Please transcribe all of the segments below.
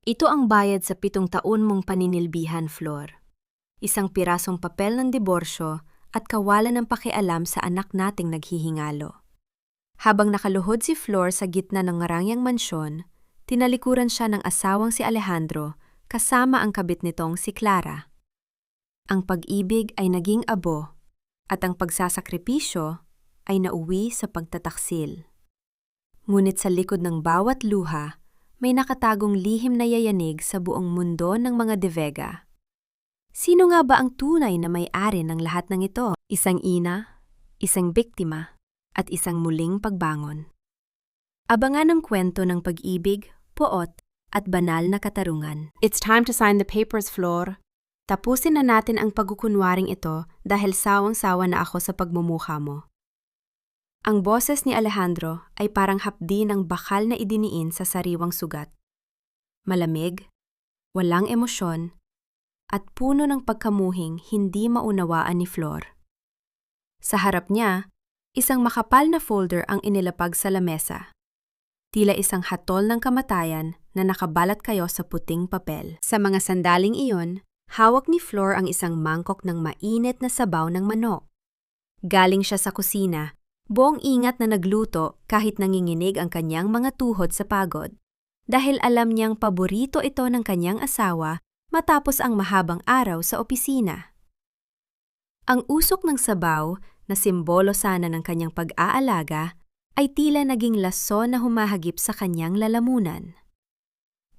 Ito ang bayad sa 7 taon mong paninilbihan, Flor. Isang pirasong papel ng diborsyo at kawalan ng pakialam sa anak nating naghihingalo. Habang nakaluhod si Flor sa gitna ng ngarangyang mansyon, tinalikuran siya ng asawang si Alejandro kasama ang kabit nitong si Clara. Ang pag-ibig ay naging abo at ang pagsasakripisyo ay nauwi sa pagtataksil. Ngunit sa likod ng bawat luha, may nakatagong lihim na yayanig sa buong mundo ng mga De Vega. Sino nga ba ang tunay na may-ari ng lahat ng ito? Isang ina, isang biktima, at isang muling pagbangon. Abangan ang kwento ng pag-ibig, poot, at banal na katarungan. It's time to sign the papers, Flor. Tapusin na natin ang pagkukunwaring ito dahil sawang-sawa na ako sa pagmumukha mo. Ang boses ni Alejandro ay parang hapdi ng bakal na idiniin sa sariwang sugat. Malamig, walang emosyon, at puno ng pagkamuhing hindi maunawaan ni Flor. Sa harap niya, isang makapal na folder ang inilapag sa lamesa. Tila isang hatol ng kamatayan na nakabalat kayo sa puting papel. Sa mga sandaling iyon, hawak ni Flor ang isang mangkok ng mainit na sabaw ng manok. Galing siya sa kusina, buong ingat na nagluto kahit nanginginig ang kanyang mga tuhod sa pagod. Dahil alam niyang paborito ito ng kanyang asawa matapos ang mahabang araw sa opisina. Ang usok ng sabaw, na simbolo sana ng kanyang pag-aalaga, ay tila naging lason na humahagip sa kanyang lalamunan.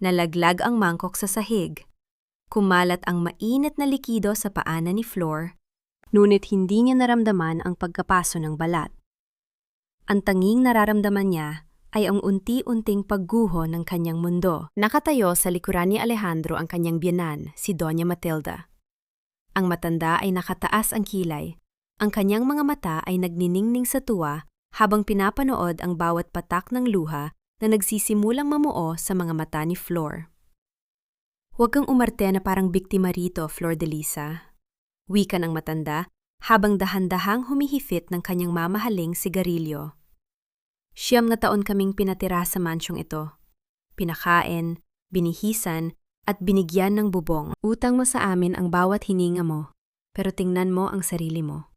Nalaglag ang mangkok sa sahig. Kumalat ang mainit na likido sa paanan ni Flor, ngunit hindi niya naramdaman ang pagkapaso ng balat. Ang tanging nararamdaman niya ay ang unti-unting pagguho ng kanyang mundo. Nakatayo sa likuran ni Alejandro ang kanyang biyenan, si Doña Matilda. Ang matanda ay nakataas ang kilay. Ang kanyang mga mata ay nagniningning sa tuwa habang pinapanood ang bawat patak ng luha na nagsisimulang mamuo sa mga mata ni Flor. Huwag kang umarte na parang biktima rito, Flor de Lisa. Wika ng matanda habang dahan-dahang humihifit ng kanyang mamahaling sigarilyo. 9 na taon kaming pinatira sa mansyong ito. Pinakain, binihisan, at binigyan ng bubong. Utang mo sa amin ang bawat hininga mo, pero tingnan mo ang sarili mo.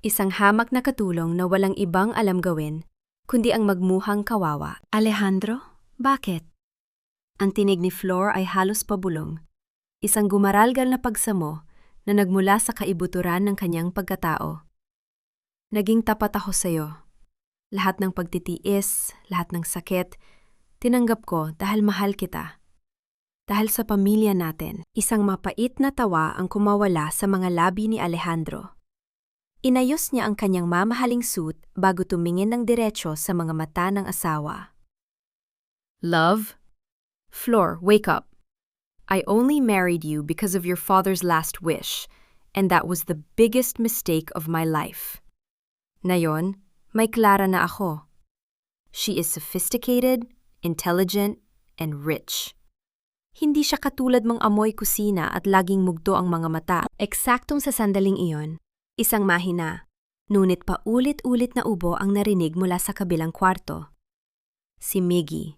Isang hamak na katulong na walang ibang alam gawin, kundi ang magmuhang kawawa. Alejandro, bakit? Ang tinig ni Flor ay halos pabulong. Isang gumaralgal na pagsamo na nagmula sa kaibuturan ng kanyang pagkatao. Naging tapat ako sa'yo. Lahat ng pagtitiis, lahat ng sakit, tinanggap ko dahil mahal kita. Dahil sa pamilya natin. Isang mapait na tawa ang kumawala sa mga labi ni Alejandro. Inayos niya ang kanyang mamahaling suit bago tumingin ng diretso sa mga mata ng asawa. Love? Flor, wake up. I only married you because of your father's last wish, and that was the biggest mistake of my life. Ngayon, may Clara na ako. She is sophisticated, intelligent, and rich. Hindi siya katulad mong amoy kusina at laging mugto ang mga mata. Eksaktong sa sandaling iyon, isang mahina, ngunit paulit-ulit na ubo ang narinig mula sa kabilang kwarto. Si Miggy.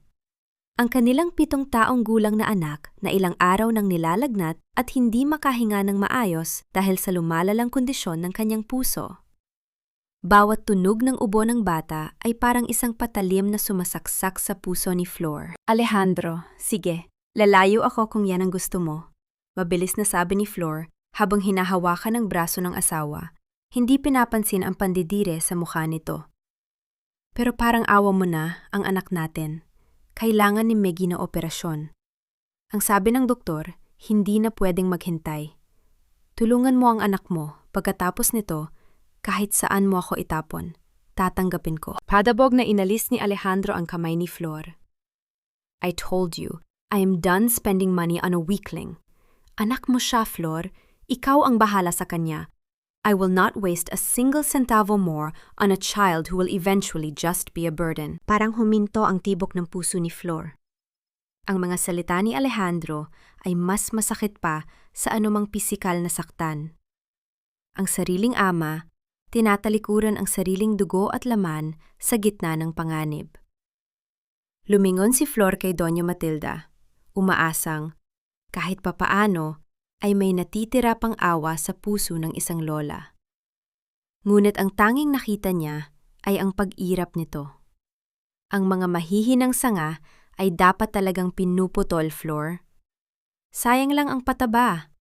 Ang kanilang 7 taong gulang na anak na ilang araw nang nilalagnat at hindi makahinga ng maayos dahil sa lumalalang kondisyon ng kanyang puso. Bawat tunog ng ubo ng bata ay parang isang patalim na sumasaksak sa puso ni Flor. Alejandro, sige, lalayo ako kung yan ang gusto mo. Mabilis na sabi ni Flor habang hinahawakan ng braso ng asawa, hindi pinapansin ang pandidire sa mukha nito. Pero parang awa mo na ang anak natin. Kailangan ni Miggy na operasyon. Ang sabi ng doktor, hindi na pwedeng maghintay. Tulungan mo ang anak mo, pagkatapos nito, kahit saan mo ako itapon, tatanggapin ko. Padabog na inalis ni Alejandro ang kamay ni Flor. I told you, I am done spending money on a weakling. Anak mo siya, Flor. Ikaw ang bahala sa kanya. I will not waste a single centavo more on a child who will eventually just be a burden. Parang huminto ang tibok ng puso ni Flor. Ang mga salita ni Alejandro ay mas masakit pa sa anumang pisikal na saktan. Ang sariling ama, tinatalikuran ang sariling dugo at laman sa gitna ng panganib. Lumingon si Flor kay Doña Matilda. umaasang, kahit papaano, ay may natitira pang awa sa puso ng isang lola. Ngunit ang tanging nakita niya ay ang pag-irap nito. Ang mga mahihinang sanga ay dapat talagang pinuputol, Flor. Sayang lang ang pataba.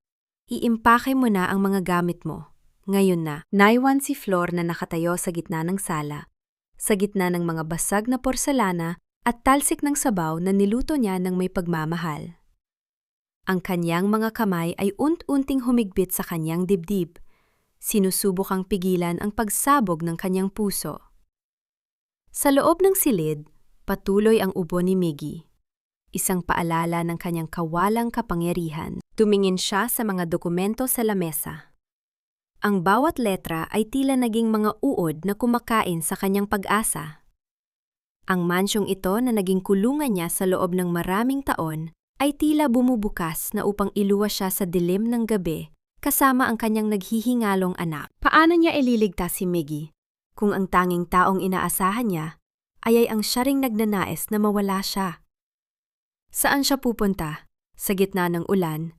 Iimpake mo na ang mga gamit mo. Ngayon na. Naiwan si Flor na nakatayo sa gitna ng sala, sa gitna ng mga basag na porselana at talsik ng sabaw na niluto niya ng may pagmamahal. Ang kanyang mga kamay ay unt-unting humigpit sa kanyang dibdib. Sinusubukang pigilan ang pagsabog ng kanyang puso. Sa loob ng silid, patuloy ang ubo ni Miggy. Isang paalala ng kanyang kawalang kapangyarihan. Tumingin siya sa mga dokumento sa lamesa. Ang bawat letra ay tila naging mga uod na kumakain sa kanyang pag-asa. Ang mansyong ito na naging kulungan niya sa loob ng maraming taon ay tila bumubukas na upang iluwas siya sa dilim ng gabi kasama ang kanyang naghihingalong anak. Paano niya ililigtas si Miggy kung ang tanging taong inaasahan niya ay ang siya ring nagnanais na mawala siya? Saan siya pupunta? Sa gitna ng ulan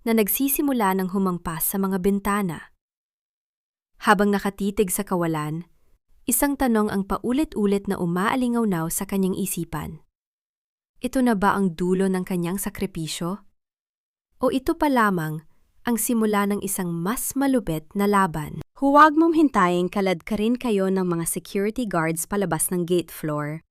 na nagsisimula ng humampas sa mga bintana. Habang nakatitig sa kawalan, isang tanong ang paulit-ulit na umaalingaw-naw sa kanyang isipan. Ito na ba ang dulo ng kanyang sakripisyo? O ito pa lamang ang simula ng isang mas malupit na laban? Huwag mong hintayin kalad ka rin kayo ng mga security guards palabas ng gate floor.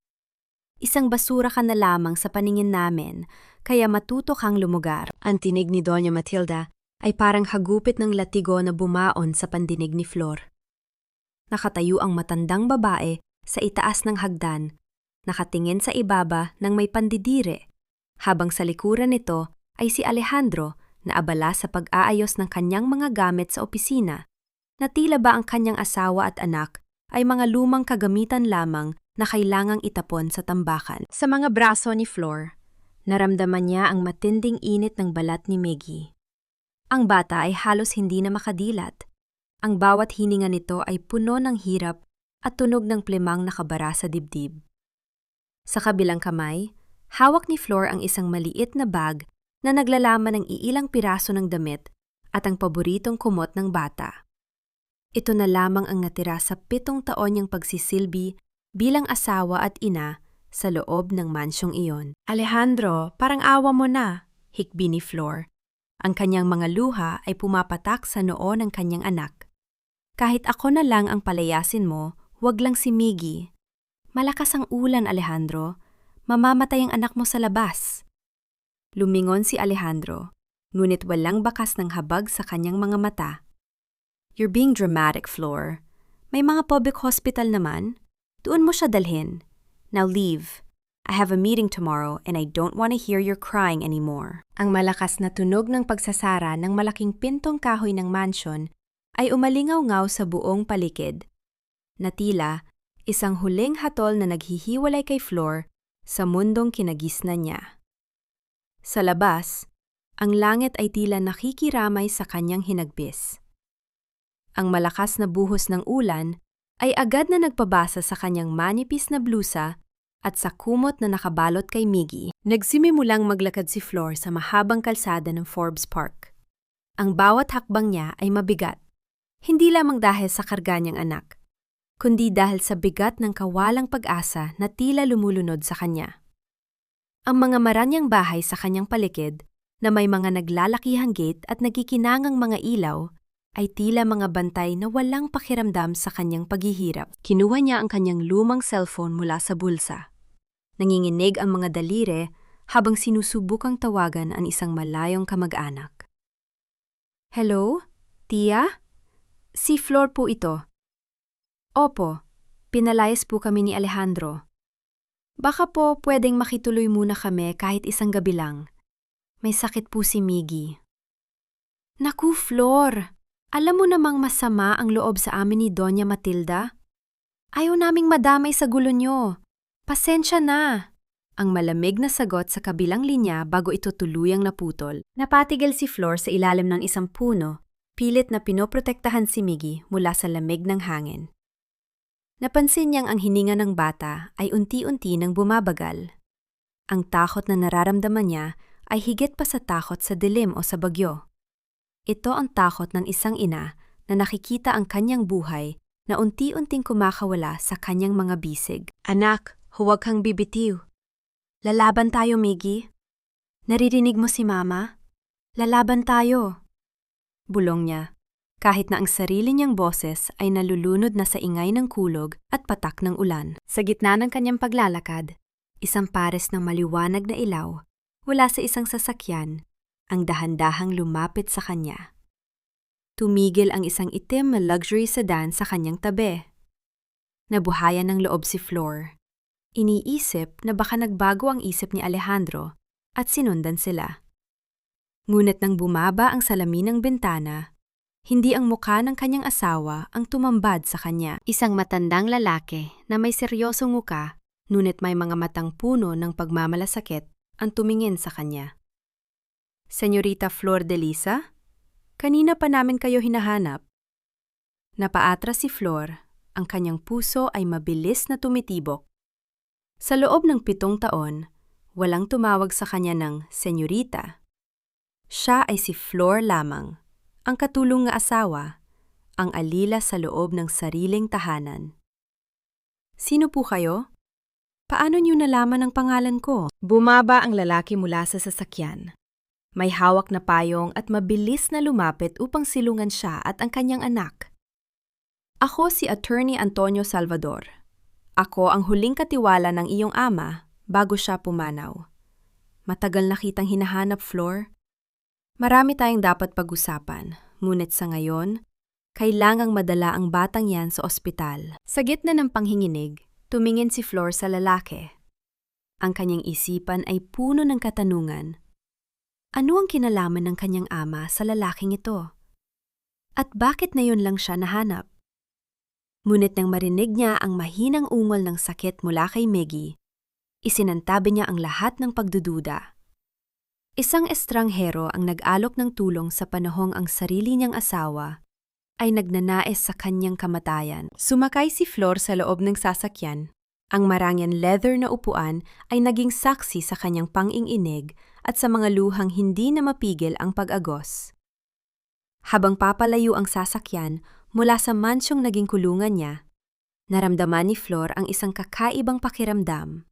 Isang basura ka na lamang sa paningin namin, kaya matuto kang lumugar. Ang tinig ni Doña Matilda ay parang hagupit ng latigo na bumaon sa pandinig ni Flor. Nakatayo ang matandang babae sa itaas ng hagdan, nakatingin sa ibaba ng may pandidire, habang sa likuran nito ay si Alejandro na abala sa pag-aayos ng kanyang mga gamit sa opisina, na tila ba ang kanyang asawa at anak ay mga lumang kagamitan lamang na kailangang itapon sa tambakan. Sa mga braso ni Flor, naramdaman niya ang matinding init ng balat ni Miggy. Ang bata ay halos hindi na makadilat. Ang bawat hininga nito ay puno ng hirap at tunog ng plemang nakabara sa dibdib. Sa kabilang kamay, hawak ni Flor ang isang maliit na bag na naglalaman ng iilang piraso ng damit at ang paboritong kumot ng bata. Ito na lamang ang natira sa 7 taon niyang pagsisilbi bilang asawa at ina sa loob ng mansyong iyon. Alejandro, parang awa mo na, hikbi ni Flor. Ang kanyang mga luha ay pumapatak sa noo ng kanyang anak. Kahit ako na lang ang palayasin mo, wag lang si Miggy. Malakas ang ulan, Alejandro. Mamamatay ang anak mo sa labas. Lumingon si Alejandro, ngunit walang bakas ng habag sa kanyang mga mata. You're being dramatic, Flor. May mga public hospital naman. Doon mo siya dalhin. Now leave. I have a meeting tomorrow and I don't want to hear your crying anymore. Ang malakas na tunog ng pagsasara ng malaking pintong kahoy ng mansyon ay umalingaw-ngaw sa buong paligid. Na tila, isang huling hatol na naghihiwalay kay Flor sa mundong kinagisnan niya. Sa labas, ang langit ay tila nakikiramay sa kanyang hinagbis. Ang malakas na buhos ng ulan ay agad na nagpabasa sa kanyang manipis na blusa at sa kumot na nakabalot kay Miggy. Nagsimimulang maglakad si Flor sa mahabang kalsada ng Forbes Park. Ang bawat hakbang niya ay mabigat, hindi lamang dahil sa karga niyang anak, kundi dahil sa bigat ng kawalang pag-asa na tila lumulunod sa kanya. Ang mga maranyang bahay sa kanyang paligid, na may mga naglalakihang gate at nagkikinangang mga ilaw, ay tila mga bantay na walang pakiramdam sa kanyang paghihirap. Kinuha niya ang kanyang lumang cellphone mula sa bulsa. Nanginginig ang mga daliri habang sinusubukang tawagan ang isang malayong kamag-anak. Hello? Tia? Si Flor po ito. Opo, pinalayas po kami ni Alejandro. Baka po pwedeng makituloy muna kami kahit isang gabi lang. May sakit po si Miggy. Naku, Flor! Alam mo namang masama ang loob sa amin ni Doña Matilda? Ayaw naming madamay sa gulo nyo. Pasensya na. Ang malamig na sagot sa kabilang linya bago ito tuluyang naputol. Napatigil si Flor sa ilalim ng isang puno, pilit na pinoprotektahan si Miggy mula sa lamig ng hangin. Napansin niyang ang hininga ng bata ay unti-unti nang bumabagal. Ang takot na nararamdaman niya ay higit pa sa takot sa dilim o sa bagyo. Ito ang takot ng isang ina na nakikita ang kanyang buhay na unti-unting kumakawala sa kanyang mga bisig. Anak, huwag kang bibitiw. Lalaban tayo, Miggy. Naririnig mo si Mama? Lalaban tayo. Bulong niya, kahit na ang sarili niyang boses ay nalulunod na sa ingay ng kulog at patak ng ulan. Sa gitna ng kanyang paglalakad, isang pares ng maliwanag na ilaw, wala sa isang sasakyan, ang dahan-dahang lumapit sa kanya. Tumigil ang isang itim na luxury sedan sa kanyang tabi. Nabuhayan ng loob si Flor. Iniisip na baka nagbago ang isip ni Alejandro at sinundan sila. Ngunit nang bumaba ang salamin ng bintana, hindi ang mukha ng kanyang asawa ang tumambad sa kanya. Isang matandang lalaki na may seryosong muka, ngunit may mga matang puno ng pagmamalasakit ang tumingin sa kanya. Senyorita Flor de Lisa, kanina pa namin kayo hinahanap. Napaatras si Flor, ang kanyang puso ay mabilis na tumitibok. Sa loob ng 7 taon, walang tumawag sa kanya ng senyorita. Siya ay si Flor lamang, ang katulong nga asawa, ang alila sa loob ng sariling tahanan. Sino po kayo? Paano niyo nalaman ang pangalan ko? Bumaba ang lalaki mula sa sasakyan. May hawak na payong at mabilis na lumapit upang silungan siya at ang kanyang anak. Ako si Attorney Antonio Salvador. Ako ang huling katiwala ng iyong ama bago siya pumanaw. Matagal na kitang hinahanap, Flor. Marami tayong dapat pag-usapan, ngunit sa ngayon, kailangang madala ang batang yan sa ospital. Sa gitna ng panghinginig, tumingin si Flor sa lalaki. Ang kanyang isipan ay puno ng katanungan. Ano ang kinalaman ng kanyang ama sa lalaking ito? At bakit na yun lang siya nahanap? Ngunit nang marinig niya ang mahinang ungol ng sakit mula kay Miggy, isinantabi niya ang lahat ng pagdududa. Isang estranghero ang nag-alok ng tulong sa panahong ang sarili niyang asawa ay nagnanais sa kanyang kamatayan. Sumakay si Flor sa loob ng sasakyan. Ang marangyan leather na upuan ay naging saksi sa kanyang pang-inginig at sa mga luhang hindi na mapigil ang pag-agos. Habang papalayo ang sasakyan mula sa mansyong naging kulungan niya, naramdaman ni Flor ang isang kakaibang pakiramdam.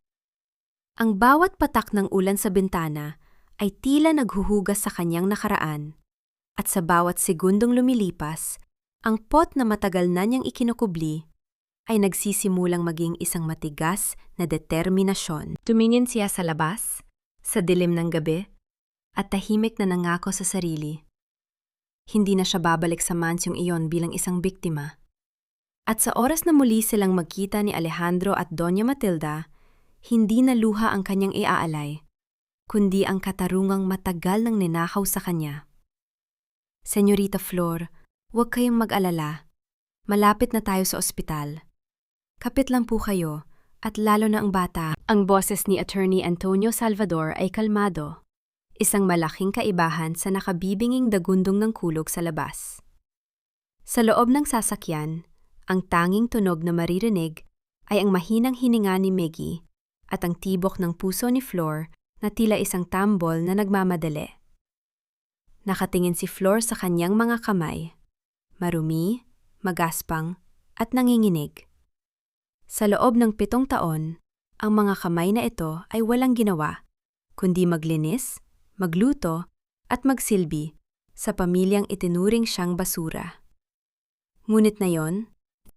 Ang bawat patak ng ulan sa bintana ay tila naghuhugas sa kanyang nakaraan, at sa bawat segundong lumilipas, ang pot na matagal na niyang ikinukubli ay nagsisimulang maging isang matigas na determinasyon. Tumingin siya sa labas, sa dilim ng gabi, at tahimik na nangako sa sarili. Hindi na siya babalik sa mansyong iyon bilang isang biktima. At sa oras na muli silang magkita ni Alejandro at Doña Matilda, hindi na luha ang kanyang iaalay, kundi ang katarungang matagal nang ninakaw sa kanya. Senyorita Flor, huwag kayong mag-alala. Malapit na tayo sa ospital. Kapit lang po kayo, at lalo na ang bata. Ang boses ni Attorney Antonio Salvador ay kalmado. Isang malaking kaibahan sa nakabibinging dagundong ng kulog sa labas. Sa loob ng sasakyan, ang tanging tunog na maririnig ay ang mahinang hininga ni Miggy at ang tibok ng puso ni Flor na tila isang tambol na nagmamadali. Nakatingin si Flor sa kanyang mga kamay, marumi, magaspang, at nanginginig. Sa loob ng 7 taon, ang mga kamay na ito ay walang ginawa, kundi maglinis, magluto, at magsilbi sa pamilyang itinuring siyang basura. Ngunit ngayon,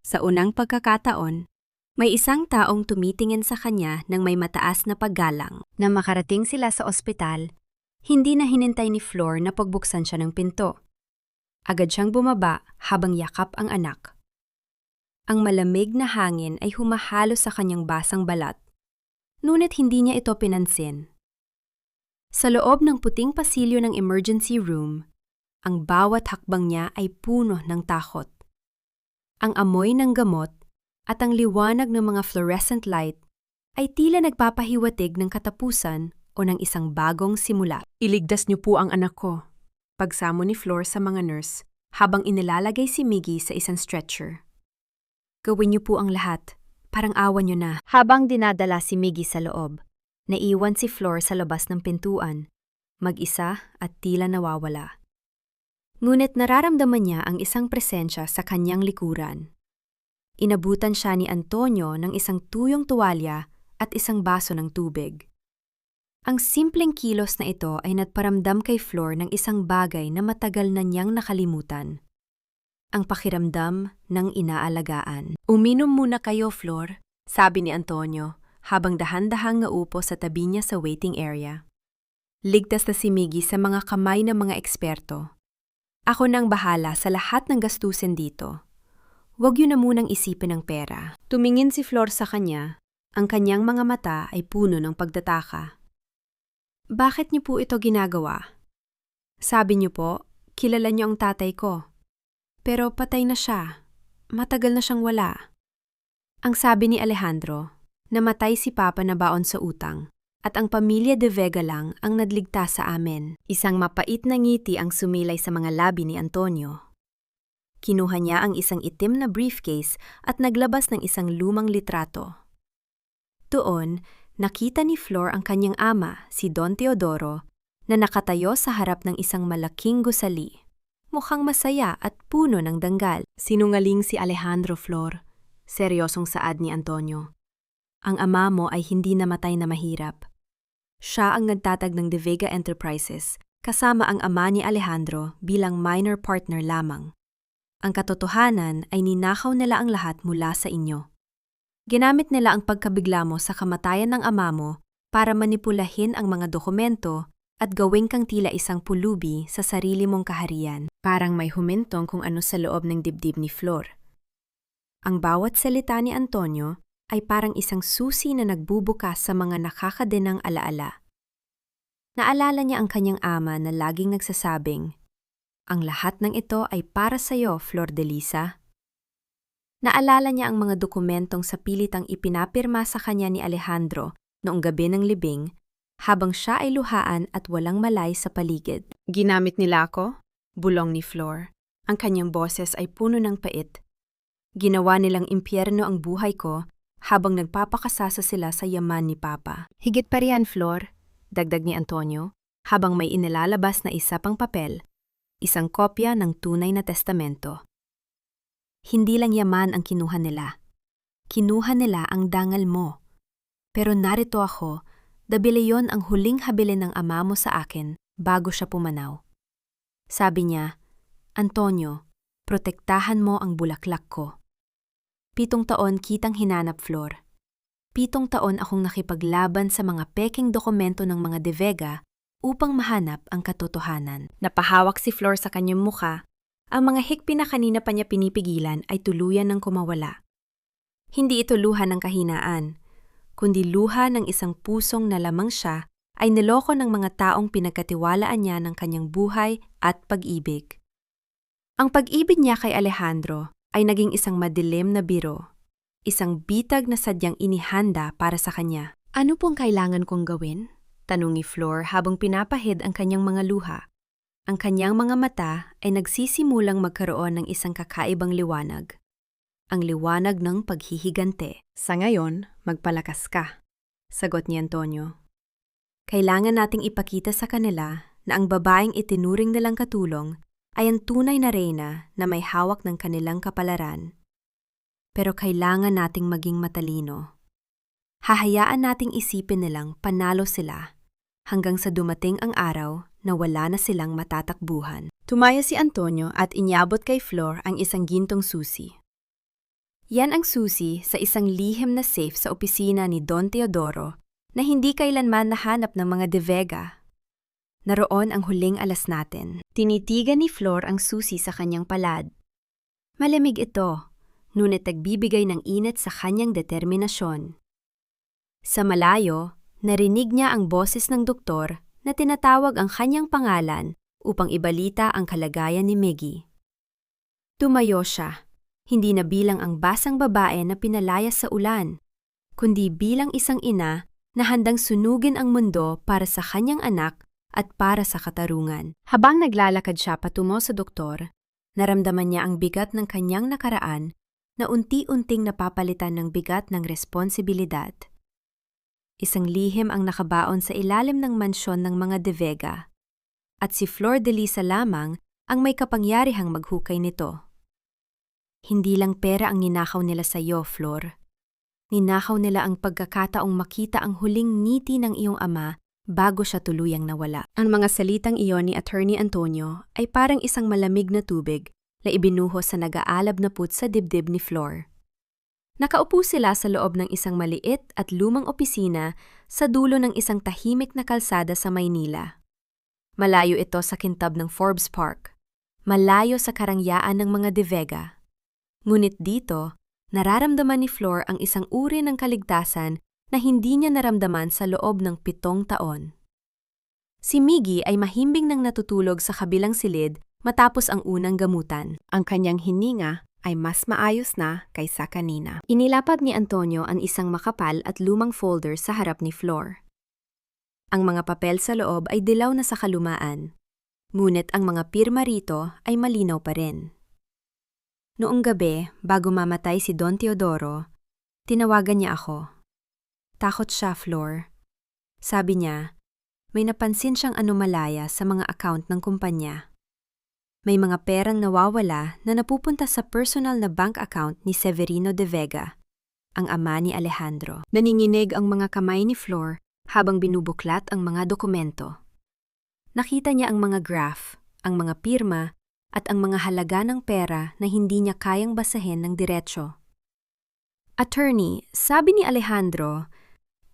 sa unang pagkakataon, may isang taong tumitingin sa kanya ng may mataas na paggalang. Na makarating sila sa ospital, hindi na hinintay ni Flor na pagbuksan siya ng pinto. Agad siyang bumaba habang yakap ang anak. Ang malamig na hangin ay humahalo sa kanyang basang balat, ngunit hindi niya ito pinansin. Sa loob ng puting pasilyo ng emergency room, ang bawat hakbang niya ay puno ng takot. Ang amoy ng gamot at ang liwanag ng mga fluorescent light ay tila nagpapahiwatig ng katapusan o ng isang bagong simula. Iligtas niyo po ang anak ko, pagsamo ni Flor sa mga nurse habang inilalagay si Miggy sa isang stretcher. Gawin niyo po ang lahat, parang awan niyo na. Habang dinadala si Miggy sa loob, naiwan si Flor sa labas ng pintuan, mag-isa at tila nawawala. Ngunit nararamdaman niya ang isang presensya sa kanyang likuran. Inabutan siya ni Antonio ng isang tuyong tuwalya at isang baso ng tubig. Ang simpleng kilos na ito ay nagparamdam kay Flor ng isang bagay na matagal na niyang nakalimutan. Ang pakiramdam ng inaalagaan. "Uminom muna kayo, Flor," sabi ni Antonio habang dahan-dahang naupo sa tabi niya sa waiting area. Ligtas na si Miggy sa mga kamay ng mga eksperto. "Ako nang bahala sa lahat ng gastusin dito. Huwag yun na munang isipin ng pera." Tumingin si Flor sa kanya. Ang kanyang mga mata ay puno ng pagtataka. "Bakit niyo po ito ginagawa?" "Sabi niyo po, kilala niyo ang tatay ko. Pero patay na siya. Matagal na siyang wala." Ang sabi ni Alejandro, namatay si Papa na baon sa utang, at ang pamilya de Vega lang ang nadligtas sa amin. Isang mapait na ngiti ang sumilay sa mga labi ni Antonio. Kinuha niya ang isang itim na briefcase at naglabas ng isang lumang litrato. Doon, nakita ni Flor ang kanyang ama, si Don Teodoro, na nakatayo sa harap ng isang malaking gusali. Mukhang masaya at puno ng danggal. "Sinungaling si Alejandro, Flor," seryosong saad ni Antonio. "Ang ama mo ay hindi namatay na mahirap. Siya ang nagtatag ng De Vega Enterprises, kasama ang ama ni Alejandro bilang minor partner lamang. Ang katotohanan ay ninakaw nila ang lahat mula sa inyo. Ginamit nila ang pagkabigla mo sa kamatayan ng ama mo para manipulahin ang mga dokumento at gawing kang tila isang pulubi sa sarili mong kaharian." Parang may humintong kung ano sa loob ng dibdib ni Flor. Ang bawat salita ni Antonio ay parang isang susi na nagbubukas sa mga nakakadinang alaala. Naalala niya ang kanyang ama na laging nagsasabing, "Ang lahat ng ito ay para sa iyo, Flor de Lisa." Naalala niya ang mga dokumentong sa pilitang ipinapirma sa kanya ni Alejandro noong gabi ng libing, habang siya ay luhaan at walang malay sa paligid. "Ginamit nila ako?" bulong ni Flor. Ang kanyang boses ay puno ng pait. "Ginawa nilang impyerno ang buhay ko habang nagpapakasasa sila sa yaman ni Papa." "Higit pa riyan, Flor," dagdag ni Antonio, habang may inilalabas na isa pang papel, isang kopya ng tunay na testamento. "Hindi lang yaman ang kinuha nila. Kinuha nila ang dangal mo. Pero narito ako, dahil iyon ang huling habilin ng ama mo sa akin bago siya pumanaw. Sabi niya, 'Antonio, protektahan mo ang bulaklak ko.' 7 taon kitang hinanap, Flor. 7 taon akong nakipaglaban sa mga peking dokumento ng mga De Vega upang mahanap ang katotohanan." Napahawak si Flor sa kanyang mukha. Ang mga hikbi na kanina pa niya pinipigilan ay tuluyan ng kumawala. Hindi ito luha ng kahinaan, kundi luha ng isang pusong na lamang siya ay niloko ng mga taong pinagkatiwalaan niya ng kanyang buhay at pag-ibig. Ang pag-ibig niya kay Alejandro ay naging isang madilim na biro, isang bitag na sadyang inihanda para sa kanya. "Ano pong kailangan kong gawin?" tanong ni Flor habang pinapahid ang kanyang mga luha. Ang kanyang mga mata ay nagsisimulang magkaroon ng isang kakaibang liwanag. Ang liwanag ng paghihigante. "Sa ngayon, magpalakas ka," sagot ni Antonio. "Kailangan nating ipakita sa kanila na ang babaeng itinuring nilang katulong ay ang tunay na reyna na may hawak ng kanilang kapalaran. Pero kailangan nating maging matalino. Hahayaan nating isipin nilang panalo sila hanggang sa dumating ang araw na wala na silang matatakbuhan." Tumaya si Antonio at inyabot kay Flor ang isang gintong susi. Yan ang susi sa isang lihim na safe sa opisina ni Don Teodoro na hindi kailanman nahanap ng mga De Vega. Naroon ang huling alas natin. Tinitigan ni Flor ang susi sa kanyang palad. Malamig ito, ngunit nagbibigay ng init sa kanyang determinasyon. Sa malayo, narinig niya ang boses ng doktor na tinatawag ang kanyang pangalan upang ibalita ang kalagayan ni Miggy. Tumayo siya, hindi na bilang ang basang babae na pinalayas sa ulan, kundi bilang isang ina na handang sunugin ang mundo para sa kanyang anak at para sa katarungan. Habang naglalakad siya patungo sa doktor, naramdaman niya ang bigat ng kanyang nakaraan na unti-unting napapalitan ng bigat ng responsibilidad. Isang lihim ang nakabaon sa ilalim ng mansyon ng mga De Vega. At si Flor de Lisa lamang ang may kapangyarihang maghukay nito. Hindi lang pera ang ninakaw nila sa iyo, Flor. Ninakaw nila ang pagkakataong makita ang huling ngiti ng iyong ama bago siya tuluyang nawala. Ang mga salitang iyon ni Attorney Antonio ay parang isang malamig na tubig na ibinuhos sa nag-aalab na put sa dibdib ni Flor. Nakaupo sila sa loob ng isang maliit at lumang opisina sa dulo ng isang tahimik na kalsada sa Maynila. Malayo ito sa kintab ng Forbes Park. Malayo sa karangyaan ng mga De Vega. Ngunit dito, nararamdaman ni Flor ang isang uri ng kaligtasan na hindi niya naramdaman sa loob ng 7 taon. Si Miggy ay mahimbing nang natutulog sa kabilang silid matapos ang unang gamutan. Ang kanyang hininga ay mas maayos na kaysa kanina. Inilapag ni Antonio ang isang makapal at lumang folder sa harap ni Flor. Ang mga papel sa loob ay dilaw na sa kalumaan, ngunit ang mga pirma rito ay malinaw pa rin. Noong gabi, bago mamatay si Don Teodoro, tinawagan niya ako. Takot siya, Flor. Sabi niya, may napansin siyang anomalaya sa mga account ng kumpanya. May mga perang nawawala na napupunta sa personal na bank account ni Severino De Vega, ang ama ni Alejandro. Naninginig ang mga kamay ni Flor habang binubuklat ang mga dokumento. Nakita niya ang mga graph, ang mga pirma, at ang mga halaga ng pera na hindi niya kayang basahin ng diretsyo. Attorney, sabi ni Alejandro,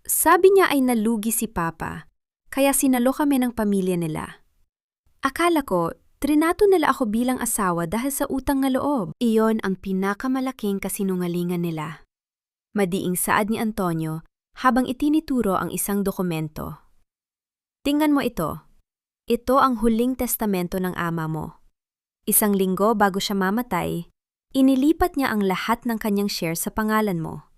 sabi niya ay nalugi si Papa, kaya sinalo kami ng pamilya nila. Akala ko, trinato nila ako bilang asawa dahil sa utang na loob. Iyon ang pinakamalaking kasinungalingan nila. Madiing saad ni Antonio habang itinituro ang isang dokumento. Tingnan mo ito. Ito ang huling testamento ng ama mo. Isang linggo bago siya mamatay, inilipat niya ang lahat ng kanyang share sa pangalan mo.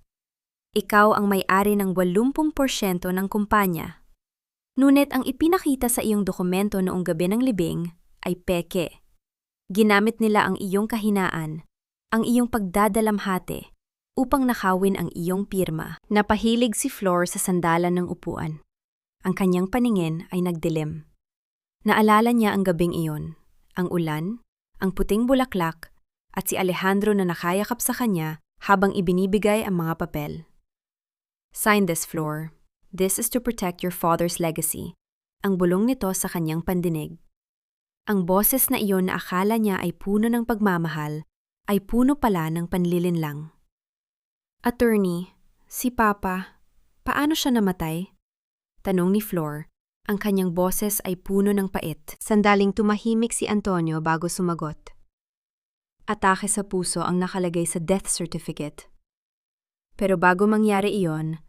Ikaw ang may-ari ng 80% ng kumpanya. Ngunit ang ipinakita sa iyong dokumento noong gabi ng libing ay peke. Ginamit nila ang iyong kahinaan, ang iyong pagdadalamhati, upang nakawin ang iyong pirma. Napahilig si Flor sa sandalan ng upuan. Ang kanyang paningin ay nagdilim. Naalala niya ang gabing iyon, ang ulan, ang puting bulaklak, at si Alejandro na nakayakap sa kanya habang ibinibigay ang mga papel. Sign this, Flor. This is to protect your father's legacy. Ang bulong nito sa kanyang pandinig. Ang boses na iyon na akala niya ay puno ng pagmamahal, ay puno pala ng panlilinlang. Attorney, si Papa, paano siya namatay? Tanong ni Flor, ang kanyang boses ay puno ng pait. Sandaling tumahimik si Antonio bago sumagot. Atake sa puso ang nakalagay sa death certificate. Pero bago mangyari iyon,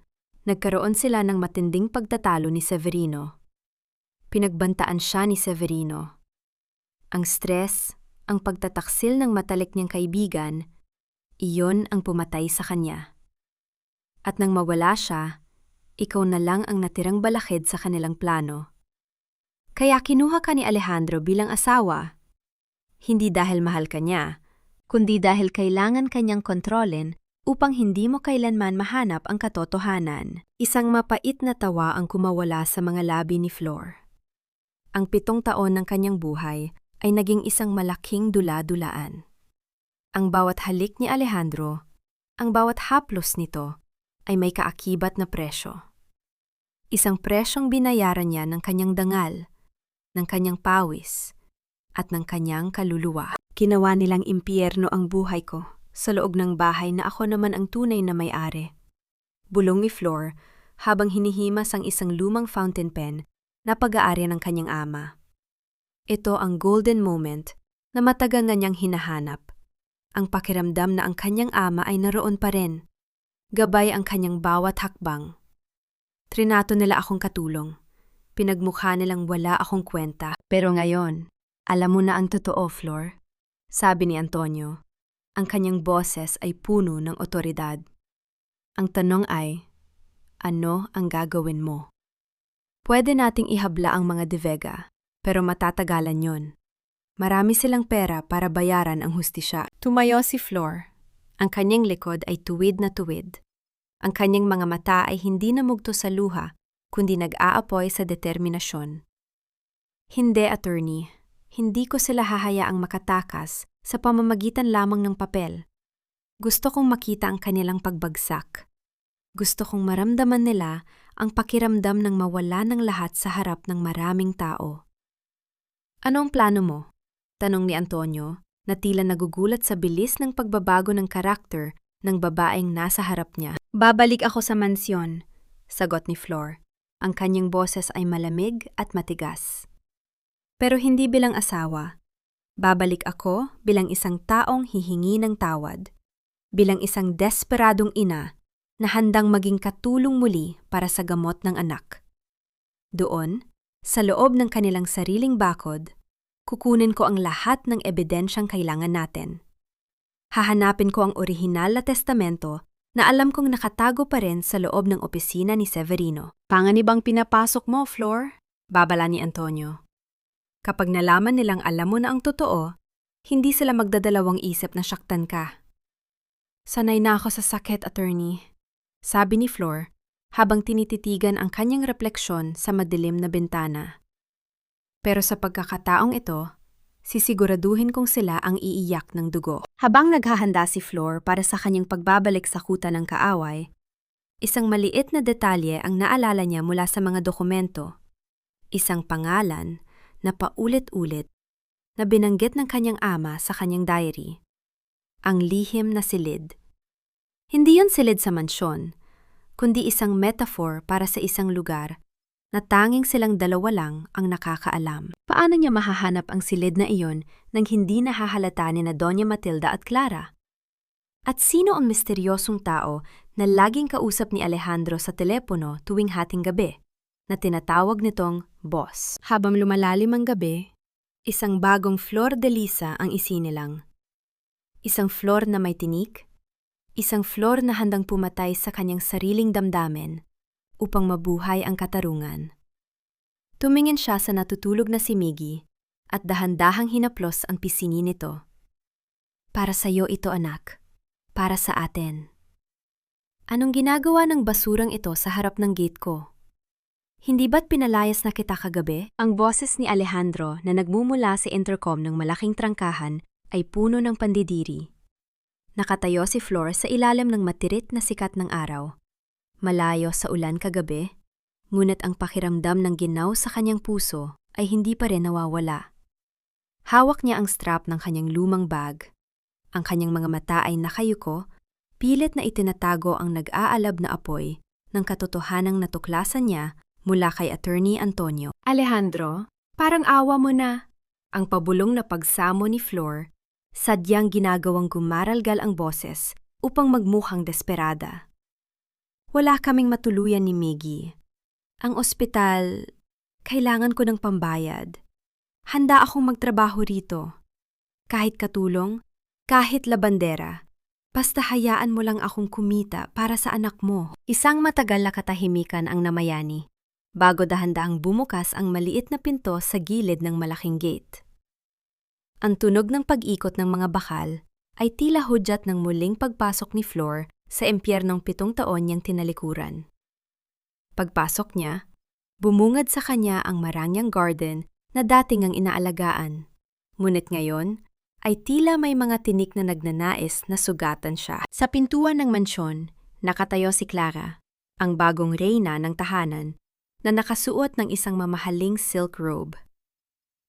nagkaroon sila ng matinding pagtatalo ni Severino. Pinagbantaan siya ni Severino. Ang stress, ang pagtataksil ng matalik niyang kaibigan, iyon ang pumatay sa kanya. At nang mawala siya, ikaw na lang ang natirang balakid sa kanilang plano. Kaya kinuha ka ni Alejandro bilang asawa, hindi dahil mahal ka niya, kundi dahil kailangan kanyang kontrolin upang hindi mo kailanman mahanap ang katotohanan. Isang mapait na tawa ang kumawala sa mga labi ni Flor. Ang 7 taon ng kanyang buhay ay naging isang malaking dula-dulaan. Ang bawat halik ni Alejandro, ang bawat haplos nito, ay may kaakibat na presyo. Isang presyong binayaran niya ng kanyang dangal, ng kanyang pawis, at ng kanyang kaluluwa. Ginawa nilang impyerno ang buhay ko sa loob ng bahay na ako naman ang tunay na may-ari. Bulong ni Flor habang hinihimas ang isang lumang fountain pen na pag-aari ng kanyang ama. Ito ang golden moment na matagal na niyang hinahanap. Ang pakiramdam na ang kanyang ama ay naroon pa rin. Gabay ang kanyang bawat hakbang. Trinato nila akong katulong. Pinagmukha nilang wala akong kwenta. Pero ngayon, alam mo na ang totoo, Flor. Sabi ni Antonio. Ang kanyang boses ay puno ng otoridad. Ang tanong ay, ano ang gagawin mo? Pwede nating ihabla ang mga De Vega, pero matatagalan yon. Marami silang pera para bayaran ang hustisya. Tumayo si Flor. Ang kanyang likod ay tuwid na tuwid. Ang kanyang mga mata ay hindi namugto sa luha, kundi nag-aapoy sa determinasyon. Hindi, attorney. Hindi ko sila hahayaang makatakas sa pamamagitan lamang ng papel. Gusto kong makita ang kanilang pagbagsak. Gusto kong maramdaman nila ang pakiramdam ng mawala ng lahat sa harap ng maraming tao. Ano ang plano mo? Tanong ni Antonio, na tila nagugulat sa bilis ng pagbabago ng karakter ng babaeng nasa harap niya. Babalik ako sa mansyon, sagot ni Flor. Ang kanyang boses ay malamig at matigas. Pero hindi bilang asawa. Babalik ako bilang isang taong hihingi ng tawad. Bilang isang desperadong ina na handang maging katulong muli para sa gamot ng anak. Doon, sa loob ng kanilang sariling bakod, kukunin ko ang lahat ng ebidensyang kailangan natin. Hahanapin ko ang orihinal na testamento na alam kong nakatago pa rin sa loob ng opisina ni Severino. Panganibang pinapasok mo, Flor? Babala ni Antonio. Kapag nalaman nilang alam mo na ang totoo, hindi sila magdadalawang isip na saktan ka. Sanay na ako sa sakit, attorney. Sabi ni Flor, habang tinititigan ang kanyang refleksyon sa madilim na bintana. Pero sa pagkakataong ito, sisiguraduhin kong sila ang iiyak ng dugo. Habang naghahanda si Flor para sa kanyang pagbabalik sa kuta ng kaaway, isang maliit na detalye ang naalala niya mula sa mga dokumento. Isang pangalan na paulit-ulit na binanggit ng kanyang ama sa kanyang diary. Ang lihim na silid. Hindi yon silid sa mansyon, kundi isang metaphor para sa isang lugar na tanging silang dalawa lang ang nakakaalam. Paano niya mahahanap ang silid na iyon nang hindi nahahalata ni na Doña Matilda at Clara? At sino ang misteryosong tao na laging kausap ni Alejandro sa telepono tuwing hating gabi, na tinatawag nitong boss? Habang lumalalim ang gabi, isang bagong flor de lisa ang isinilang. Isang flor na may tinik, isang flor na handang pumatay sa kanyang sariling damdamin upang mabuhay ang katarungan. Tumingin siya sa natutulog na si Miggy at dahan-dahang hinaplos ang pisini nito. Para sa iyo ito, anak. Para sa atin. Anong ginagawa ng basurang ito sa harap ng gate ko? Hindi ba't pinalayas na kita kagabi? Ang boses ni Alejandro na nagmumula sa intercom ng malaking trangkahan ay puno ng pandidiri. Nakatayo si Flor sa ilalim ng matirit na sikat ng araw. Malayo sa ulan kagabi, ngunit ang pakiramdam ng ginaw sa kanyang puso ay hindi pa rin nawawala. Hawak niya ang strap ng kanyang lumang bag. Ang kanyang mga mata ay nakayuko, pilit na itinatago ang nag-aalab na apoy ng katotohanang natuklasan niya mula kay Attorney Antonio. Alejandro, parang awa mo na. Ang pabulong na pagsamo ni Flor, sadyang ginagawang gumaralgal ang boses upang magmukhang desperada. Wala kaming matuluyan ni Miggy. Ang ospital, kailangan ko ng pambayad. Handa akong magtrabaho rito. Kahit katulong, kahit labandera, basta hayaan mo lang akong kumita para sa anak mo. Isang matagal na katahimikan ang namayani, bago dahan-dahang bumukas ang maliit na pinto sa gilid ng malaking gate. Ang tunog ng pag-ikot ng mga bakal ay tila hudyat ng muling pagpasok ni Flor sa impyernong 7 taon niyang tinalikuran. Pagpasok niya, bumungad sa kanya ang marangyang garden na dating ang inaalagaan. Ngunit ngayon, ay tila may mga tinik na nagnanais na sugatan siya. Sa pintuan ng mansyon, nakatayo si Clara, ang bagong reyna ng tahanan, na nakasuot ng isang mamahaling silk robe.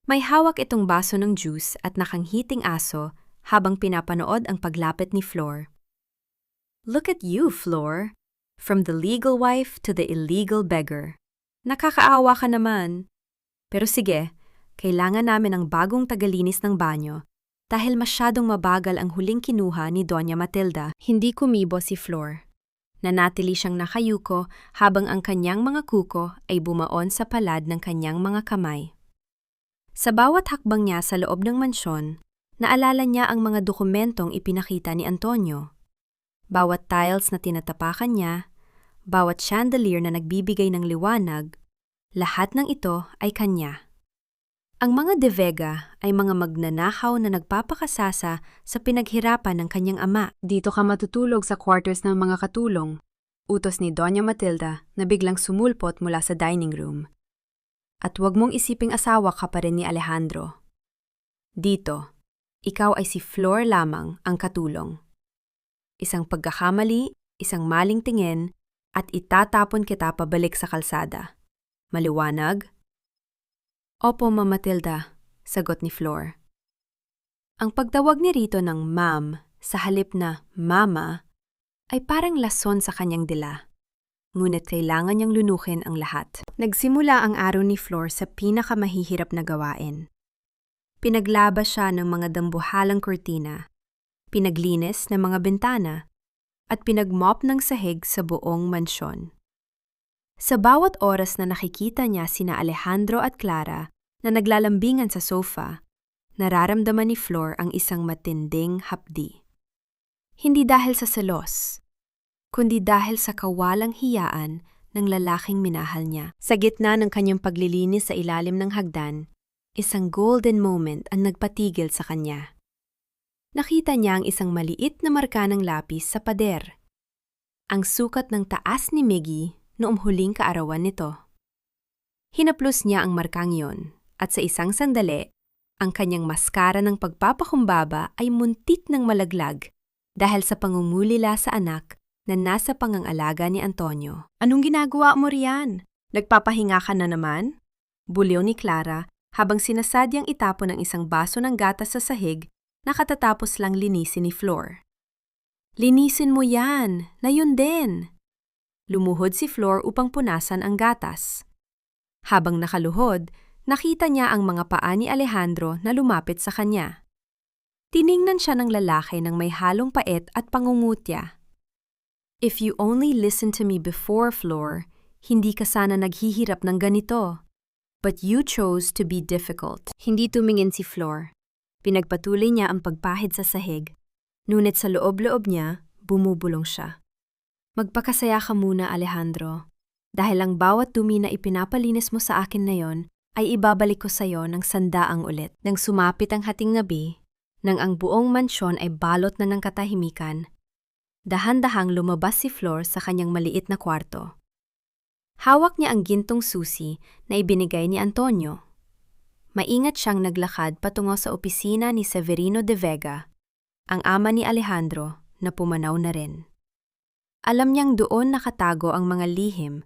May hawak itong baso ng juice at nakanghiting aso habang pinapanood ang paglapit ni Flor. Look at you, Flor. From the legal wife to the illegal beggar. Nakakaawa ka naman. Pero sige, kailangan namin ng bagong tagalinis ng banyo dahil masyadong mabagal ang huling kinuha ni Doña Matilda. Hindi kumibo si Flor. Nanatili siyang nakayuko habang ang kanyang mga kuko ay bumaon sa palad ng kanyang mga kamay. Sa bawat hakbang niya sa loob ng mansyon, naalala niya ang mga dokumentong ipinakita ni Antonio. Bawat tiles na tinatapakan niya, bawat chandelier na nagbibigay ng liwanag, lahat ng ito ay kanya. Ang mga De Vega ay mga magnanakaw na nagpapakasasa sa pinaghirapan ng kanyang ama. Dito ka matutulog sa quarters ng mga katulong. Utos ni Doña Matilda na biglang sumulpot mula sa dining room. At huwag mong isiping asawa ka pa rin ni Alejandro. Dito, ikaw ay si Flor lamang ang katulong. Isang pagkakamali, isang maling tingin, at itatapon kita pabalik sa kalsada. Maliwanag? Opo, Ma'am Matilda, sagot ni Flor. Ang pagtawag ni Rito ng ma'am sa halip na mama ay parang lason sa kanyang dila. Ngunit kailangan niyang lunukin ang lahat. Nagsimula ang araw ni Flor sa pinakamahihirap na gawain. Pinaglaba siya ng mga dambuhalang kurtina, pinaglinis ng mga bintana, at pinagmop ng sahig sa buong mansyon. Sa bawat oras na nakikita niya sina Alejandro at Clara na naglalambingan sa sofa, nararamdaman ni Flor ang isang matinding hapdi. Hindi dahil sa selos, kundi dahil sa kawalang hiyaan ng lalaking minahal niya. Sa gitna ng kanyang paglilinis sa ilalim ng hagdan, isang golden moment ang nagpatigil sa kanya. Nakita niya ang isang maliit na marka ng lapis sa pader. Ang sukat ng taas ni Miggy noong huling kaarawan nito. Hinaplos niya ang markang yon at sa isang sandali, ang kanyang maskara ng pagpapakumbaba ay muntik ng malaglag dahil sa pangungulila sa anak na nasa pangangalaga ni Antonio. Anong ginagawa mo riyan? Nagpapahinga ka na naman? Buliw ni Clara habang sinasadyang itapon ang isang baso ng gatas sa sahig na katatapos lang linisin ni Flor. Linisin mo yan, na yun din. Lumuhod si Flor upang punasan ang gatas. Habang nakaluhod, nakita niya ang mga paa ni Alejandro na lumapit sa kanya. Tiningnan siya ng lalaki ng may halong pait at pangungutya. If you only listen to me before, Flor, hindi ka sana naghihirap ng ganito. But you chose to be difficult. Hindi tumingin si Flor. Pinagpatuloy niya ang pagpahid sa sahig. Ngunit sa loob-loob niya, bumubulong siya. Magpakasaya ka muna, Alejandro. Dahil ang bawat dumi na ipinapalinis mo sa akin na yon, ay ibabalik ko sa iyo ng sandaang ulit. Nang sumapit ang hating gabi, nang ang buong mansyon ay balot na ng katahimikan, dahan-dahang lumabas si Flor sa kanyang maliit na kwarto. Hawak niya ang gintong susi na ibinigay ni Antonio. Maingat siyang naglakad patungo sa opisina ni Severino de Vega, ang ama ni Alejandro na pumanaw na rin. Alam niyang doon nakatago ang mga lihim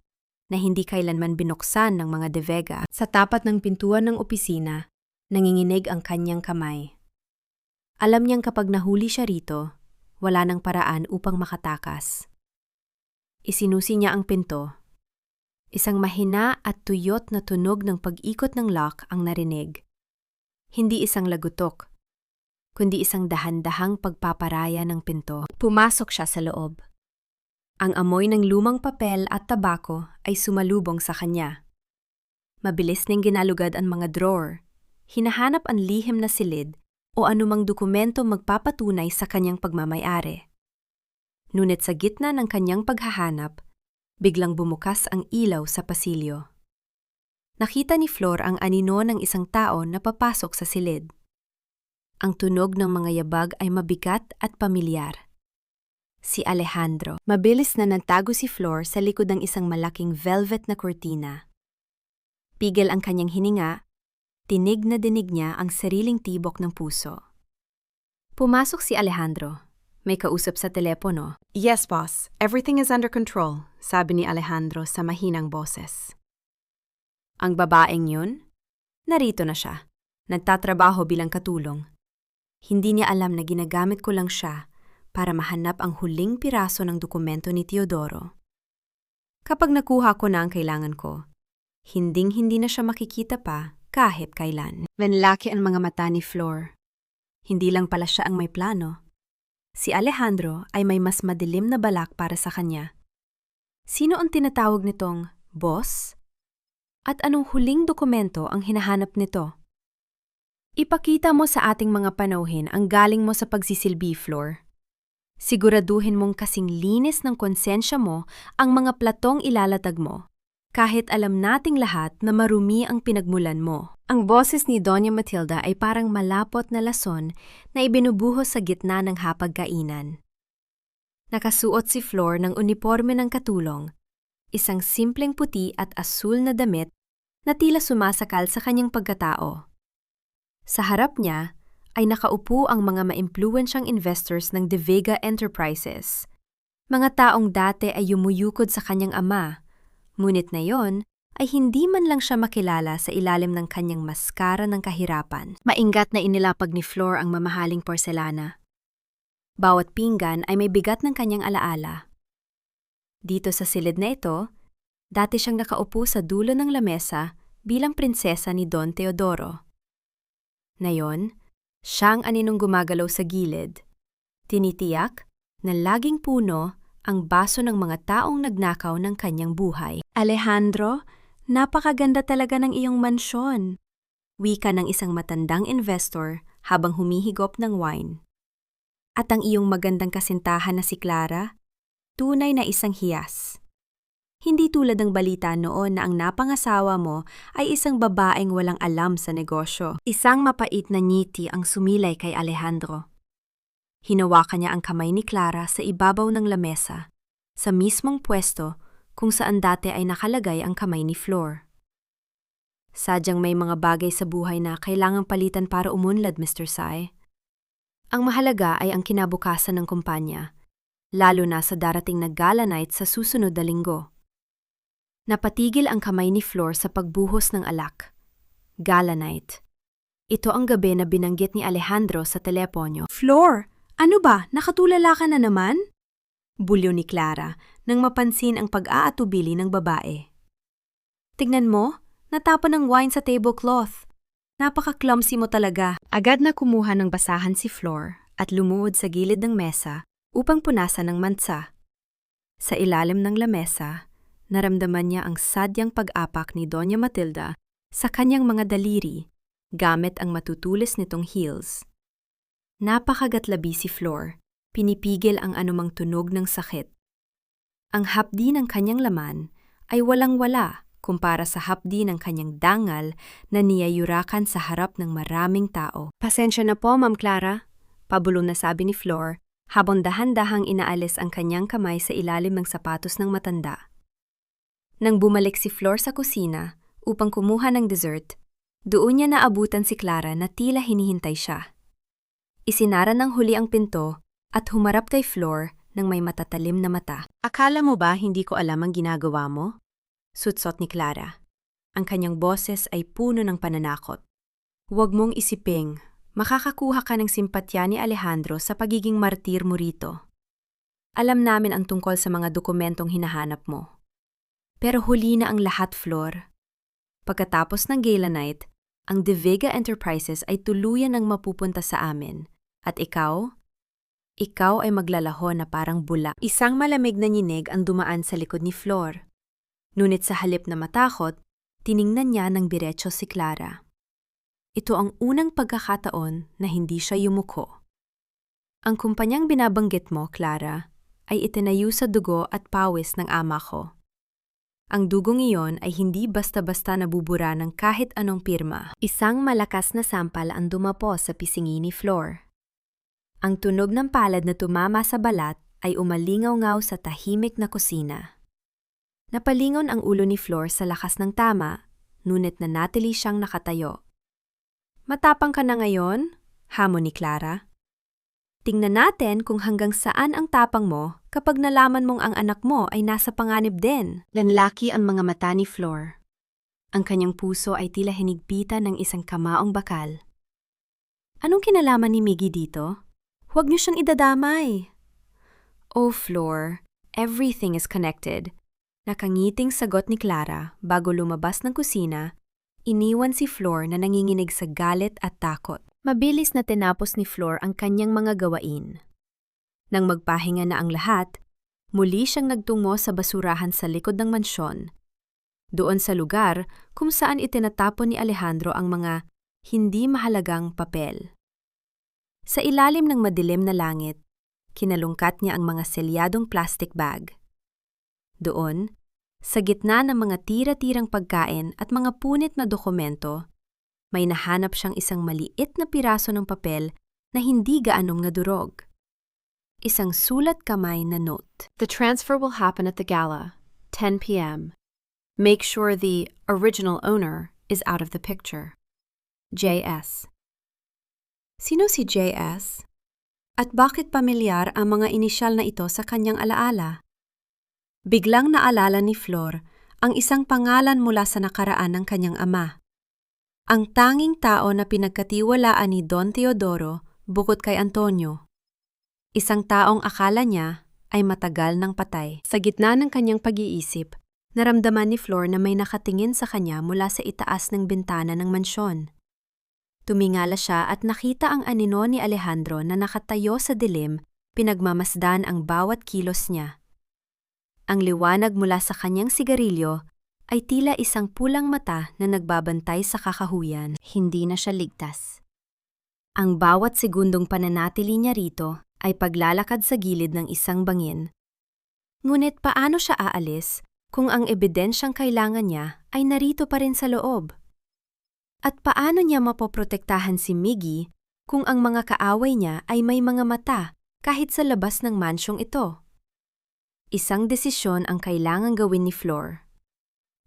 na hindi kailanman binuksan ng mga de Vega. Sa tapat ng pintuan ng opisina, nanginginig ang kanyang kamay. Alam niyang kapag nahuli siya rito, wala nang paraan upang makatakas. Isinusi niya ang pinto. Isang mahina at tuyot na tunog ng pag-ikot ng lock ang narinig. Hindi isang lagutok, kundi isang dahan-dahang pagpaparaya ng pinto. Pumasok siya sa loob. Ang amoy ng lumang papel at tabako ay sumalubong sa kanya. Mabilis ning ginalugad ang mga drawer, hinahanap ang lihim na silid o anumang dokumento magpapatunay sa kanyang pagmamayari. Ngunit sa gitna ng kanyang paghahanap, biglang bumukas ang ilaw sa pasilyo. Nakita ni Flor ang anino ng isang tao na papasok sa silid. Ang tunog ng mga yabag ay mabigat at pamilyar. Si Alejandro. Mabilis na nagtago si Flor sa likod ng isang malaking velvet na kurtina. Pigil ang kanyang hininga, tinig na dinig niya ang sariling tibok ng puso. Pumasok si Alejandro. May kausap sa telepono. Yes, boss. Everything is under control, sabi ni Alejandro sa mahinang boses. Ang babaeng yun? Narito na siya. Nagtatrabaho bilang katulong. Hindi niya alam na ginagamit ko lang siya para mahanap ang huling piraso ng dokumento ni Teodoro. Kapag nakuha ko na ang kailangan ko, hinding-hindi na siya makikita pa kahit kailan. Venlaki ang mga mata ni Flor. Hindi lang pala siya ang may plano. Si Alejandro ay may mas madilim na balak para sa kanya. Sino ang tinatawag nitong boss? At anong huling dokumento ang hinahanap nito? Ipakita mo sa ating mga panauhin ang galing mo sa pagsisilbi, Flor. Siguraduhin mong kasing linis ng konsensya mo ang mga platong ilalatag mo, kahit alam nating lahat na marumi ang pinagmulan mo. Ang boses ni Doña Matilda ay parang malapot na lason na ibinubuhos sa gitna ng hapagkainan. Nakasuot si Flor ng uniporme ng katulong, isang simpleng puti at asul na damit na tila sumasakal sa kanyang pagkatao. Sa harap niya ay nakaupo ang mga maimpluwensyang investors ng De Vega Enterprises. Mga taong dati ay yumuyukod sa kanyang ama, ngunit ngayon ay hindi man lang siya makilala sa ilalim ng kanyang maskara ng kahirapan. Maingat na inilapag ni Flor ang mamahaling porselana. Bawat pinggan ay may bigat ng kanyang alaala. Dito sa silid na ito, dati siyang nakaupo sa dulo ng lamesa bilang prinsesa ni Don Teodoro. Ngayon, siyang aninong gumagalaw sa gilid. Tinitiyak na laging puno ang baso ng mga taong nagnakaw ng kanyang buhay. Alejandro, napakaganda talaga ng iyong mansyon. Wika ng isang matandang investor habang humihigop ng wine. At ang iyong magandang kasintahan na si Clara, tunay na isang hiyas. Hindi tulad ng balita noon na ang napangasawa mo ay isang babaeng walang alam sa negosyo. Isang mapait na ngiti ang sumilay kay Alejandro. Hinawakan niya ang kamay ni Clara sa ibabaw ng lamesa, sa mismong pwesto kung saan dati ay nakalagay ang kamay ni Flor. Sadyang may mga bagay sa buhay na kailangang palitan para umunlad, Mr. Sai. Ang mahalaga ay ang kinabukasan ng kumpanya, lalo na sa darating na gala night sa susunod na linggo. Napatigil ang kamay ni Flor sa pagbuhos ng alak. Gala night. Ito ang gabi na binanggit ni Alejandro sa teleponyo. Flor, ano ba? Nakatulala ka na naman? Bulyo ni Clara nang mapansin ang pag-aatubili ng babae. Tignan mo, natapon ng wine sa tablecloth. Napaka-clumsy mo talaga. Agad na kumuha ng basahan si Flor at lumuhod sa gilid ng mesa upang punasan ng mansa. Sa ilalim ng lamesa, naramdaman niya ang sadyang pag-apak ni Doña Matilda sa kanyang mga daliri gamit ang matutulis nitong heels. Napakagatlabi si Flor, pinipigil ang anumang tunog ng sakit. Ang hapdi ng kanyang laman ay walang-wala kumpara sa hapdi ng kanyang dangal na niyayurakan sa harap ng maraming tao. Pasensya na po, Ma'am Clara, pabulong na sabi ni Flor habang dahan-dahang inaalis ang kanyang kamay sa ilalim ng sapatos ng matanda. Nang bumalik si Flor sa kusina upang kumuha ng dessert, doon niya naabutan si Clara na tila hinihintay siya. Isinara ng huli ang pinto at humarap kay Flor ng may matatalim na mata. Akala mo ba hindi ko alam ang ginagawa mo? Sutsot ni Clara. Ang kanyang boses ay puno ng pananakot. Huwag mong isiping, makakakuha ka ng simpatya ni Alejandro sa pagiging martir mo rito. Alam namin ang tungkol sa mga dokumentong hinahanap mo. Pero huli na ang lahat, Flor. Pagkatapos ng gala night, ang De Vega Enterprises ay tuluyan ng mapupunta sa amin. At ikaw ay maglalaho na parang bula. Isang malamig na nyinig ang dumaan sa likod ni Flor. Ngunit sa halip na matakot, tiningnan niya ng diretso si Clara. Ito ang unang pagkakataon na hindi siya yumuko. Ang kumpanyang binabanggit mo, Clara, ay itinayo sa dugo at pawis ng ama ko. Ang dugong iyon ay hindi basta-basta nabubura ng kahit anong pirma. Isang malakas na sampal ang dumapo sa pisingi ni Flor. Ang tunog ng palad na tumama sa balat ay umalingaw-ngaw sa tahimik na kusina. Napalingon ang ulo ni Flor sa lakas ng tama, ngunit nanatili siyang nakatayo. Matapang ka na ngayon? Hamon ni Clara. Tingnan natin kung hanggang saan ang tapang mo kapag nalaman mong ang anak mo ay nasa panganib din. Lanlaki ang mga mata ni Flor. Ang kanyang puso ay tila hinigpitan ng isang kamaong bakal. Anong kinalaman ni Miggy dito? Huwag niyo siyang idadamay. Oh, Flor, everything is connected. Nakangiting sagot ni Clara bago lumabas ng kusina, iniwan si Flor na nanginginig sa galit at takot. Mabilis na tinapos ni Flor ang kanyang mga gawain. Nang magpahinga na ang lahat, muli siyang nagtungo sa basurahan sa likod ng mansyon. Doon sa lugar kung saan itinatapon ni Alejandro ang mga hindi mahalagang papel. Sa ilalim ng madilim na langit, kinalungkat niya ang mga selyadong plastic bag. Doon, sa gitna ng mga tira-tirang pagkain at mga punit na dokumento, may nahanap siyang isang maliit na piraso ng papel na hindi gaanong nadurog. Isang sulat kamay na note. The transfer will happen at the gala, 10 p.m. Make sure the original owner is out of the picture. J.S. Sino si J.S.? At bakit pamilyar ang mga inisyal na ito sa kanyang alaala? Biglang naalala ni Flor ang isang pangalan mula sa nakaraan ng kanyang ama. Ang tanging tao na pinagkatiwalaan ni Don Teodoro bukod kay Antonio. Isang taong akala niya ay matagal nang patay. Sa gitna ng kanyang pag-iisip, naramdaman ni Flor na may nakatingin sa kanya mula sa itaas ng bintana ng mansyon. Tumingala siya at nakita ang anino ni Alejandro na nakatayo sa dilim, pinagmamasdan ang bawat kilos niya. Ang liwanag mula sa kanyang sigarilyo ay tila isang pulang mata na nagbabantay sa kakahuyan. Hindi na siya ligtas. Ang bawat segundong pananatili niya rito ay paglalakad sa gilid ng isang bangin. Ngunit paano siya aalis kung ang ebidensyang kailangan niya ay narito pa rin sa loob? At paano niya mapoprotektahan si Miggy kung ang mga kaaway niya ay may mga mata kahit sa labas ng mansyong ito? Isang desisyon ang kailangang gawin ni Flor.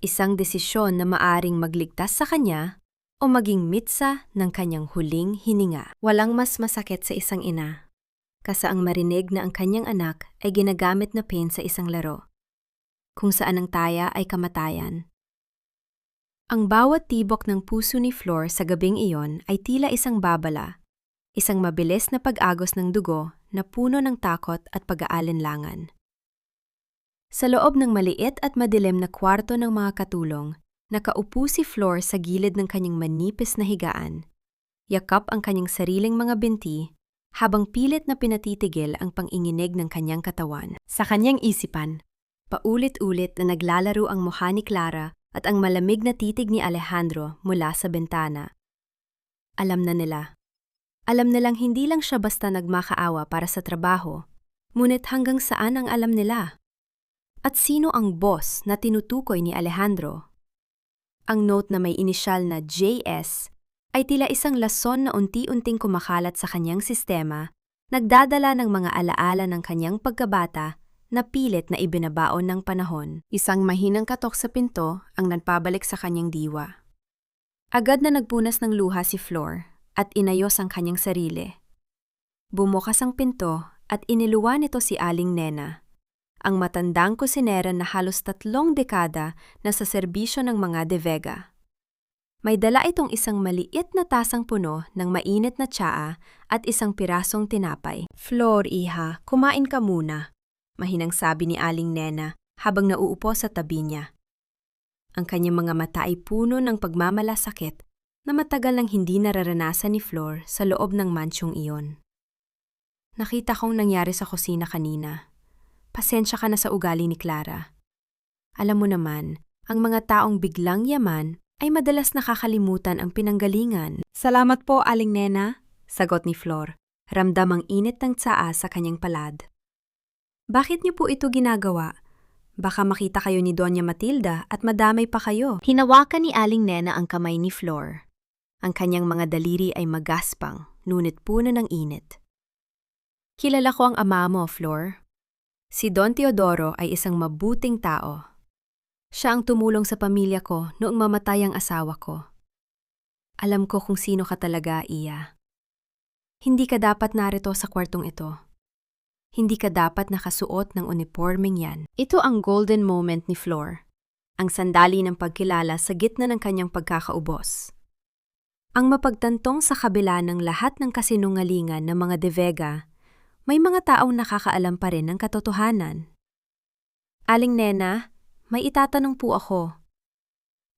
Isang desisyon na maaring magligtas sa kanya o maging mitsa ng kanyang huling hininga. Walang mas masakit sa isang ina kasaang marinig na ang kanyang anak ay ginagamit na pin sa isang laro, kung saan ang taya ay kamatayan. Ang bawat tibok ng puso ni Flor sa gabing iyon ay tila isang babala, isang mabilis na pag-agos ng dugo na puno ng takot at pag-aalinlangan. Sa loob ng maliit at madilim na kwarto ng mga katulong, nakaupo si Flor sa gilid ng kanyang manipis na higaan. Yakap ang kanyang sariling mga binti, habang pilit na pinatitigil ang panginginig ng kanyang katawan. Sa kanyang isipan, paulit-ulit na naglalaro ang mukha ni Clara at ang malamig na titig ni Alejandro mula sa bintana. Alam na nila. Alam nilang hindi lang siya basta nagmakaawa para sa trabaho, ngunit hanggang saan ang alam nila. At sino ang boss na tinutukoy ni Alejandro? Ang note na may inisyal na JS ay tila isang lason na unti-unting kumakalat sa kanyang sistema, nagdadala ng mga alaala ng kanyang pagkabata na pilit na ibinabaon ng panahon. Isang mahinang katok sa pinto ang nagpabalik sa kanyang diwa. Agad na nagpunas ng luha si Flor at inayos ang kanyang sarili. Bumukas ang pinto at iniluwa nito si Aling Nena, ang matandang kusinera na halos 3 dekada na sa serbisyo ng mga De Vega. May dala itong isang maliit na tasang puno ng mainit na tsaa at isang pirasong tinapay. "Flor, iha, kumain ka muna," mahinang sabi ni Aling Nena habang nauupo sa tabi niya. Ang kanyang mga mata ay puno ng pagmamalasakit na matagal nang hindi nararanasan ni Flor sa loob ng mansyong iyon. "Nakita kong nangyari sa kusina kanina. Pasensya ka na sa ugali ni Clara. Alam mo naman, ang mga taong biglang yaman ay madalas nakakalimutan ang pinanggalingan." Salamat po, Aling Nena. Sagot ni Flor, ramdam ang init ng tsaa sa kanyang palad. "Bakit niyo po ito ginagawa? Baka makita kayo ni Doña Matilda at madamay pa kayo." Hinawakan ni Aling Nena ang kamay ni Flor. Ang kanyang mga daliri ay magaspang, ngunit puno ng init. "Kilala ko ang ama mo, Flor. Si Don Teodoro ay isang mabuting tao. Siya ang tumulong sa pamilya ko noong mamatay ang asawa ko. Alam ko kung sino ka talaga, Iya. Hindi ka dapat narito sa kwartong ito. Hindi ka dapat nakasuot ng unipormeng yan." Ito ang golden moment ni Flor, ang sandali ng pagkilala sa gitna ng kanyang pagkakaubos. Ang mapagtantong sa kabila ng lahat ng kasinungalingan ng mga De Vega, may mga taong nakakaalam pa rin ng katotohanan. "Aling Nena, may itatanong po ako.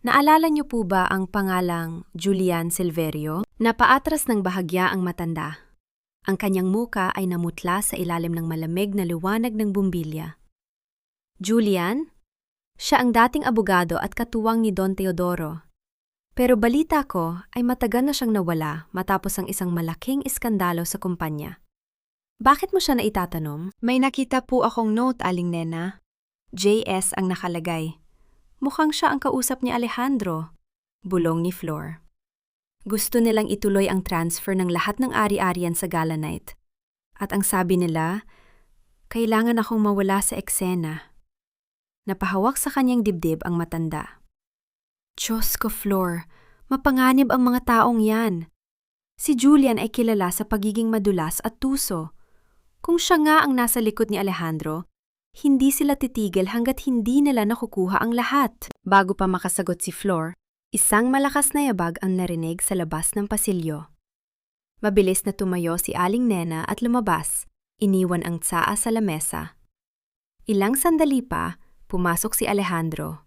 Naalala niyo po ba ang pangalang Julian Silverio?" Napaatras ng bahagya ang matanda. Ang kanyang muka ay namutla sa ilalim ng malamig na liwanag ng bumbilya. "Julian? Siya ang dating abogado at katuwang ni Don Teodoro. Pero balita ko ay matagal na siyang nawala matapos ang isang malaking iskandalo sa kumpanya. Bakit mo siya naitatanong?" May nakita po akong note, Aling Nena. JS ang nakalagay. Mukhang siya ang kausap ni Alejandro. Bulong ni Flor. Gusto nilang ituloy ang transfer ng lahat ng ari-arian sa Gala Night. At ang sabi nila, Kailangan akong mawala sa eksena. Napahawak sa kanyang dibdib ang matanda. Diyos ko, Flor, mapanganib ang mga taong yan. Si Julian ay kilala sa pagiging madulas at tuso. Kung siya nga ang nasa likod ni Alejandro, hindi sila titigil hanggat hindi nila nakukuha ang lahat. Bago pa makasagot si Flor, isang malakas na yabag ang narinig sa labas ng pasilyo. Mabilis na tumayo si Aling Nena at lumabas, iniwan ang tsaa sa lamesa. Ilang sandali pa, pumasok si Alejandro.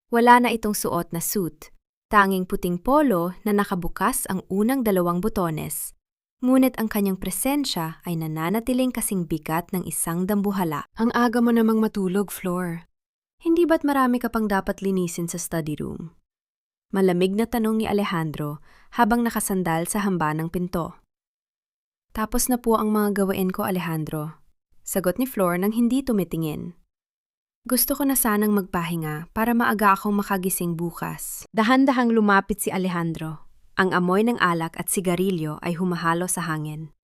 Wala na itong suot na suit, tanging puting polo na nakabukas ang unang 2 butones. Ngunit ang kanyang presensya ay nananatiling kasing bigat ng isang dambuhala. Ang aga mo namang matulog, Flor. Hindi ba't marami ka pang dapat linisin sa study room? Malamig na tanong ni Alejandro habang nakasandal sa hamba ng pinto. Tapos na po ang mga gawain ko, Alejandro. Sagot ni Flor nang hindi tumitingin. Gusto ko na sanang magpahinga para maaga akong makagising bukas. Dahan-dahang lumapit si Alejandro. Ang amoy ng alak at sigarilyo ay humahalo sa hangin.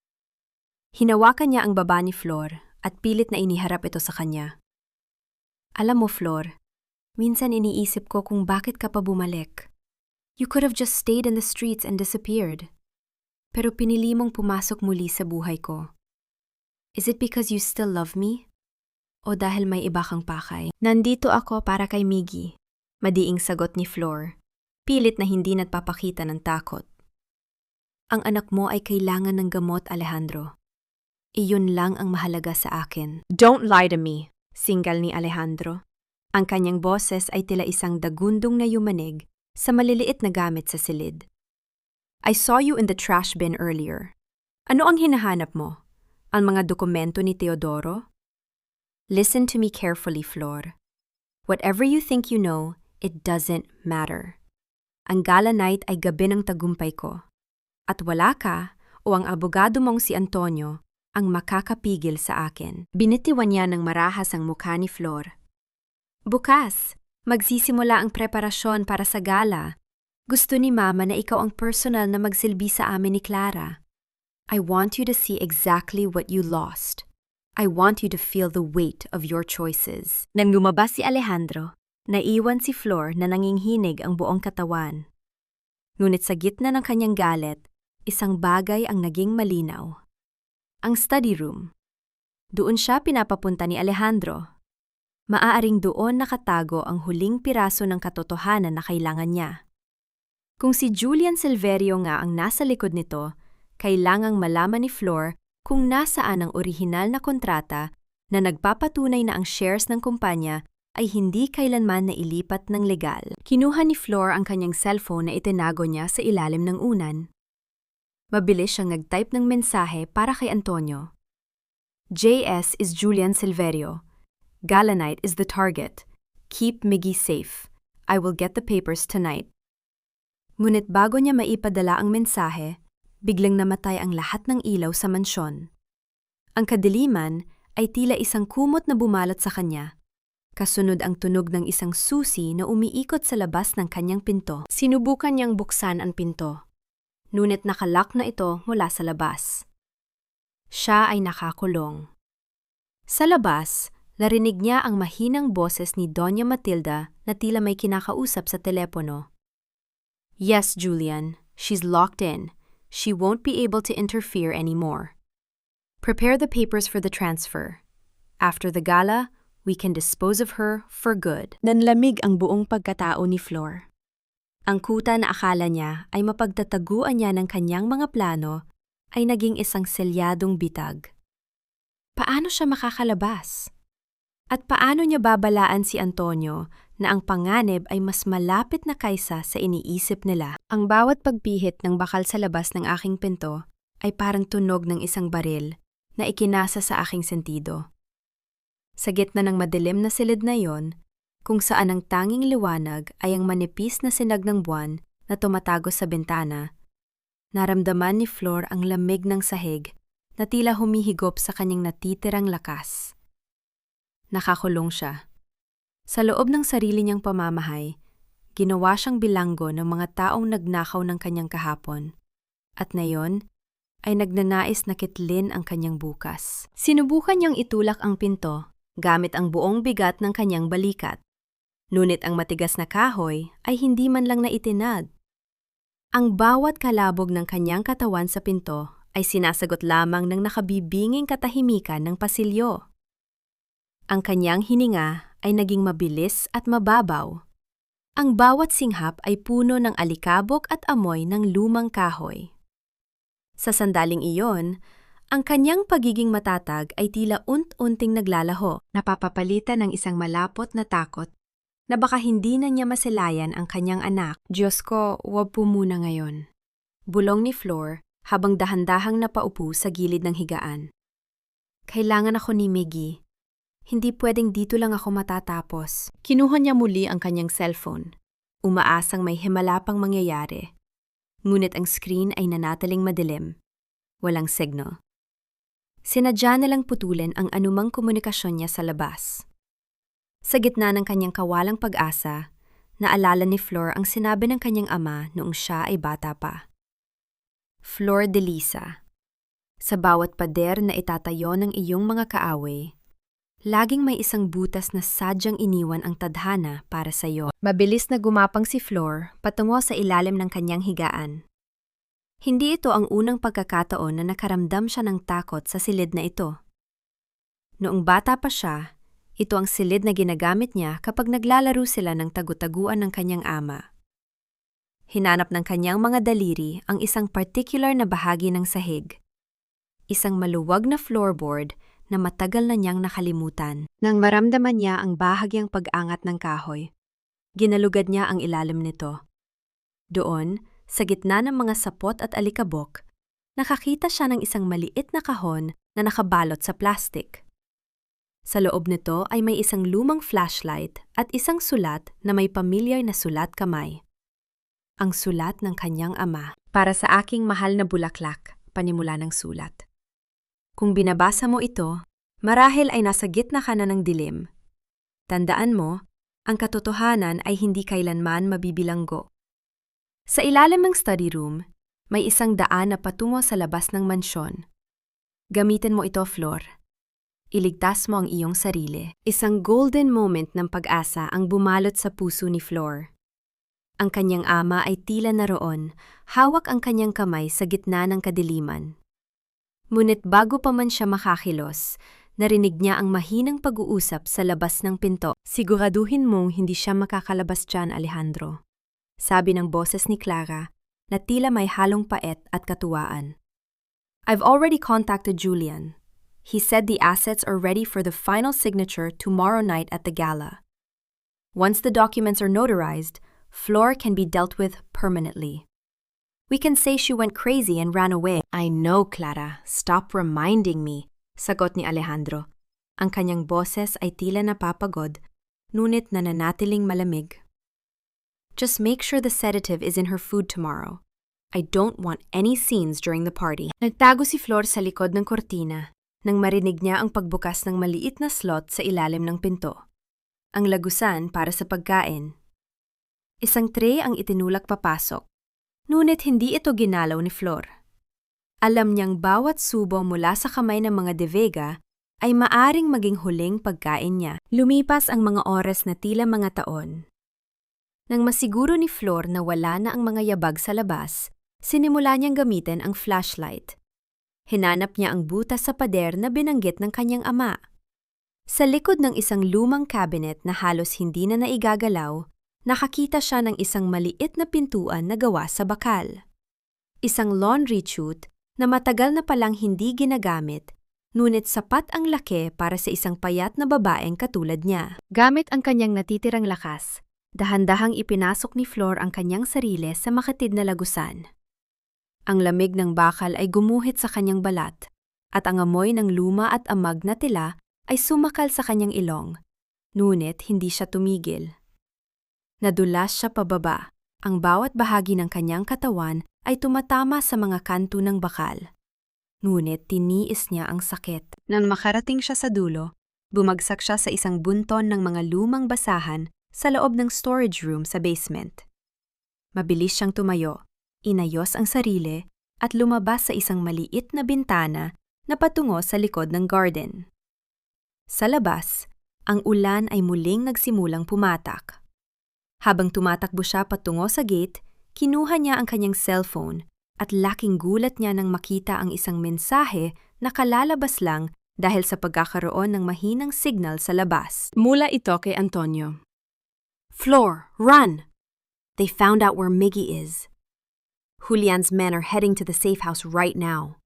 Hinawakan niya ang baba ni Flor at pilit na iniharap ito sa kanya. Alam mo, Flor, minsan iniisip ko kung bakit ka pa bumalik. You could have just stayed in the streets and disappeared. Pero pinili mong pumasok muli sa buhay ko. Is it because you still love me? O dahil may iba kang pakay? Nandito ako para kay Miggy, madiing sagot ni Flor, pilit na hindi nagpapakita ng takot. Ang anak mo ay kailangan ng gamot, Alejandro. Iyon lang ang mahalaga sa akin. Don't lie to me, singgal ni Alejandro. Ang kanyang boses ay tila isang dagundong na yumanig sa maliliit na gamit sa silid. I saw you in the trash bin earlier. Ano ang hinahanap mo? Ang mga dokumento ni Teodoro? Listen to me carefully, Flor. Whatever you think you know, it doesn't matter. Ang gala night ay gabi ng tagumpay ko. At wala ka o ang abogado mong si Antonio ang makakapigil sa akin. Binitiwan niya ng marahas ang mukha ni Flor. Bukas, magsisimula ang preparasyon para sa gala. Gusto ni Mama na ikaw ang personal na magsilbi sa amin ni Clara. I want you to see exactly what you lost. I want you to feel the weight of your choices. Nang lumabas si Alejandro, naiwan si Flor na nanginghinig ang buong katawan. Ngunit sa gitna ng kanyang galit, isang bagay ang naging malinaw. Ang study room. Doon siya pinapapunta ni Alejandro. Maaaring doon nakatago ang huling piraso ng katotohanan na kailangan niya. Kung si Julian Silverio nga ang nasa likod nito, kailangang malaman ni Flor kung nasaan ang orihinal na kontrata na nagpapatunay na ang shares ng kumpanya ay hindi kailanman nailipat ng legal. Kinuha ni Flor ang kanyang cellphone na itinago niya sa ilalim ng unan. Mabilis siyang nag-type ng mensahe para kay Antonio. JS is Julian Silverio. Galanite is the target. Keep Miggy safe. I will get the papers tonight. Ngunit bago niya maipadala ang mensahe, biglang namatay ang lahat ng ilaw sa mansyon. Ang kadiliman ay tila isang kumot na bumalot sa kanya. Kasunod ang tunog ng isang susi na umiikot sa labas ng kanyang pinto. Sinubukan niyang buksan ang pinto. Ngunit nakalock na ito mula sa labas. Siya ay nakakulong. Sa labas, narinig niya ang mahinang boses ni Doña Matilda na tila may kinakausap sa telepono. Yes, Julian, she's locked in. She won't be able to interfere anymore. Prepare the papers for the transfer. After the gala, we can dispose of her for good. Nanlamig ang buong pagkatao ni Flor. Ang kuta na akala niya ay mapagtataguan niya ng kanyang mga plano ay naging isang selyadong bitag. Paano siya makakalabas? At paano niya babalaan si Antonio na ang panganib ay mas malapit na kaysa sa iniisip nila? Ang bawat pagpihit ng bakal sa labas ng aking pinto ay parang tunog ng isang baril na ikinasa sa aking sentido. Sa gitna ng madilim na silid na yon, kung saan ang tanging liwanag ay ang manipis na sinag ng buwan na tumatago sa bintana, naramdaman ni Flor ang lamig ng sahig na tila humihigop sa kanyang natitirang lakas. Nakakulong siya. Sa loob ng sarili niyang pamamahay, ginawa siyang bilanggo ng mga taong nagnakaw ng kanyang kahapon. At ngayon, ay nagnanais na kitlin ang kanyang bukas. Sinubukan niyang itulak ang pinto gamit ang buong bigat ng kanyang balikat. Ngunit ang matigas na kahoy ay hindi man lang naitinag. Ang bawat kalabog ng kanyang katawan sa pinto ay sinasagot lamang ng nakabibinging katahimikan ng pasilyo. Ang kanyang hininga ay naging mabilis at mababaw. Ang bawat singhap ay puno ng alikabok at amoy ng lumang kahoy. Sa sandaling iyon, ang kanyang pagiging matatag ay tila unt-unting naglalaho, napapapalitan ng isang malapot na takot na baka hindi na niya masilayan ang kanyang anak. Diyos ko, huwag po muna ngayon. Bulong ni Flor habang dahan-dahang napaupo sa gilid ng higaan. Kailangan ako ni Miggy. Hindi pwedeng dito lang ako matatapos. Kinuha niya muli ang kanyang cellphone. Umaasang may himala pang mangyayari. Ngunit ang screen ay nanatiling madilim. Walang signal. Sinadya nilang putulin ang anumang komunikasyon niya sa labas. Sa gitna ng kanyang kawalang pag-asa, naalala ni Flor ang sinabi ng kanyang ama noong siya ay bata pa. Flor de Lisa, sa bawat pader na itatayo ng iyong mga kaaway, laging may isang butas na sadyang iniwan ang tadhana para sa iyo. Mabilis na gumapang si Flor patungo sa ilalim ng kanyang higaan. Hindi ito ang unang pagkakataon na nakaramdam siya ng takot sa silid na ito. Noong bata pa siya, ito ang silid na ginagamit niya kapag naglalaro sila ng tagu-taguan ng kanyang ama. Hinanap ng kanyang mga daliri ang isang particular na bahagi ng sahig. Isang maluwag na floorboard na matagal na niyang nakalimutan. Nang maramdaman niya ang bahagyang pag-angat ng kahoy, ginalugad niya ang ilalim nito. Doon, sa gitna ng mga sapot at alikabok, nakakita siya ng isang maliit na kahon na nakabalot sa plastik. Sa loob nito ay may isang lumang flashlight at isang sulat na may pamilyar na sulat kamay. Ang sulat ng kanyang ama. Para sa aking mahal na bulaklak, panimula ng sulat. Kung binabasa mo ito, marahil ay nasa gitna ka na ng dilim. Tandaan mo, ang katotohanan ay hindi kailanman mabibilanggo. Sa ilalim ng study room, may isang daan na patungo sa labas ng mansyon. Gamitin mo ito, Flor. Iligtas mo ang iyong sarili. Isang golden moment ng pag-asa ang bumalot sa puso ni Flor. Ang kanyang ama ay tila naroon, hawak ang kanyang kamay sa gitna ng kadiliman. Ngunit bago pa man siya makakilos, narinig niya ang mahinang pag-uusap sa labas ng pinto. Siguraduhin mong hindi siya makakalabas dyan, Alejandro. Sabi ng boses ni Clara na tila may halong pait at katuwaan. I've already contacted Julian. He said the assets are ready for the final signature tomorrow night at the gala. Once the documents are notarized, Flor can be dealt with permanently. We can say she went crazy and ran away. I know, Clara. Stop reminding me, sagot ni Alejandro. Ang kanyang boses ay tila napapagod, ngunit nananatiling malamig. Just make sure the sedative is in her food tomorrow. I don't want any scenes during the party. Nagtago si Flor sa likod ng kortina nang marinig niya ang pagbukas ng maliit na slot sa ilalim ng pinto. Ang lagusan para sa pagkain. Isang tray ang itinulak papasok, ngunit hindi ito ginalaw ni Flor. Alam niyang bawat subo mula sa kamay ng mga De Vega ay maaring maging huling pagkain niya. Lumipas ang mga oras na tila mga taon. Nang masiguro ni Flor na wala na ang mga yabag sa labas, sinimula niyang gamitin ang flashlight. Hinanap niya ang butas sa pader na binanggit ng kanyang ama. Sa likod ng isang lumang cabinet na halos hindi na naigagalaw, nakakita siya ng isang maliit na pintuan na gawa sa bakal. Isang laundry chute na matagal na palang hindi ginagamit, ngunit sapat ang laki para sa isang payat na babaeng katulad niya. Gamit ang kanyang natitirang lakas, dahan-dahang ipinasok ni Flor ang kanyang sarili sa makatid na lagusan. Ang lamig ng bakal ay gumuhit sa kanyang balat, at ang amoy ng luma at amag na tila ay sumakal sa kanyang ilong, ngunit hindi siya tumigil. Nadulas siya pababa. Ang bawat bahagi ng kanyang katawan ay tumatama sa mga kanto ng bakal. Ngunit tiniis niya ang sakit. Nang makarating siya sa dulo, bumagsak siya sa isang bunton ng mga lumang basahan sa loob ng storage room sa basement. Mabilis siyang tumayo, inayos ang sarili, at lumabas sa isang maliit na bintana na patungo sa likod ng garden. Sa labas, ang ulan ay muling nagsimulang pumatak. Habang tumatakbo siya patungo sa gate, kinuha niya ang kanyang cellphone at laking gulat niya nang makita ang isang mensahe na kalalabas lang dahil sa pagkakaroon ng mahinang signal sa labas. Mula ito kay Antonio. Flor, run! They found out where Miggy is. Julian's men are heading to the safe house right now.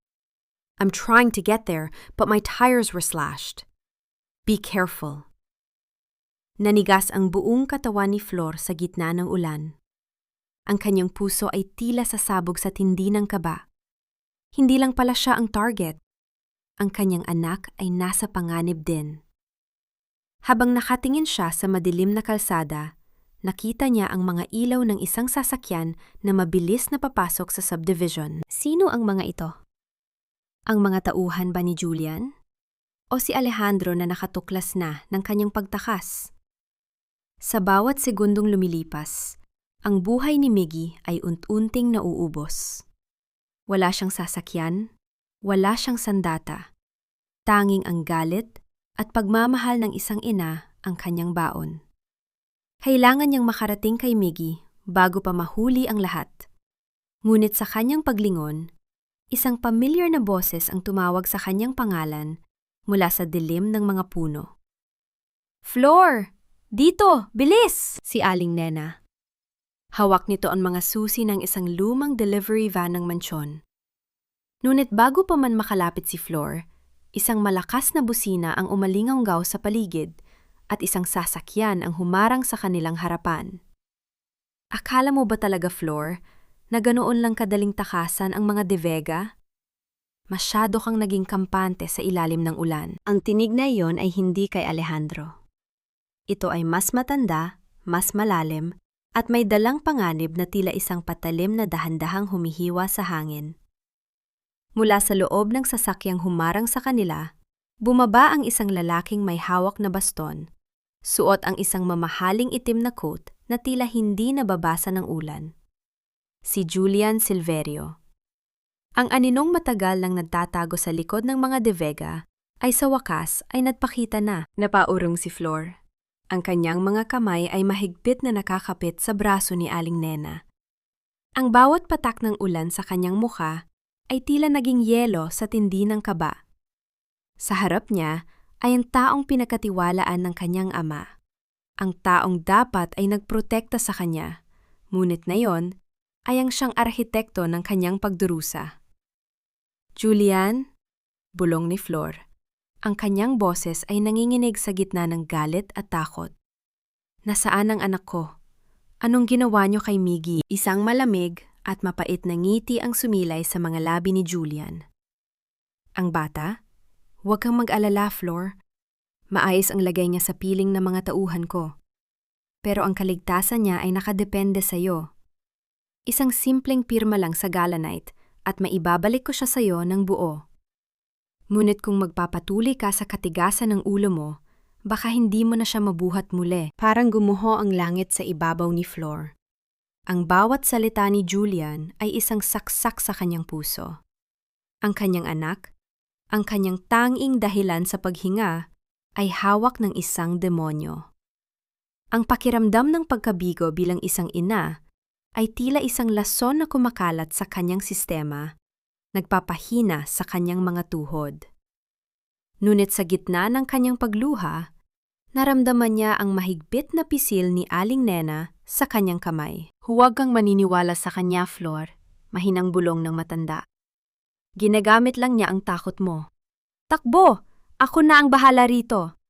I'm trying to get there, but my tires were slashed. Be careful. Nanigas ang buong katawan ni Flor sa gitna ng ulan. Ang kanyang puso ay tila sasabog sa tindi ng kaba. Hindi lang pala siya ang target. Ang kanyang anak ay nasa panganib din. Habang nakatingin siya sa madilim na kalsada, nakita niya ang mga ilaw ng isang sasakyan na mabilis na papasok sa subdivision. Sino ang mga ito? Ang mga tauhan ba ni Julian? O si Alejandro na nakatuklas na ng kanyang pagtakas? Sa bawat segundong lumilipas, ang buhay ni Miggy ay unti-unting nauubos. Wala siyang sasakyan, wala siyang sandata. Tanging ang galit at pagmamahal ng isang ina ang kanyang baon. Kailangan niyang makarating kay Miggy bago pa mahuli ang lahat. Ngunit sa kanyang paglingon, isang pamilyar na boses ang tumawag sa kanyang pangalan mula sa dilim ng mga puno. Flor! Dito! Bilis! Si Aling Nena. Hawak nito ang mga susi ng isang lumang delivery van ng mansyon. Ngunit bago pa man makalapit si Flor, isang malakas na busina ang umalinganggaw sa paligid at isang sasakyan ang humarang sa kanilang harapan. Akala mo ba talaga, Flor, na ganoon lang kadaling takasan ang mga De Vega? Masyado kang naging kampante sa ilalim ng ulan. Ang tinig na iyon ay hindi kay Alejandro. Ito ay mas matanda, mas malalim, at may dalang panganib na tila isang patalim na dahan-dahang humihiwa sa hangin. Mula sa loob ng sasakyang humarang sa kanila, bumaba ang isang lalaking may hawak na baston. Suot ang isang mamahaling itim na coat na tila hindi nababasa ng ulan. Si Julian Silverio. Ang aninong matagal nang nagtatago sa likod ng mga De Vega ay sa wakas ay nagpakita na. Napaurong si Flor. Ang kanyang mga kamay ay mahigpit na nakakapit sa braso ni Aling Nena. Ang bawat patak ng ulan sa kanyang mukha ay tila naging yelo sa tindi ng kaba. Sa harap niya ay ang taong pinakatiwalaan ng kanyang ama. Ang taong dapat ay nagprotekta sa kanya, ngunit ngayon ay ang siyang arhitekto ng kanyang pagdurusa. Julian, bulong ni Flor. Ang kanyang boses ay nanginginig sa gitna ng galit at takot. Nasaan ang anak ko? Anong ginawa niyo kay Miggy? Isang malamig at mapait na ngiti ang sumilay sa mga labi ni Julian. Ang bata? Huwag kang mag-alala, Flor. Maayos ang lagay niya sa piling ng mga tauhan ko. Pero ang kaligtasan niya ay nakadepende sa iyo. Isang simpleng pirma lang sa galanite at maibabalik ko siya sa iyo ng buo. Ngunit kung magpapatuloy ka sa katigasan ng ulo mo, baka hindi mo na siya mabuhat muli. Parang gumuho ang langit sa ibabaw ni Flor. Ang bawat salita ni Julian ay isang saksak sa kanyang puso. Ang kanyang anak, ang kanyang tanging dahilan sa paghinga, ay hawak ng isang demonyo. Ang pakiramdam ng pagkabigo bilang isang ina ay tila isang lason na kumakalat sa kanyang sistema, nagpapahina sa kanyang mga tuhod. Ngunit sa gitna ng kanyang pagluha, naramdaman niya ang mahigpit na pisil ni Aling Nena sa kanyang kamay. Huwag kang maniniwala sa kanya, Flor, mahinang bulong ng matanda. Ginagamit lang niya ang takot mo. Takbo! Ako na ang bahala rito.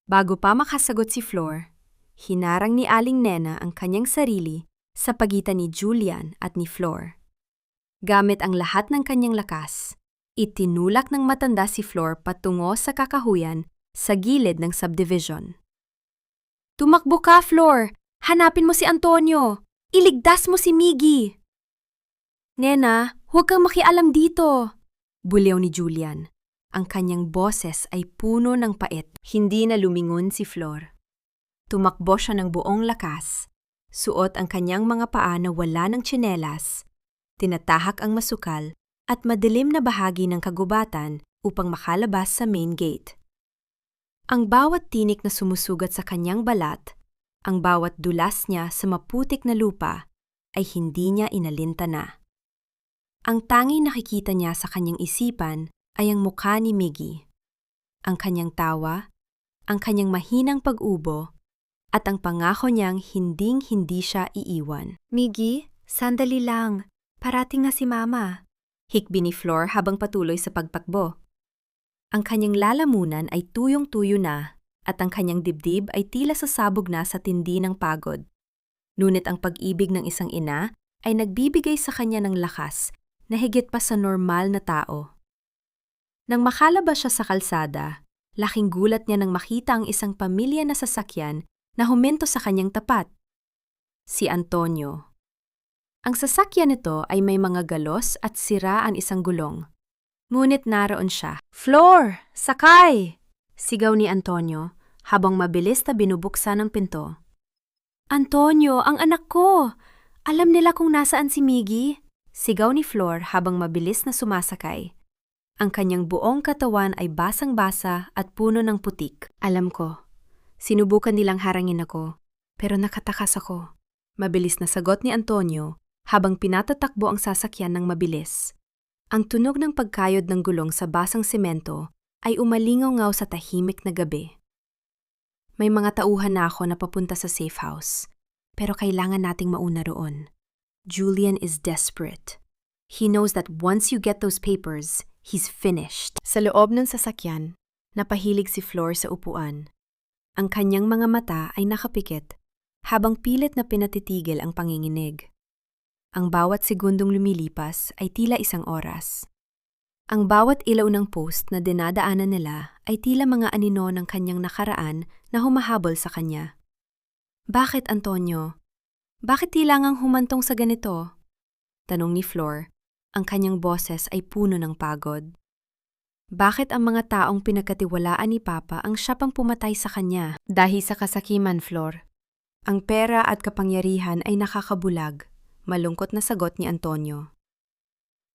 Bago pa makasagot si Flor, hinarang ni Aling Nena ang kanyang sarili sa pagitan ni Julian at ni Flor. Gamit ang lahat ng kanyang lakas, itinulak ng matanda si Flor patungo sa kakahuyan sa gilid ng subdivision. Tumakbo ka, Flor! Hanapin mo si Antonio! Iligtas mo si Miggy! Nena, huwag kang makialam dito! Buliw ni Julian. Ang kanyang boses ay puno ng pait. Hindi na lumingon si Flor. Tumakbo siya ng buong lakas. Suot ang kanyang mga paa na wala ng tsinelas tinatahak ang masukal at madilim na bahagi ng kagubatan upang makalabas sa main gate. Ang bawat tinik na sumusugat sa kanyang balat, ang bawat dulas niya sa maputik na lupa, ay hindi niya inalinta na. Ang tanging nakikita niya sa kanyang isipan ay ang mukha ni Miggy, ang kanyang tawa, ang kanyang mahinang pag-ubo, at ang pangako niyang hinding-hindi siya iiwan. Miggy, sandali lang. Parating na si Mama. Hikbi ni Flor habang patuloy sa pagtakbo. Ang kanyang lalamunan ay tuyong-tuyo na at ang kanyang dibdib ay tila sasabog na sa tindi ng pagod. Ngunit ang pag-ibig ng isang ina ay nagbibigay sa kanya ng lakas na higit pa sa normal na tao. Nang makalabas siya sa kalsada, laking gulat niya nang makita ang isang pamilya na sasakyan na huminto sa kanyang tapat. Si Antonio. Ang sasakyan nito ay may mga galos at sira ang isang gulong. Ngunit naroon siya. "Flor! Sakay!" Sigaw ni Antonio habang mabilis na binubuksan ang pinto. "Antonio, ang anak ko! Alam nila kung nasaan si Miggy?" Sigaw ni Flor habang mabilis na sumasakay. Ang kanyang buong katawan ay basang-basa at puno ng putik. Alam ko. Sinubukan nilang harangin ako, pero nakatakas ako. Mabilis na sagot ni Antonio habang pinatatakbo ang sasakyan ng mabilis. Ang tunog ng pagkayod ng gulong sa basang semento ay umalingaw-ngaw sa tahimik na gabi. May mga tauhan na ako na papunta sa safe house, pero kailangan nating mauna roon. Julian is desperate. He knows that once you get those papers, he's finished. Sa loob ng sasakyan, napahilig si Flor sa upuan. Ang kanyang mga mata ay nakapikit habang pilit na pinatitigil ang panginginig. Ang bawat segundong lumilipas ay tila isang oras. Ang bawat ilaw ng post na dinadaanan nila ay tila mga anino ng kanyang nakaraan na humahabol sa kanya. "Bakit, Antonio? Bakit tila ngang humantong sa ganito?" Tanong ni Flor. Ang kanyang boses ay puno ng pagod. Bakit ang mga taong pinagkatiwalaan ni Papa ang siya pang pumatay sa kanya? Dahil sa kasakiman, Flor. Ang pera at kapangyarihan ay nakakabulag, malungkot na sagot ni Antonio.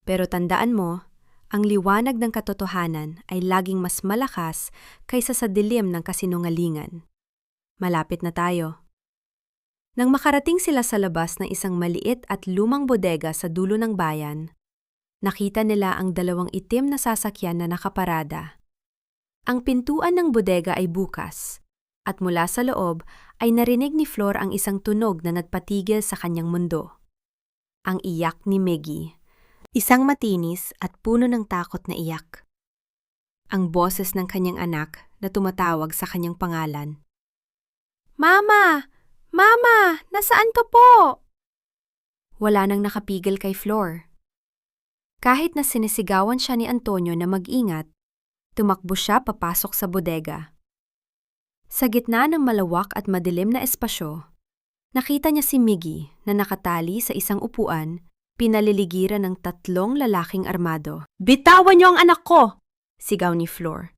Pero tandaan mo, ang liwanag ng katotohanan ay laging mas malakas kaysa sa dilim ng kasinungalingan. Malapit na tayo. Nang makarating sila sa labas ng isang maliit at lumang bodega sa dulo ng bayan, nakita nila ang dalawang itim na sasakyan na nakaparada. Ang pintuan ng bodega ay bukas, at mula sa loob ay narinig ni Flor ang isang tunog na nagpatigil sa kanyang mundo. Ang iyak ni Miggy, isang matinis at puno ng takot na iyak. Ang boses ng kanyang anak na tumatawag sa kanyang pangalan. "Mama! Mama! Nasaan ka po?" Wala nang nakapigil kay Flor. Kahit na sinisigawan siya ni Antonio na mag-ingat, tumakbo siya papasok sa bodega. Sa gitna ng malawak at madilim na espasyo, nakita niya si Miggy na nakatali sa isang upuan, pinaliligiran ng 3 lalaking armado. "Bitawan niyo ang anak ko!" Sigaw ni Flor.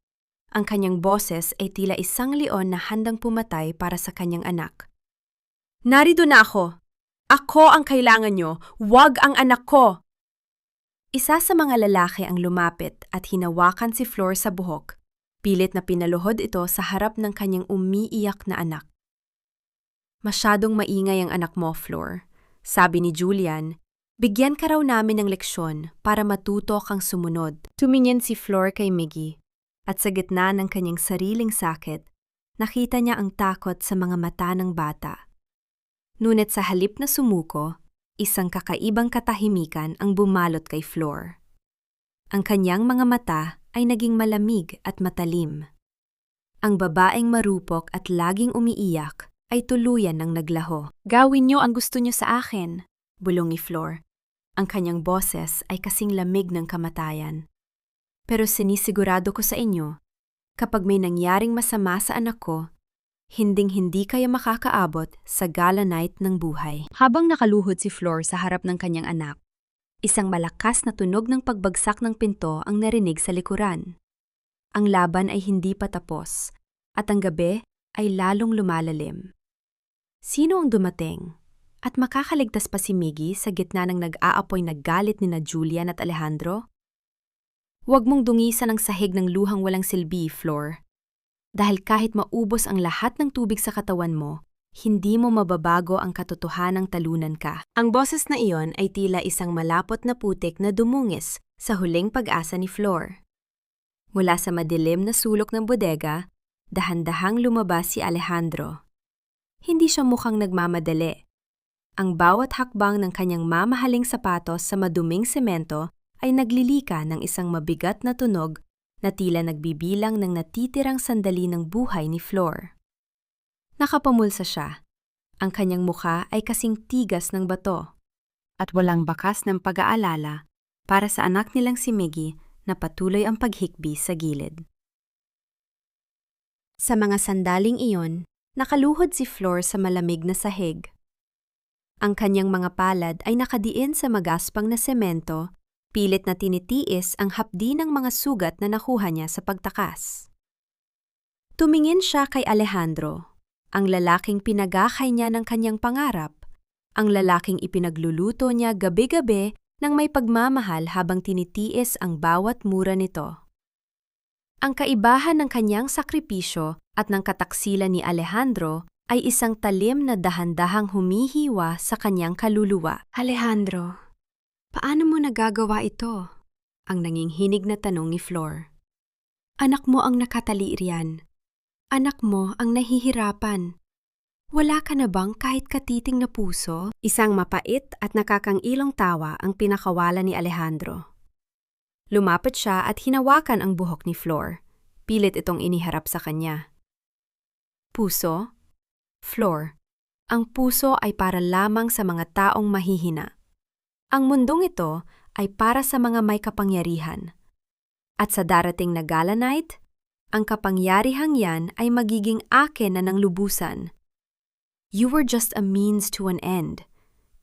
Ang kanyang boses ay tila isang leon na handang pumatay para sa kanyang anak. "Narito na ako! Ako ang kailangan niyo! Huwag ang anak ko!" Isa sa mga lalaki ang lumapit at hinawakan si Flor sa buhok. Pilit na pinaluhod ito sa harap ng kanyang umiiyak na anak. "Masyadong maingay ang anak mo, Flor," sabi ni Julian. "Bigyan ka raw namin ng leksyon para matuto kang sumunod." Tumingin si Flor kay Miggy, at sa gitna ng kanyang sariling sakit, nakita niya ang takot sa mga mata ng bata. Ngunit sa halip na sumuko, isang kakaibang katahimikan ang bumalot kay Flor. Ang kanyang mga mata ay naging malamig at matalim. Ang babaeng marupok at laging umiiyak ay tuluyan ng naglaho. "Gawin niyo ang gusto niyo sa akin," bulong ni Flor. Ang kanyang boses ay kasing lamig ng kamatayan. "Pero sinisigurado ko sa inyo, kapag may nangyaring masama sa anak ko, hinding-hindi kayo makakaabot sa gala night ng buhay." Habang nakaluhod si Flor sa harap ng kanyang anak, isang malakas na tunog ng pagbagsak ng pinto ang narinig sa likuran. Ang laban ay hindi pa tapos, at ang gabi ay lalong lumalalim. Sino ang dumating? At makakaligtas pa si Miggy sa gitna ng nag-aapoy na galit ni na Julian at Alejandro? Huwag mong dungisan ang sahig ng luhang walang silbi, Flor. Dahil kahit maubos ang lahat ng tubig sa katawan mo, hindi mo mababago ang katotohanang talunan ka. Ang boses na iyon ay tila isang malapot na putik na dumungis sa huling pag-asa ni Flor. Mula sa madilim na sulok ng bodega, dahan-dahang lumabas si Alejandro. Hindi siya mukhang nagmamadali. Ang bawat hakbang ng kanyang mamahaling sapatos sa maduming semento ay naglilika ng isang mabigat na tunog na tila nagbibilang ng natitirang sandali ng buhay ni Flor. Nakapamulsa siya. Ang kanyang mukha ay kasing tigas ng bato. At walang bakas ng pag-aalala para sa anak nilang si Miggy na patuloy ang paghikbi sa gilid. Sa mga sandaling iyon, nakaluhod si Flor sa malamig na sahig. Ang kanyang mga palad ay nakadiin sa magaspang na semento, pilit na tinitiis ang hapdi ng mga sugat na nakuha niya sa pagtakas. Tumingin siya kay Alejandro, ang lalaking pinagakay niya ng kanyang pangarap, ang lalaking ipinagluluto niya gabi-gabi ng may pagmamahal habang tinitiis ang bawat mura nito. Ang kaibahan ng kanyang sakripisyo at ng kataksilan ni Alejandro ay isang talim na dahan-dahang humihiwa sa kanyang kaluluwa. Alejandro, paano mo nagagawa ito? Ang nanginghinig na tanong ni Flor. Anak mo ang nakatali riyan. Anak mo ang nahihirapan. Wala ka na bang kahit katiting na puso? Isang mapait at nakakangilong tawa ang pinakawala ni Alejandro. Lumapit siya at hinawakan ang buhok ni Flor. Pilit itong iniharap sa kanya. Puso? Flor, ang puso ay para lamang sa mga taong mahihina. Ang mundong ito ay para sa mga may kapangyarihan. At sa darating na gala night, ang kapangyarihang yan ay magiging akin na ng lubusan. You were just a means to an end.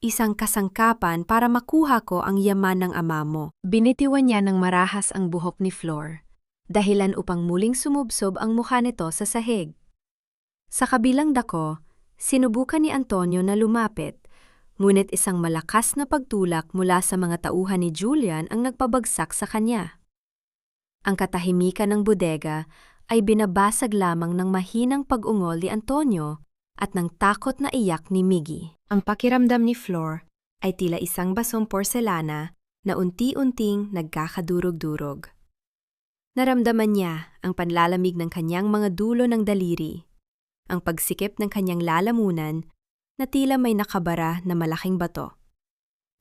Isang kasangkapan para makuha ko ang yaman ng ama mo. Binitiwan niya ng marahas ang buhok ni Flor, dahilan upang muling sumubsob ang mukha nito sa sahig. Sa kabilang dako, sinubukan ni Antonio na lumapit, ngunit isang malakas na pagtulak mula sa mga tauhan ni Julian ang nagpabagsak sa kanya. Ang katahimikan ng bodega ay binabasag lamang ng mahinang pag-ungol ni Antonio at ng takot na iyak ni Miggy. Ang pakiramdam ni Flor ay tila isang basong porselana na unti-unting nagkakadurog-durog. Naramdaman niya ang panlalamig ng kanyang mga dulo ng daliri, ang pagsikip ng kanyang lalamunan na tila may nakabara na malaking bato.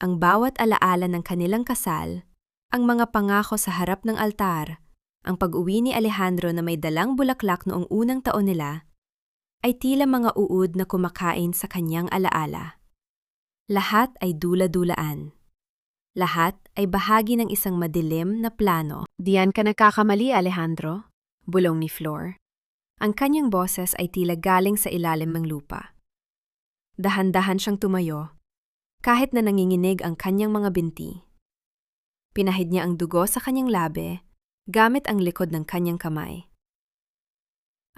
Ang bawat alaala ng kanilang kasal, ang mga pangako sa harap ng altar, ang pag-uwi ni Alejandro na may dalang bulaklak noong unang taon nila, ay tila mga uod na kumakain sa kanyang alaala. Lahat ay dula-dulaan. Lahat ay bahagi ng isang madilim na plano. Diyan ka nagkakamali, Alejandro, bulong ni Flor. Ang kanyang boses ay tila galing sa ilalim ng lupa. Dahan-dahan siyang tumayo, kahit na nanginginig ang kanyang mga binti. Pinahid niya ang dugo sa kanyang labi, gamit ang likod ng kanyang kamay.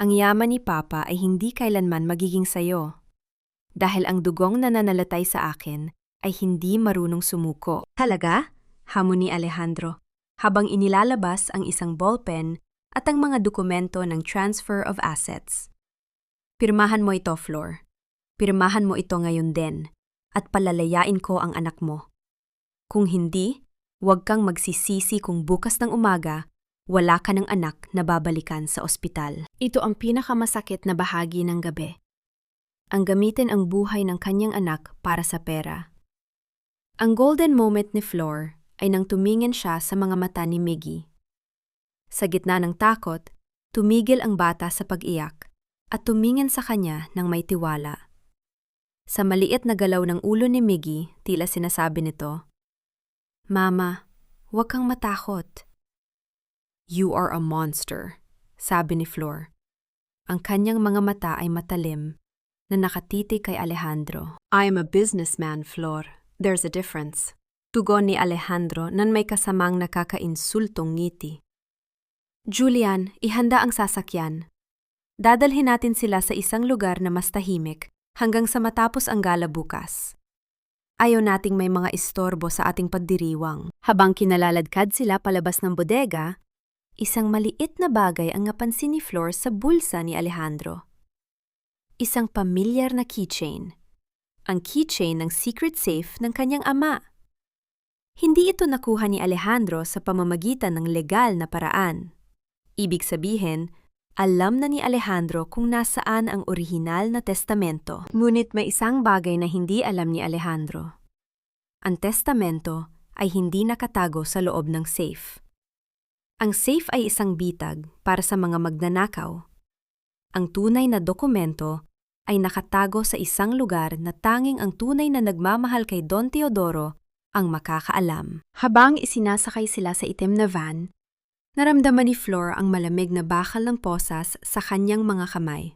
Ang yaman ni Papa ay hindi kailanman magiging sayo, dahil ang dugong nananalatay sa akin ay hindi marunong sumuko. Talaga? Hamon ni Alejandro, habang inilalabas ang isang ballpen at ang mga dokumento ng transfer of assets. Pirmahan mo ito, Flor. Pirmahan mo ito ngayon din, at palalayain ko ang anak mo. Kung hindi, huwag kang magsisisi kung bukas ng umaga, wala ka ng anak na babalikan sa ospital. Ito ang pinakamasakit na bahagi ng gabi. Ang gamitin ang buhay ng kanyang anak para sa pera. Ang golden moment ni Flor ay nang tumingin siya sa mga mata ni Miggy. Sa gitna ng takot, tumigil ang bata sa pag-iyak at tumingin sa kanya ng may tiwala. Sa maliit na galaw ng ulo ni Miggy, tila sinasabi nito, "Mama, huwag kang matakot." "You are a monster," sabi ni Flor. Ang kanyang mga mata ay matalim, na nakatitig kay Alejandro. "I am a businessman, Flor. There's a difference." Tugon ni Alejandro nan may kasamang nakakainsultong ngiti. "Julian, ihanda ang sasakyan. Dadalhin natin sila sa isang lugar na mas tahimik hanggang sa matapos ang gala bukas. Ayaw nating may mga istorbo sa ating pagdiriwang. Habang kinalaladkad sila palabas ng bodega, isang maliit na bagay ang napansin ni Flor sa bulsa ni Alejandro. Isang pamilyar na keychain. Ang keychain ng secret safe ng kanyang ama. Hindi ito nakuha ni Alejandro sa pamamagitan ng legal na paraan. Ibig sabihin, alam na ni Alejandro kung nasaan ang orihinal na testamento. Ngunit may isang bagay na hindi alam ni Alejandro. Ang testamento ay hindi nakatago sa loob ng safe. Ang safe ay isang bitag para sa mga magnanakaw. Ang tunay na dokumento ay nakatago sa isang lugar na tanging ang tunay na nagmamahal kay Don Teodoro ang makakaalam. Habang isinasakay sila sa itim na van, naramdaman ni Flor ang malamig na bakal ng posas sa kanyang mga kamay.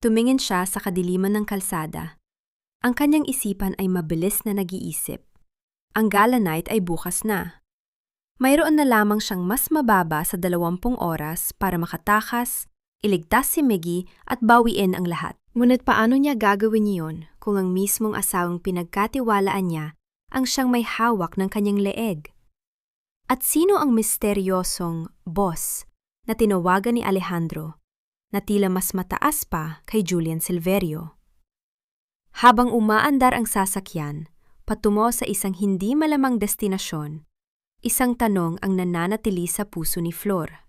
Tumingin siya sa kadiliman ng kalsada. Ang kanyang isipan ay mabilis na nag-iisip. Ang gala night ay bukas na. Mayroon na lamang siyang mas mababa sa 20 oras para makatakas, iligtas si Miggy at bawiin ang lahat. Ngunit paano niya gagawin iyon kung ang mismong asawang pinagkatiwalaan niya ang siyang may hawak ng kanyang leeg? At sino ang misteryosong boss na tinawagan ni Alejandro na tila mas mataas pa kay Julian Silverio? Habang umaandar ang sasakyan, patungo sa isang hindi malamang destinasyon, isang tanong ang nananatili sa puso ni Flor.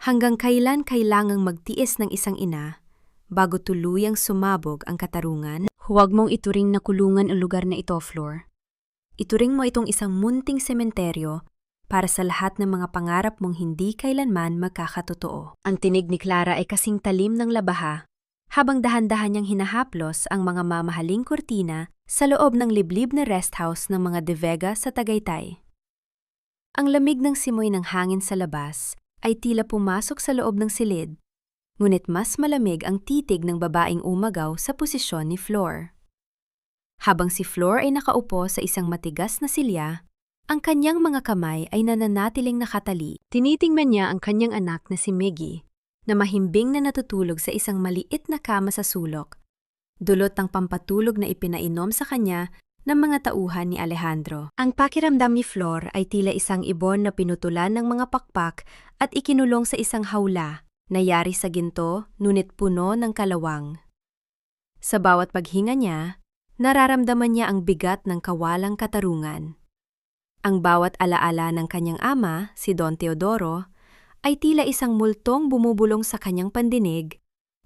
Hanggang kailan kailangang magtiis ng isang ina bago tuluyang sumabog ang katarungan? Huwag mong ituring na kulungan ang lugar na ito, Flor. Ituring mo itong isang munting sementeryo para sa lahat ng mga pangarap mong hindi kailanman magkakatotoo. Ang tinig ni Clara ay kasing talim ng labaha habang dahan-dahan niyang hinahaplos ang mga mamahaling kurtina sa loob ng liblib na rest house ng mga De Vega sa Tagaytay. Ang lamig ng simoy ng hangin sa labas ay tila pumasok sa loob ng silid, ngunit mas malamig ang titig ng babaeng umagaw sa posisyon ni Flor. Habang si Flor ay nakaupo sa isang matigas na silya, ang kanyang mga kamay ay nananatiling nakatali. Tinitingnan niya ang kanyang anak na si Miggy, na mahimbing na natutulog sa isang maliit na kama sa sulok, dulot ng pampatulog na ipinainom sa kanya ng mga tauhan ni Alejandro. Ang pakiramdam ni Flor ay tila isang ibon na pinutulan ng mga pakpak at ikinulong sa isang hawla na yari sa ginto ngunit puno ng kalawang. Sa bawat paghinga niya, nararamdaman niya ang bigat ng kawalang katarungan. Ang bawat alaala ng kanyang ama, si Don Teodoro, ay tila isang multong bumubulong sa kanyang pandinig,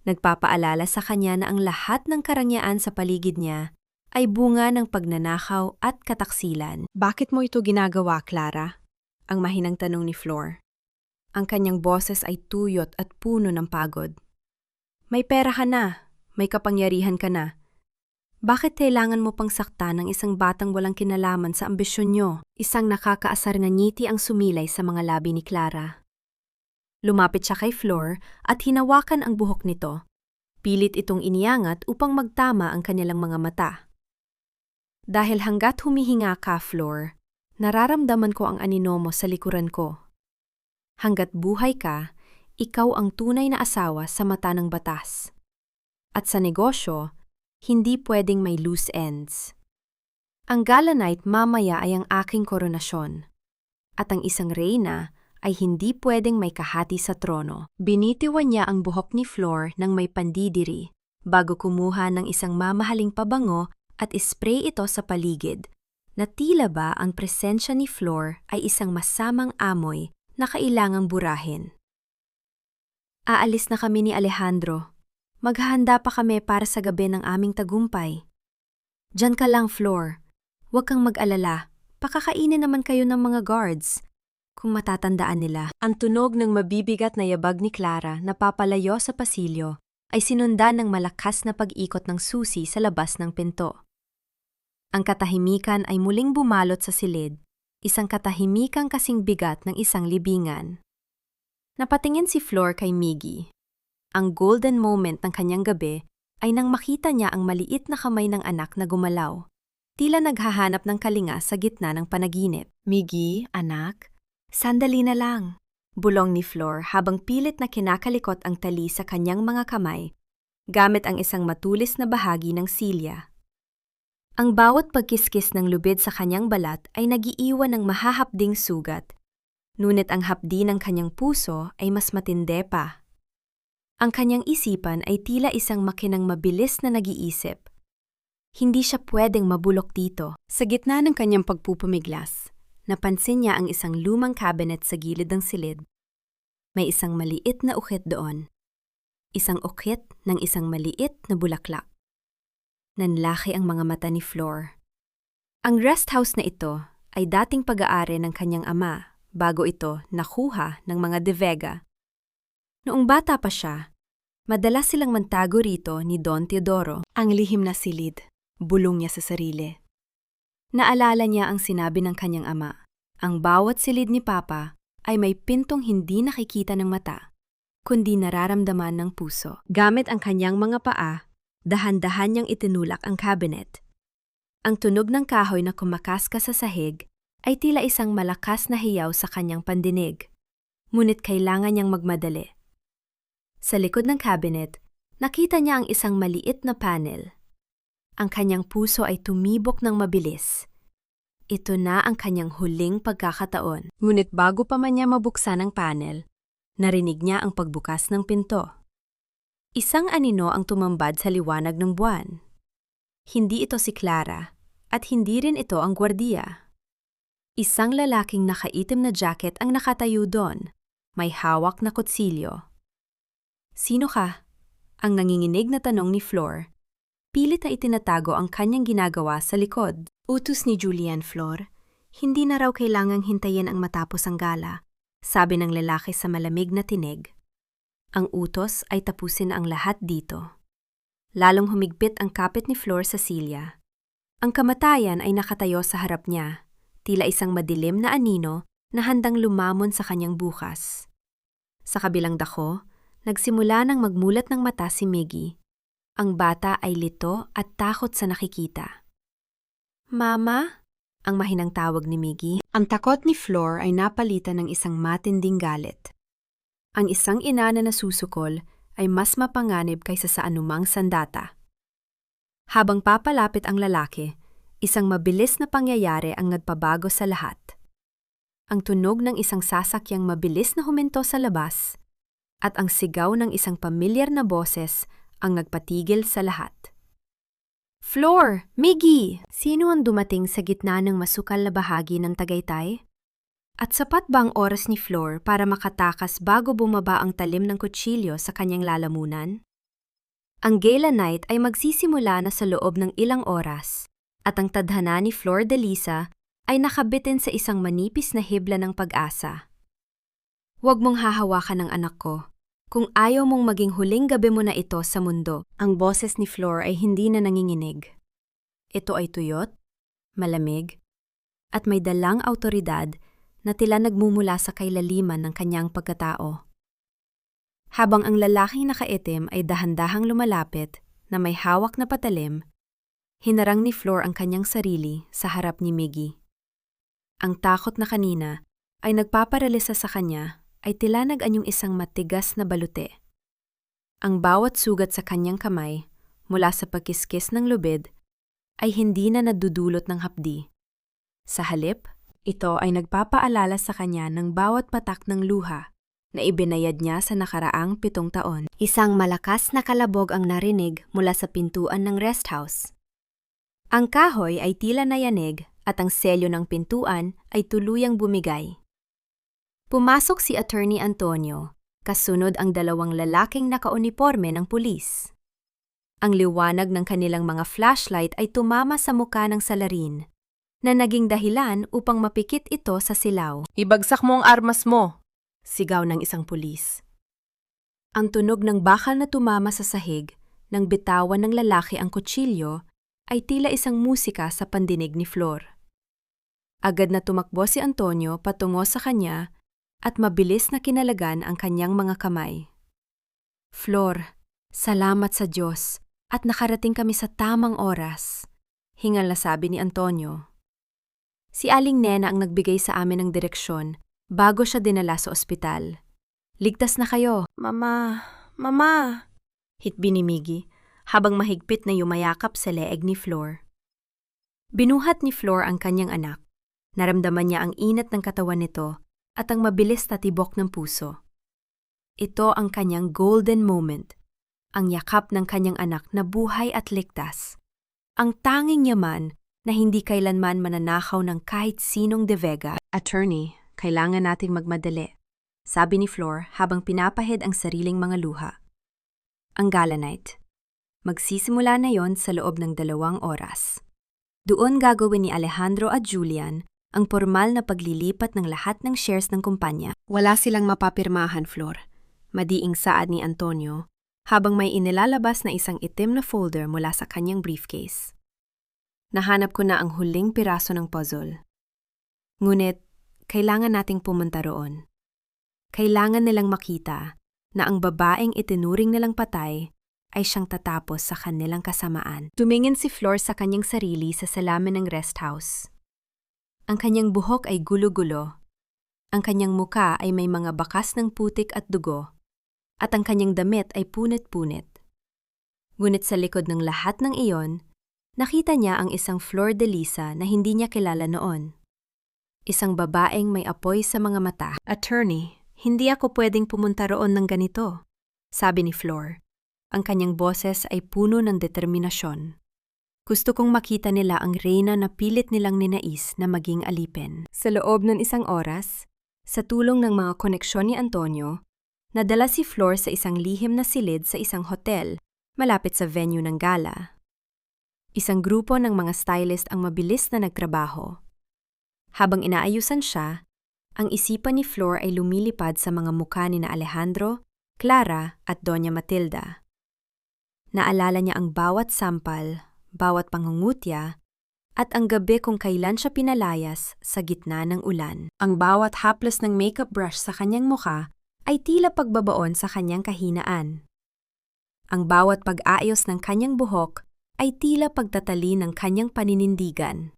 nagpapaalala sa kanya na ang lahat ng karangyaan sa paligid niya ay bunga ng pagnanakaw at kataksilan. Bakit mo ito ginagawa, Clara? Ang mahinang tanong ni Flor. Ang kanyang boses ay tuyot at puno ng pagod. May pera ka na, may kapangyarihan ka na. Bakit kailangan mo pang saktan ng isang batang walang kinalaman sa ambisyon niyo? Isang nakakaasar na ngiti ang sumilay sa mga labi ni Clara. Lumapit siya kay Flor at hinawakan ang buhok nito. Pilit itong iniangat upang magtama ang kanilang mga mata. Dahil hanggat humihinga ka, Flor, nararamdaman ko ang anino mo sa likuran ko. Hanggat buhay ka, ikaw ang tunay na asawa sa mata ng batas. At sa negosyo, hindi pwedeng may loose ends. Ang gala night mamaya ay ang aking koronasyon. At ang isang reyna ay hindi pwedeng may kahati sa trono. Binitiwan niya ang buhok ni Flor ng may pandidiri bago kumuha ng isang mamahaling pabango at ispray ito sa paligid, na tila ba ang presensya ni Flor ay isang masamang amoy na kailangang burahin. Aalis na kami ni Alejandro. Maghahanda pa kami para sa gabi ng aming tagumpay. Diyan ka lang, Flor. Huwag kang mag-alala. Pakakainin naman kayo ng mga guards. Kung matatandaan nila, ang tunog ng mabibigat na yabag ni Clara na papalayo sa pasilyo ay sinundan ng malakas na pag-ikot ng susi sa labas ng pinto. Ang katahimikan ay muling bumalot sa silid, isang katahimikang kasing bigat ng isang libingan. Napatingin si Flor kay Miggy. Ang golden moment ng kanyang gabi ay nang makita niya ang maliit na kamay ng anak na gumalaw, tila naghahanap ng kalinga sa gitna ng panaginip. Miggy, anak, sandali na lang, bulong ni Flor habang pilit na kinakalikot ang tali sa kanyang mga kamay gamit ang isang matulis na bahagi ng silya. Ang bawat pagkiskis ng lubid sa kanyang balat ay nagiiwan ng mahahapding sugat, ngunit ang hapdi ng kanyang puso ay mas matinde pa. Ang kanyang isipan ay tila isang makinang mabilis na nag-iisip. Hindi siya pwedeng mabulok dito. Sa gitna ng kanyang pagpupumiglas, napansin niya ang isang lumang cabinet sa gilid ng silid. May isang maliit na ukit doon. Isang ukit ng isang maliit na bulaklak. Nanlaki ang mga mata ni Flor. Ang rest house na ito ay dating pag-aari ng kanyang ama bago ito nakuha ng mga De Vega. Noong bata pa siya, madalas silang mantago rito ni Don Teodoro. Ang lihim na silid, bulong niya sa sarili. Naalala niya ang sinabi ng kanyang ama. Ang bawat silid ni Papa ay may pintong hindi nakikita ng mata, kundi nararamdaman ng puso. Gamit ang kanyang mga paa, dahan-dahan niyang itinulak ang cabinet. Ang tunog ng kahoy na kumakaskas sa sahig ay tila isang malakas na hiyaw sa kanyang pandinig, ngunit kailangan niyang magmadali. Sa likod ng cabinet, nakita niya ang isang maliit na panel. Ang kanyang puso ay tumibok ng mabilis. Ito na ang kanyang huling pagkakataon. Ngunit bago pa man niya mabuksan ang panel, narinig niya ang pagbukas ng pinto. Isang anino ang tumambad sa liwanag ng buwan. Hindi ito si Clara at hindi rin ito ang gwardiya. Isang lalaking nakaitim na jacket ang nakatayo doon, may hawak na kutsilyo. Sino ka? Ang nanginginig na tanong ni Flor. Pilit na itinatago ang kanyang ginagawa sa likod. Utos ni Julian, Flor. Hindi na raw kailangang hintayin ang matapos ang gala, sabi ng lalaki sa malamig na tinig. Ang utos ay tapusin ang lahat dito. Lalong humigpit ang kapit ni Flor sa silya. Ang kamatayan ay nakatayo sa harap niya, tila isang madilim na anino na handang lumamon sa kanyang bukas. Sa kabilang dako, nagsimula nang magmulat ng mata si Miggy. Ang bata ay lito at takot sa nakikita. Mama? Ang mahinang tawag ni Miggy. Ang takot ni Flor ay napalitan ng isang matinding galit. Ang isang ina na nasusukol ay mas mapanganib kaysa sa anumang sandata. Habang papalapit ang lalaki, isang mabilis na pangyayari ang nagpabago sa lahat. Ang tunog ng isang sasakyang mabilis na huminto sa labas at ang sigaw ng isang pamilyar na boses ang nagpatigil sa lahat. Flor! Miggy! Sino ang dumating sa gitna ng masukal na bahagi ng Tagaytay? At sapat ba ang oras ni Flor para makatakas bago bumaba ang talim ng kutsilyo sa kanyang lalamunan? Ang gala night ay magsisimula na sa loob ng ilang oras, at ang tadhana ni Flor de Lisa ay nakabitin sa isang manipis na hibla ng pag-asa. Huwag mong hahawakan ng anak ko. Kung ayaw mong maging huling gabi mo na ito sa mundo, ang boses ni Flor ay hindi na nanginginig. Ito ay tuyot, malamig, at may dalang awtoridad na tila nagmumula sa kailaliman ng kanyang pagkatao. Habang ang lalaking nakaitim ay dahan-dahang lumalapit na may hawak na patalim, hinarang ni Flor ang kanyang sarili sa harap ni Miggy. Ang takot na kanina ay nagpaparalisa sa kanya ay tila nag-anyong isang matigas na balute. Ang bawat sugat sa kanyang kamay, mula sa pagkiskis ng lubid, ay hindi na nadudulot ng hapdi. Sa halip, ito ay nagpapaalala sa kanya ng bawat patak ng luha na ibinayad niya sa nakaraang 7 taon. Isang malakas na kalabog ang narinig mula sa pintuan ng rest house. Ang kahoy ay tila nayanig at ang selyo ng pintuan ay tuluyang bumigay. Pumasok si Attorney Antonio, kasunod ang 2 lalaking nakauniporme ng pulis. Ang liwanag ng kanilang mga flashlight ay tumama sa muka ng salarin, na naging dahilan upang mapikit ito sa silaw. Ibagsak mo ang armas mo! Sigaw ng isang pulis. Ang tunog ng bakal na tumama sa sahig nang bitawan ng lalaki ang kutsilyo ay tila isang musika sa pandinig ni Flor. Agad na tumakbo si Antonio patungo sa kanya at mabilis na kinalagan ang kanyang mga kamay. Flor, salamat sa Diyos at nakarating kami sa tamang oras, hingal na sabi ni Antonio. Si Aling Nena ang nagbigay sa amin ng direksyon bago siya dinala sa ospital. Ligtas na kayo. Mama! Hitbi ni Miggy habang mahigpit na yumayakap sa leeg ni Flor. Binuhat ni Flor ang kanyang anak. Naramdaman niya ang inat ng katawan nito at ang mabilis na tibok ng puso. Ito ang kanyang golden moment, ang yakap ng kanyang anak na buhay at ligtas. Ang tanging yaman na hindi kailanman mananakaw ng kahit sinong De Vega. Attorney, kailangan nating magmadali, sabi ni Flor habang pinapahid ang sariling mga luha. Ang gala night. Magsisimula na yon sa loob ng 2 oras. Doon gagawin ni Alejandro at Julian ang formal na paglilipat ng lahat ng shares ng kumpanya. Wala silang mapapirmahan, Flor. Madiing saad ni Antonio habang may inilalabas na isang itim na folder mula sa kanyang briefcase. Nahanap ko na ang huling piraso ng puzzle. Ngunit, kailangan nating pumunta roon. Kailangan nilang makita na ang babaeng itinuring nilang patay ay siyang tatapos sa kanilang kasamaan. Tumingin si Flor sa kanyang sarili sa salamin ng rest house. Ang kanyang buhok ay gulo-gulo. Ang kanyang muka ay may mga bakas ng putik at dugo. At ang kanyang damit ay punit-punit. Ngunit sa likod ng lahat ng iyon, nakita niya ang isang Flor de Lisa na hindi niya kilala noon. Isang babaeng may apoy sa mga mata. Attorney, hindi ako pwedeng pumunta roon ng ganito, sabi ni Flor. Ang kanyang boses ay puno ng determinasyon. Gusto kong makita nila ang reyna na pilit nilang ninais na maging alipin. Sa loob ng 1 oras, sa tulong ng mga koneksyon ni Antonio, nadala si Flor sa isang lihim na silid sa isang hotel malapit sa venue ng gala. Isang grupo ng mga stylist ang mabilis na nagtrabaho. Habang inaayusan siya, ang isipan ni Flor ay lumilipad sa mga mukha ni na Alejandro, Clara at Doña Matilda. Naalala niya ang bawat sampal, bawat pangungutya, at ang gabi kung kailan siya pinalayas sa gitna ng ulan. Ang bawat haplos ng makeup brush sa kanyang mukha ay tila pagbabaon sa kanyang kahinaan. Ang bawat pag-aayos ng kanyang buhok ay tila pagtatali ng kanyang paninindigan.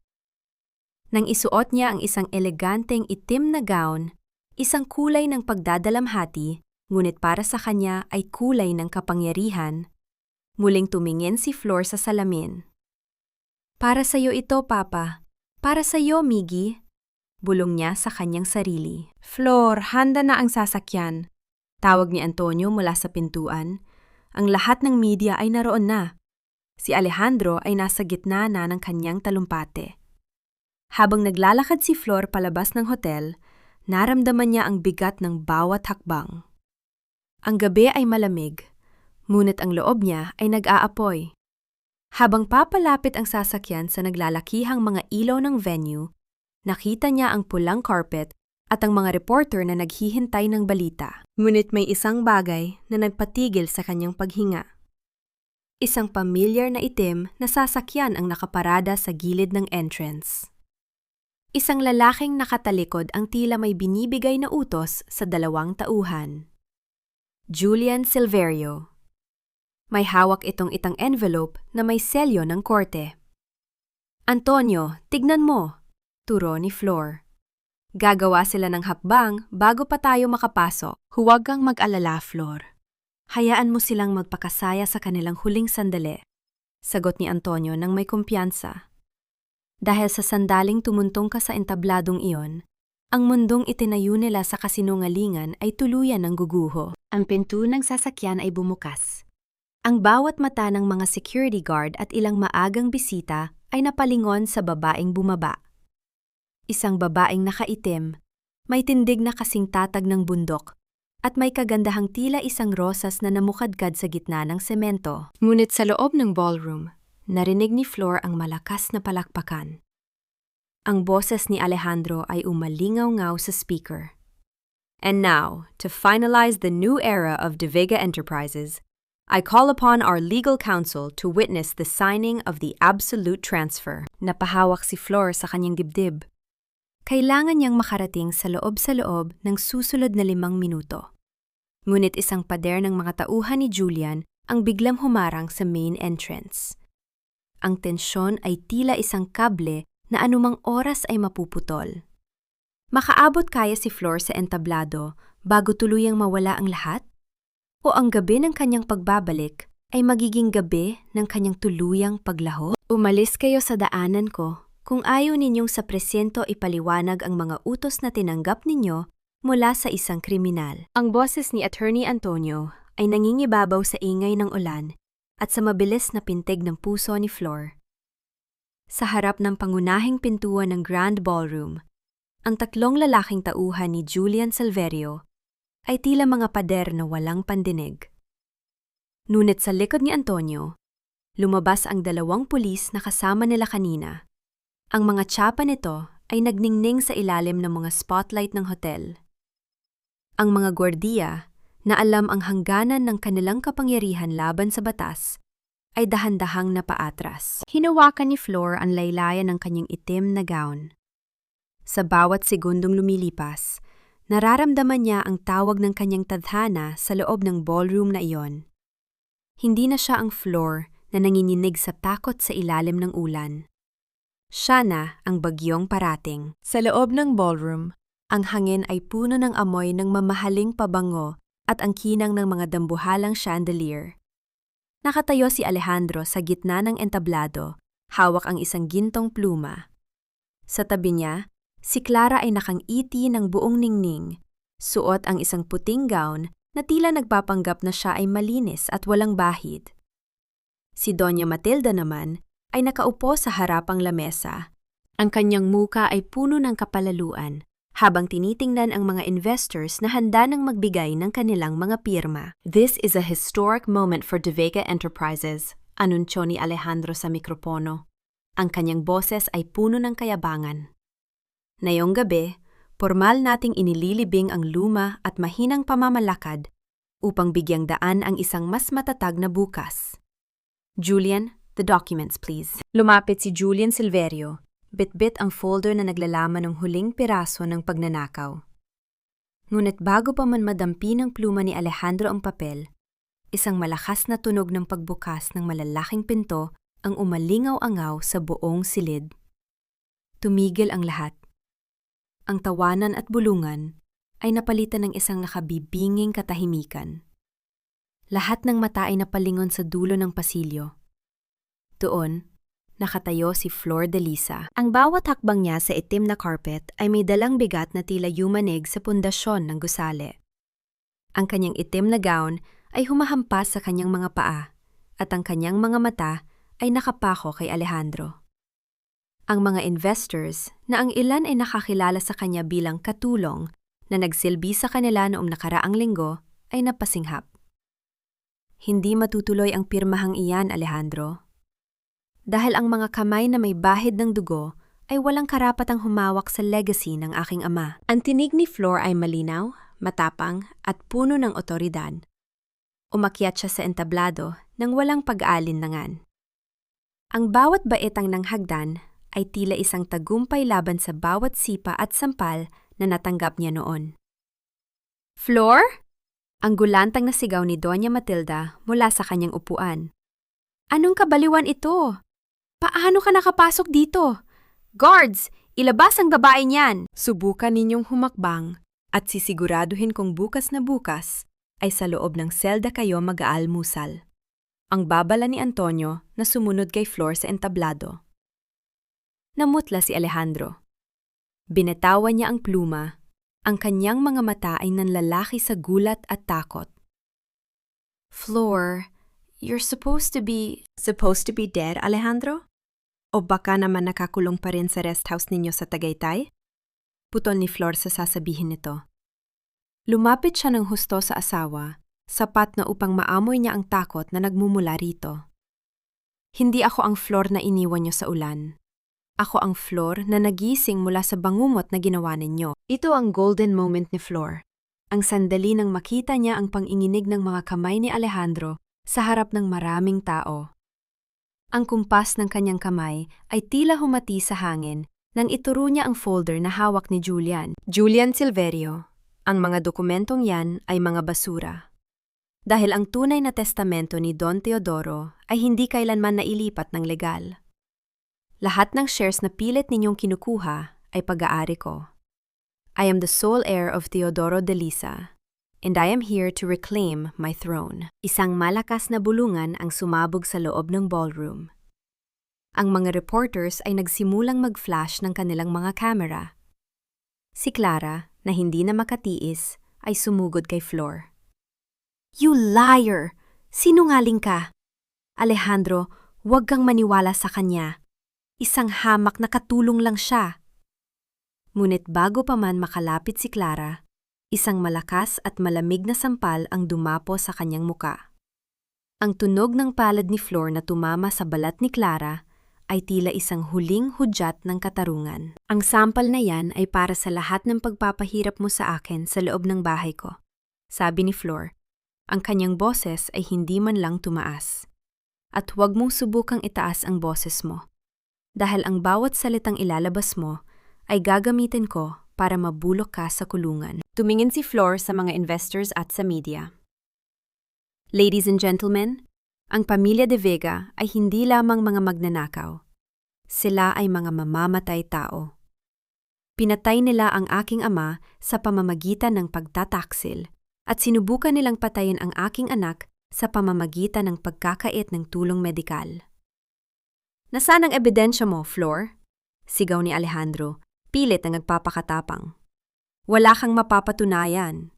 Nang isuot niya ang isang eleganteng itim na gown, isang kulay ng pagdadalamhati, ngunit para sa kanya ay kulay ng kapangyarihan, muling tumingin si Flor sa salamin. Para sa'yo ito, Papa. Para sa'yo, Miggy. Bulong niya sa kanyang sarili. Flor, handa na ang sasakyan. Tawag ni Antonio mula sa pintuan. Ang lahat ng media ay naroon na. Si Alejandro ay nasa gitna na ng kanyang talumpate. Habang naglalakad si Flor palabas ng hotel, naramdaman niya ang bigat ng bawat hakbang. Ang gabi ay malamig, ngunit ang loob niya ay nag-aapoy. Habang papalapit ang sasakyan sa naglalakihang mga ilaw ng venue, nakita niya ang pulang carpet at ang mga reporter na naghihintay ng balita. Ngunit may isang bagay na nagpatigil sa kanyang paghinga. Isang pamilyar na itim na sasakyan ang nakaparada sa gilid ng entrance. Isang lalaking nakatalikod ang tila may binibigay na utos sa 2 tauhan. Julian Silverio. May hawak itong envelope na may selyo ng korte. Antonio, tignan mo, turo ni Flor. Gagawa sila ng hakbang bago pa tayo makapasok. Huwag kang mag-alala, Flor. Hayaan mo silang magpakasaya sa kanilang huling sandali, sagot ni Antonio nang may kumpiyansa. Dahil sa sandaling tumuntong ka sa entabladong iyon, ang mundong itinayo nila sa kasinungalingan ay tuluyan ng guguho. Ang pinto ng sasakyan ay bumukas. Ang bawat mata ng mga security guard at ilang maagang bisita ay napalingon sa babaeng bumaba. Isang babaeng nakaitim, may tindig na kasing tatag ng bundok, at may kagandahang tila isang rosas na namukadkad sa gitna ng semento. Ngunit sa loob ng ballroom, narinig ni Flor ang malakas na palakpakan. Ang boses ni Alejandro ay umalingaw-ngaw sa speaker. And now, to finalize the new era of De Vega Enterprises, I call upon our legal counsel to witness the signing of the absolute transfer. Napahawak si Flor sa kanyang dibdib. Kailangan niyang makarating sa loob ng susunod na 5 minuto. Ngunit isang pader ng mga tauhan ni Julian ang biglang humarang sa main entrance. Ang tensyon ay tila isang kable na anumang oras ay mapuputol. Makaabot kaya si Flor sa entablado bago tuluyang mawala ang lahat? O ang gabi ng kanyang pagbabalik ay magiging gabi ng kanyang tuluyang paglaho? Umalis kayo sa daanan ko kung ayaw ninyong sa presyento ipaliwanag ang mga utos na tinanggap ninyo mula sa isang kriminal. Ang boses ni Attorney Antonio ay nangingibabaw sa ingay ng ulan at sa mabilis na pintig ng puso ni Flor. Sa harap ng pangunahing pintuan ng Grand Ballroom, ang tatlong lalaking tauhan ni Julian Silverio ay tila mga pader na walang pandinig. Ngunit sa likod ni Antonio, lumabas ang 2 pulis na kasama nila kanina. Ang mga tsapa nito ay nagningning sa ilalim ng mga spotlight ng hotel. Ang mga gwardiya, na alam ang hangganan ng kanilang kapangyarihan laban sa batas, ay dahan-dahang napaatras. Hinawakan ni Flor ang laylayan ng kanyang itim na gown. Sa bawat segundong lumilipas, nararamdaman niya ang tawag ng kanyang tadhana sa loob ng ballroom na iyon. Hindi na siya ang Flor na nanginginig sa takot sa ilalim ng ulan. Siya na ang bagyong parating. Sa loob ng ballroom, Ang hangin ay puno ng amoy ng mamahaling pabango at ang kinang ng mga dambuhalang chandelier. Nakatayo si Alejandro sa gitna ng entablado, hawak ang isang gintong pluma. Sa tabi niya, si Clara ay nakangiti ng buong ningning, suot ang isang puting gown na tila nagpapanggap na siya ay malinis at walang bahid. Si Doña Matilda naman ay nakaupo sa harapang lamesa. Ang kanyang muka ay puno ng kapalaluan, habang tinitingnan ang mga investors na handa nang magbigay ng kanilang mga pirma. This is a historic moment for De Vega Enterprises, anunsyo ni Alejandro sa mikropono. Ang kanyang boses ay puno ng kayabangan. Ngayong gabi, formal nating inililibing ang luma at mahinang pamamalakad upang bigyang daan ang isang mas matatag na bukas. Julian, the documents please. Lumapit si Julian Silverio. Bit-bit ang folder na naglalaman ng huling piraso ng pagnanakaw. Ngunit bago pa man madampi ng pluma ni Alejandro ang papel, isang malakas na tunog ng pagbukas ng malalaking pinto ang umalingaw-angaw sa buong silid. Tumigil ang lahat. Ang tawanan at bulungan ay napalitan ng isang nakabibinging katahimikan. Lahat ng mata ay napalingon sa dulo ng pasilyo. Doon, nakatayo si Flor de Lisa. Ang bawat hakbang niya sa itim na carpet ay may dalang bigat na tila yumanig sa pundasyon ng gusali. Ang kanyang itim na gown ay humahampas sa kanyang mga paa at ang kanyang mga mata ay nakapako kay Alejandro. Ang mga investors na ang ilan ay nakakilala sa kanya bilang katulong na nagsilbi sa kanila noong nakaraang linggo ay napasinghap. Hindi matutuloy ang pirmahang iyan, Alejandro. Dahil ang mga kamay na may bahid ng dugo ay walang karapatang humawak sa legacy ng aking ama. Ang tinig ni Flor ay malinaw, matapang at puno ng otoridad. Umakyat siya sa entablado nang walang pag-aalinlangan. Ang bawat baitang ng hagdan ay tila isang tagumpay laban sa bawat sipa at sampal na natanggap niya noon. Flor? Ang gulantang na sigaw ni Doña Matilda mula sa kanyang upuan. Anong kabaliwan ito? Paano ka nakapasok dito? Guards, ilabas ang babae niyan! Subukan ninyong humakbang at sisiguraduhin kung bukas na bukas ay sa loob ng selda kayo mag-aalmusal. Ang babala ni Antonio na sumunod kay Flor sa entablado. Namutla si Alejandro. Binatawan niya ang pluma. Ang kanyang mga mata ay nanlalaki sa gulat at takot. Flor, you're supposed to be dead, Alejandro? O baka naman nakakulong pa rin sa rest house ninyo sa Tagaytay? Putol ni Flor sa sasabihin nito. Lumapit siya ng husto sa asawa, sapat na upang maamoy niya ang takot na nagmumula rito. Hindi ako ang Flor na iniwan niyo sa ulan. Ako ang Flor na nagising mula sa bangumot na ginawa ninyo. Ito ang golden moment ni Flor. Ang sandali nang makita niya ang panginginig ng mga kamay ni Alejandro sa harap ng maraming tao. Ang kumpas ng kanyang kamay ay tila humati sa hangin nang ituro niya ang folder na hawak ni Julian. Julian Silverio, ang mga dokumentong yan ay mga basura. Dahil ang tunay na testamento ni Don Teodoro ay hindi kailanman nailipat ng legal. Lahat ng shares na pilit ninyong kinukuha ay pag-aari ko. I am the sole heir of Teodoro de Lisa. and I am here to reclaim my throne. Isang malakas na bulungan ang sumabog sa loob ng ballroom. Ang mga reporters ay nagsimulang mag-flash ng kanilang mga camera. Si Clara, na hindi na makatiis, ay sumugod kay Flor. You liar! Sinungaling ka! Alejandro, huwag kang maniwala sa kanya. Isang hamak na katulong lang siya. Ngunit bago pa man makalapit si Clara, isang malakas at malamig na sampal ang dumapo sa kanyang muka. Ang tunog ng palad ni Flor na tumama sa balat ni Clara ay tila isang huling hudyat ng katarungan. Ang sampal na yan ay para sa lahat ng pagpapahirap mo sa akin sa loob ng bahay ko. Sabi ni Flor, ang kanyang boses ay hindi man lang tumaas. At huwag mong subukang itaas ang boses mo. Dahil ang bawat salitang ilalabas mo ay gagamitin ko para mabulok ka sa kulungan. Tumingin si Flor sa mga investors at sa media. Ladies and gentlemen, ang pamilya de Vega ay hindi lamang mga magnanakaw. Sila ay mga mamamatay tao. Pinatay nila ang aking ama sa pamamagitan ng pagtataksil at sinubukan nilang patayin ang aking anak sa pamamagitan ng pagkakait ng tulong medikal. Nasaan ang ebidensya mo, Flor? Sigaw ni Alejandro, pilit na nagpapakatapang. Wala kang mapapatunayan.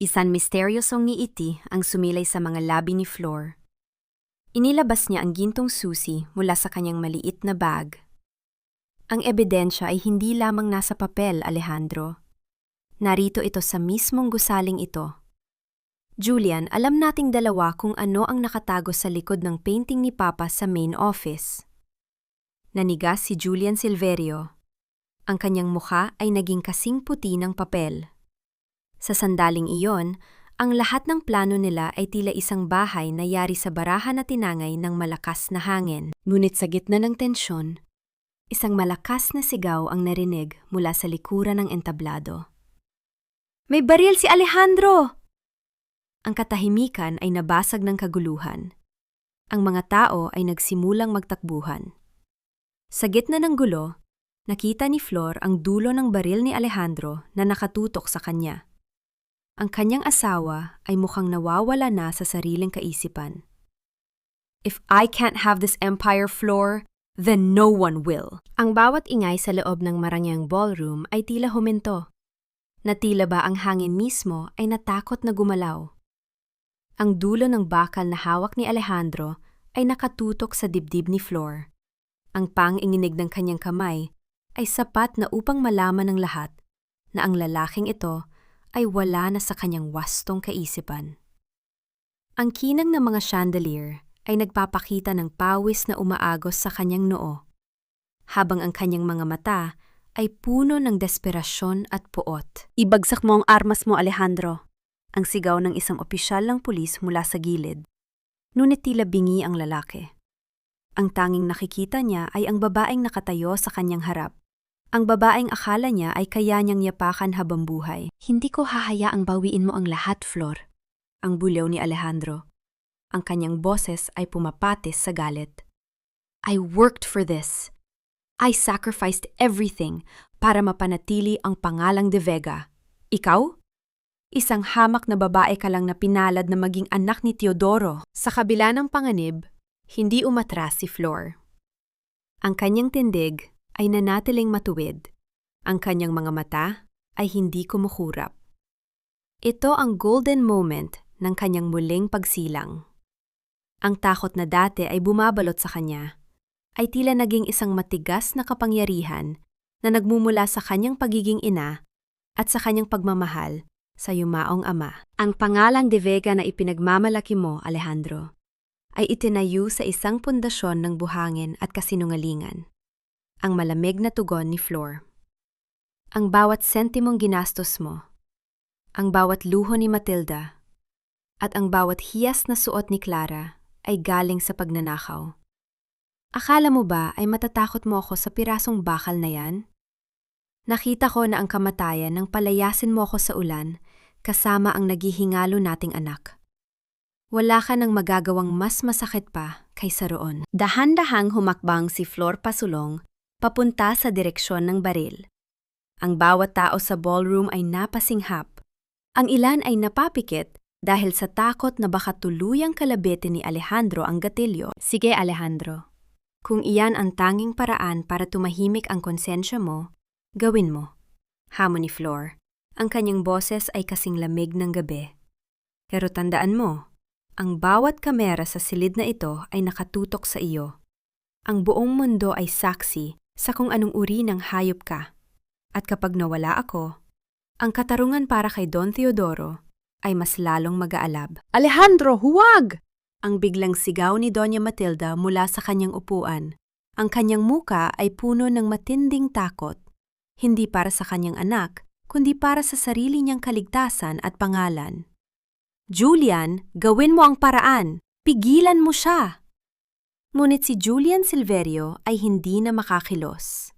Isang misteryosong ngiti ang sumilay sa mga labi ni Flor. Inilabas niya ang gintong susi mula sa kanyang maliit na bag. Ang ebidensya ay hindi lamang nasa papel, Alejandro. Narito ito sa mismong gusaling ito. Julian, alam nating dalawa kung ano ang nakatago sa likod ng painting ni Papa sa main office. Nanigas si Julian Silverio. Ang kanyang mukha ay naging kasing puti ng papel. Sa sandaling iyon, ang lahat ng plano nila ay tila isang bahay na yari sa barahan na tinangay ng malakas na hangin. Ngunit sa gitna ng tensyon, isang malakas na sigaw ang narinig mula sa likuran ng entablado. May baril si Alejandro! Ang katahimikan ay nabasag ng kaguluhan. Ang mga tao ay nagsimulang magtakbuhan. Sa gitna ng gulo, nakita ni Flor ang dulo ng baril ni Alejandro na nakatutok sa kanya. Ang kanyang asawa ay mukhang nawawala na sa sariling kaisipan. If I can't have this empire, Flor, then no one will. Ang bawat ingay sa loob ng marangyang ballroom ay tila huminto. Na tila ba ang hangin mismo ay natakot na gumalaw. Ang dulo ng bakal na hawak ni Alejandro ay nakatutok sa dibdib ni Flor. Ang pang-inginig ng kanyang kamay ay sapat na upang malaman ng lahat na ang lalaking ito ay wala na sa kanyang wastong kaisipan. Ang kinang ng mga chandelier ay nagpapakita ng pawis na umaagos sa kanyang noo, habang ang kanyang mga mata ay puno ng desperasyon at puot. Ibagsak mo ang armas mo, Alejandro, ang sigaw ng isang opisyal ng pulis mula sa gilid. Ngunit tila bingi ang lalaki. Ang tanging nakikita niya ay ang babaeng nakatayo sa kanyang harap. Ang babaeng akala niya ay kaya niyang yapakan habang buhay. Hindi ko hahayaang bawiin mo ang lahat, Flor. Ang bulyaw ni Alejandro. Ang kanyang boses ay pumapatis sa galit. I worked for this. I sacrificed everything para mapanatili ang pangalang de Vega. Ikaw? Isang hamak na babae ka lang na pinalad na maging anak ni Teodoro. Sa kabila ng panganib, hindi umatras si Flor. Ang kanyang tindig ay nanatiling matuwid. Ang kanyang mga mata ay hindi kumukurap. Ito ang golden moment ng kanyang muling pagsilang. Ang takot na dati ay bumabalot sa kanya, ay tila naging isang matigas na kapangyarihan na nagmumula sa kanyang pagiging ina at sa kanyang pagmamahal sa yumaong ama. Ang pangalang de Vega na ipinagmamalaki mo, Alejandro, ay itinayo sa isang pundasyon ng buhangin at kasinungalingan. Ang malamig na tugon ni Flor. Ang bawat sentimong ginastos mo, ang bawat luho ni Matilda, at ang bawat hiyas na suot ni Clara ay galing sa pagnanakaw. Akala mo ba ay matatakot mo ako sa pirasong bakal na yan? Nakita ko na ang kamatayan nang palayasin mo ako sa ulan kasama ang naghihingalo nating anak. Wala ka nang magagawang mas masakit pa kaysa roon. Dahan-dahang humakbang si Flor pasulong papunta sa direksyon ng baril. Ang bawat tao sa ballroom ay napasinghap. Ang ilan ay napapikit dahil sa takot na baka tuluyang kalabitin ni Alejandro ang gatilyo. Sige, Alejandro. Kung iyan ang tanging paraan para tumahimik ang konsensya mo, gawin mo. Hamon ni Flor. Ang kanyang boses ay kasing lamig ng gabi. Pero tandaan mo, ang bawat kamera sa silid na ito ay nakatutok sa iyo. Ang buong mundo ay saksi sa kung anong uri ng hayop ka. At kapag nawala ako, ang katarungan para kay Don Teodoro ay mas lalong mag-aalab. Alejandro, huwag! Ang biglang sigaw ni Doña Matilda mula sa kanyang upuan. Ang kanyang muka ay puno ng matinding takot. Hindi para sa kanyang anak, kundi para sa sarili niyang kaligtasan at pangalan. Julian, gawin mo ang paraan! Pigilan mo siya! Ngunit si Julian Silverio ay hindi na makakilos.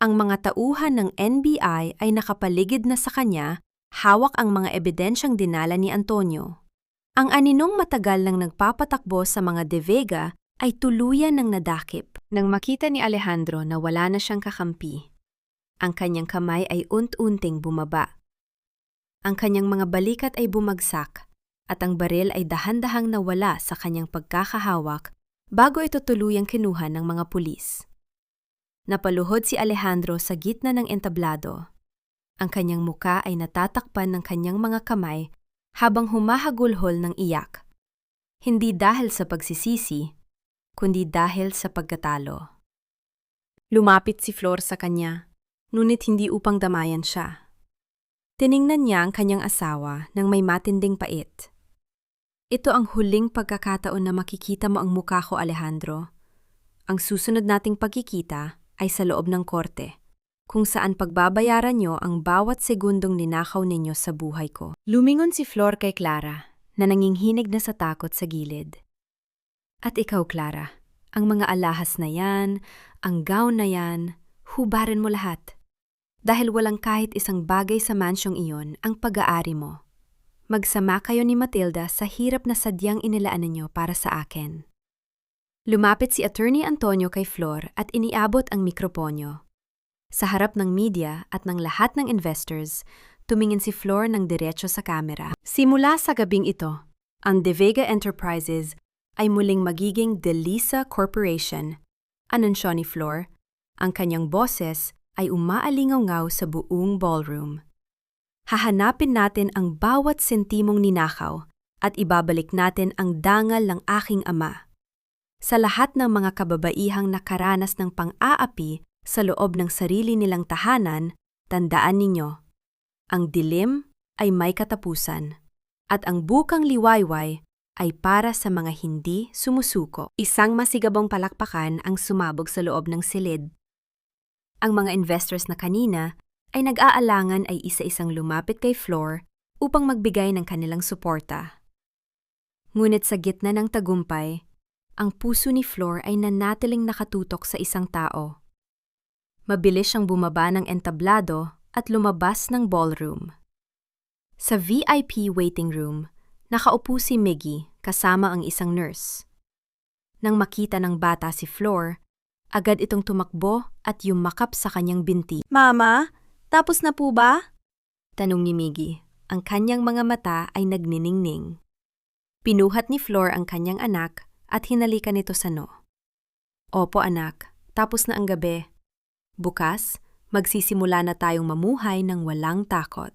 Ang mga tauhan ng NBI ay nakapaligid na sa kanya, hawak ang mga ebidensyang dinala ni Antonio. Ang aninong matagal nang nagpapatakbo sa mga De Vega ay tuluyan ng nadakip. Nang makita ni Alejandro na wala na siyang kakampi, ang kanyang kamay ay unt-unting bumaba. Ang kanyang mga balikat ay bumagsak at ang baril ay dahan-dahang nawala sa kanyang pagkakahawak bago ito tuluyang kinuha ng mga pulis. Napaluhod si Alejandro sa gitna ng entablado. Ang kanyang muka ay natatakpan ng kanyang mga kamay habang humahagulhol ng iyak. Hindi dahil sa pagsisisi, kundi dahil sa pagkatalo. Lumapit si Flor sa kanya, ngunit hindi upang damayan siya. Tiningnan niya ang kanyang asawa nang may matinding pait. Ito ang huling pagkakataon na makikita mo ang mukha ko, Alejandro. Ang susunod nating pagkikita ay sa loob ng korte, kung saan pagbabayaran niyo ang bawat segundong ninakaw ninyo sa buhay ko. Lumingon si Flor kay Clara, na nanginghinig na sa takot sa gilid. At ikaw, Clara, ang mga alahas na yan, ang gown na yan, hubarin mo lahat. Dahil walang kahit isang bagay sa mansyong iyon ang pag-aari mo. Magsama kayo ni Matilda sa hirap na sadyang inilaan ninyo para sa akin. Lumapit si Attorney Antonio kay Flor at iniabot ang mikroponyo. Sa harap ng media at ng lahat ng investors, tumingin si Flor ng diretso sa kamera. Simula sa gabing ito, ang De Vega Enterprises ay muling magiging De Lisa Corporation. Anunsyo ni Flor, ang kanyang boses ay umaalingaw-ngaw sa buong ballroom. Hahanapin natin ang bawat sentimong ninakaw at ibabalik natin ang dangal ng aking ama. Sa lahat ng mga kababaihang nakaranas ng pang-aapi sa loob ng sarili nilang tahanan, tandaan ninyo, ang dilim ay may katapusan, at ang bukang liwayway ay para sa mga hindi sumusuko. Isang masigabong palakpakan ang sumabog sa loob ng silid. Ang mga investors na kanina ay nag-aalangan ay isa-isang lumapit kay Flor upang magbigay ng kanilang suporta. Ngunit sa gitna ng tagumpay, ang puso ni Flor ay nanatiling nakatutok sa isang tao. Mabilis siyang bumaba ng entablado at lumabas ng ballroom. Sa VIP waiting room, nakaupo si Miggy kasama ang isang nurse. Nang makita ng bata si Flor, agad itong tumakbo at yumakap sa kanyang binti. Mama, tapos na po ba? Tanong ni Miggy. Ang kanyang mga mata ay nagniningning. Pinuhat ni Flor ang kanyang anak at hinalikan ito sa noo. Opo anak, tapos na ang gabi. Bukas, magsisimula na tayong mamuhay ng walang takot.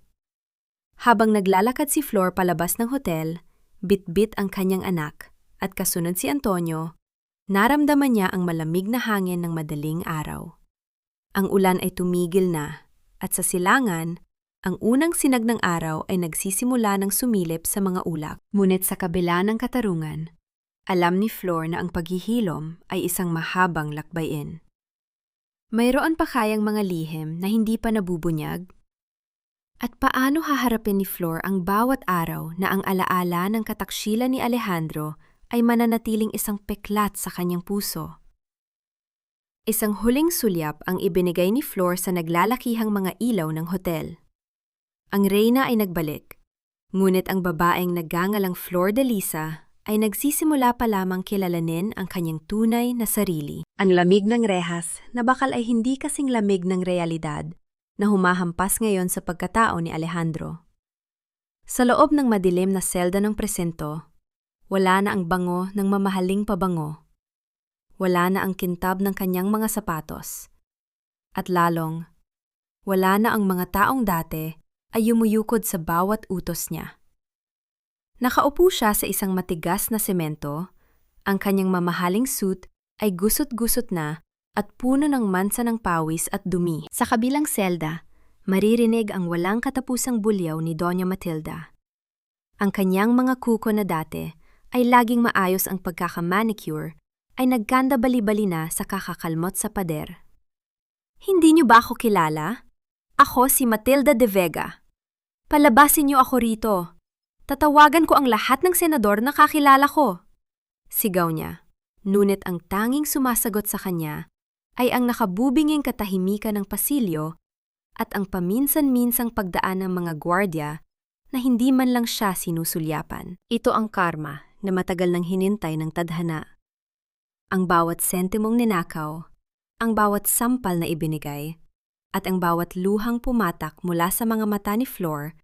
Habang naglalakad si Flor palabas ng hotel, bit-bit ang kanyang anak at kasunod si Antonio, naramdaman niya ang malamig na hangin ng madaling araw. Ang ulan ay tumigil na at sa silangan, ang unang sinag ng araw ay nagsisimula ng sumilip sa mga ulap. Ngunit sa kabila ng katarungan, alam ni Flor na ang paghihilom ay isang mahabang lakbayin. Mayroon pa kayang mga lihim na hindi pa nabubunyag? At paano haharapin ni Flor ang bawat araw na ang alaala ng kataksilan ni Alejandro ay mananatiling isang peklat sa kanyang puso? Isang huling sulyap ang ibinigay ni Flor sa naglalakihang mga ilaw ng hotel. Ang reyna ay nagbalik, ngunit ang babaeng nagangalang Flor de Lisa ay nagsisimula pa lamang kilalanin ang kanyang tunay na sarili. Ang lamig ng rehas na bakal ay hindi kasing lamig ng realidad na humahampas ngayon sa pagkatao ni Alejandro. Sa loob ng madilim na selda ng presinto, wala na ang bango ng mamahaling pabango. Wala na ang kintab ng kanyang mga sapatos. At lalong, wala na ang mga taong dati ay yumuyukod sa bawat utos niya. Nakaupo siya sa isang matigas na semento, ang kanyang mamahaling suit ay gusot-gusot na at puno ng mansa ng pawis at dumi. Sa kabilang selda, maririnig ang walang katapusang bulyaw ni Doña Matilda. Ang kanyang mga kuko na dati ay laging maayos ang pagkakamanicure ay nagkanda bali-bali na sa kakakalmot sa pader. Hindi niyo ba ako kilala? Ako si Matilda de Vega. Palabasin niyo ako rito. Tatawagan ko ang lahat ng senador na kakilala ko. Sigaw niya. Ngunit ang tanging sumasagot sa kanya ay ang nakabubinging katahimikan ng pasilyo at ang paminsan-minsang pagdaan ng mga gwardya na hindi man lang siya sinusulyapan. Ito ang karma na matagal nang hinintay ng tadhana. Ang bawat sentimong ninakaw, ang bawat sampal na ibinigay, at ang bawat luhang pumatak mula sa mga mata ni Flor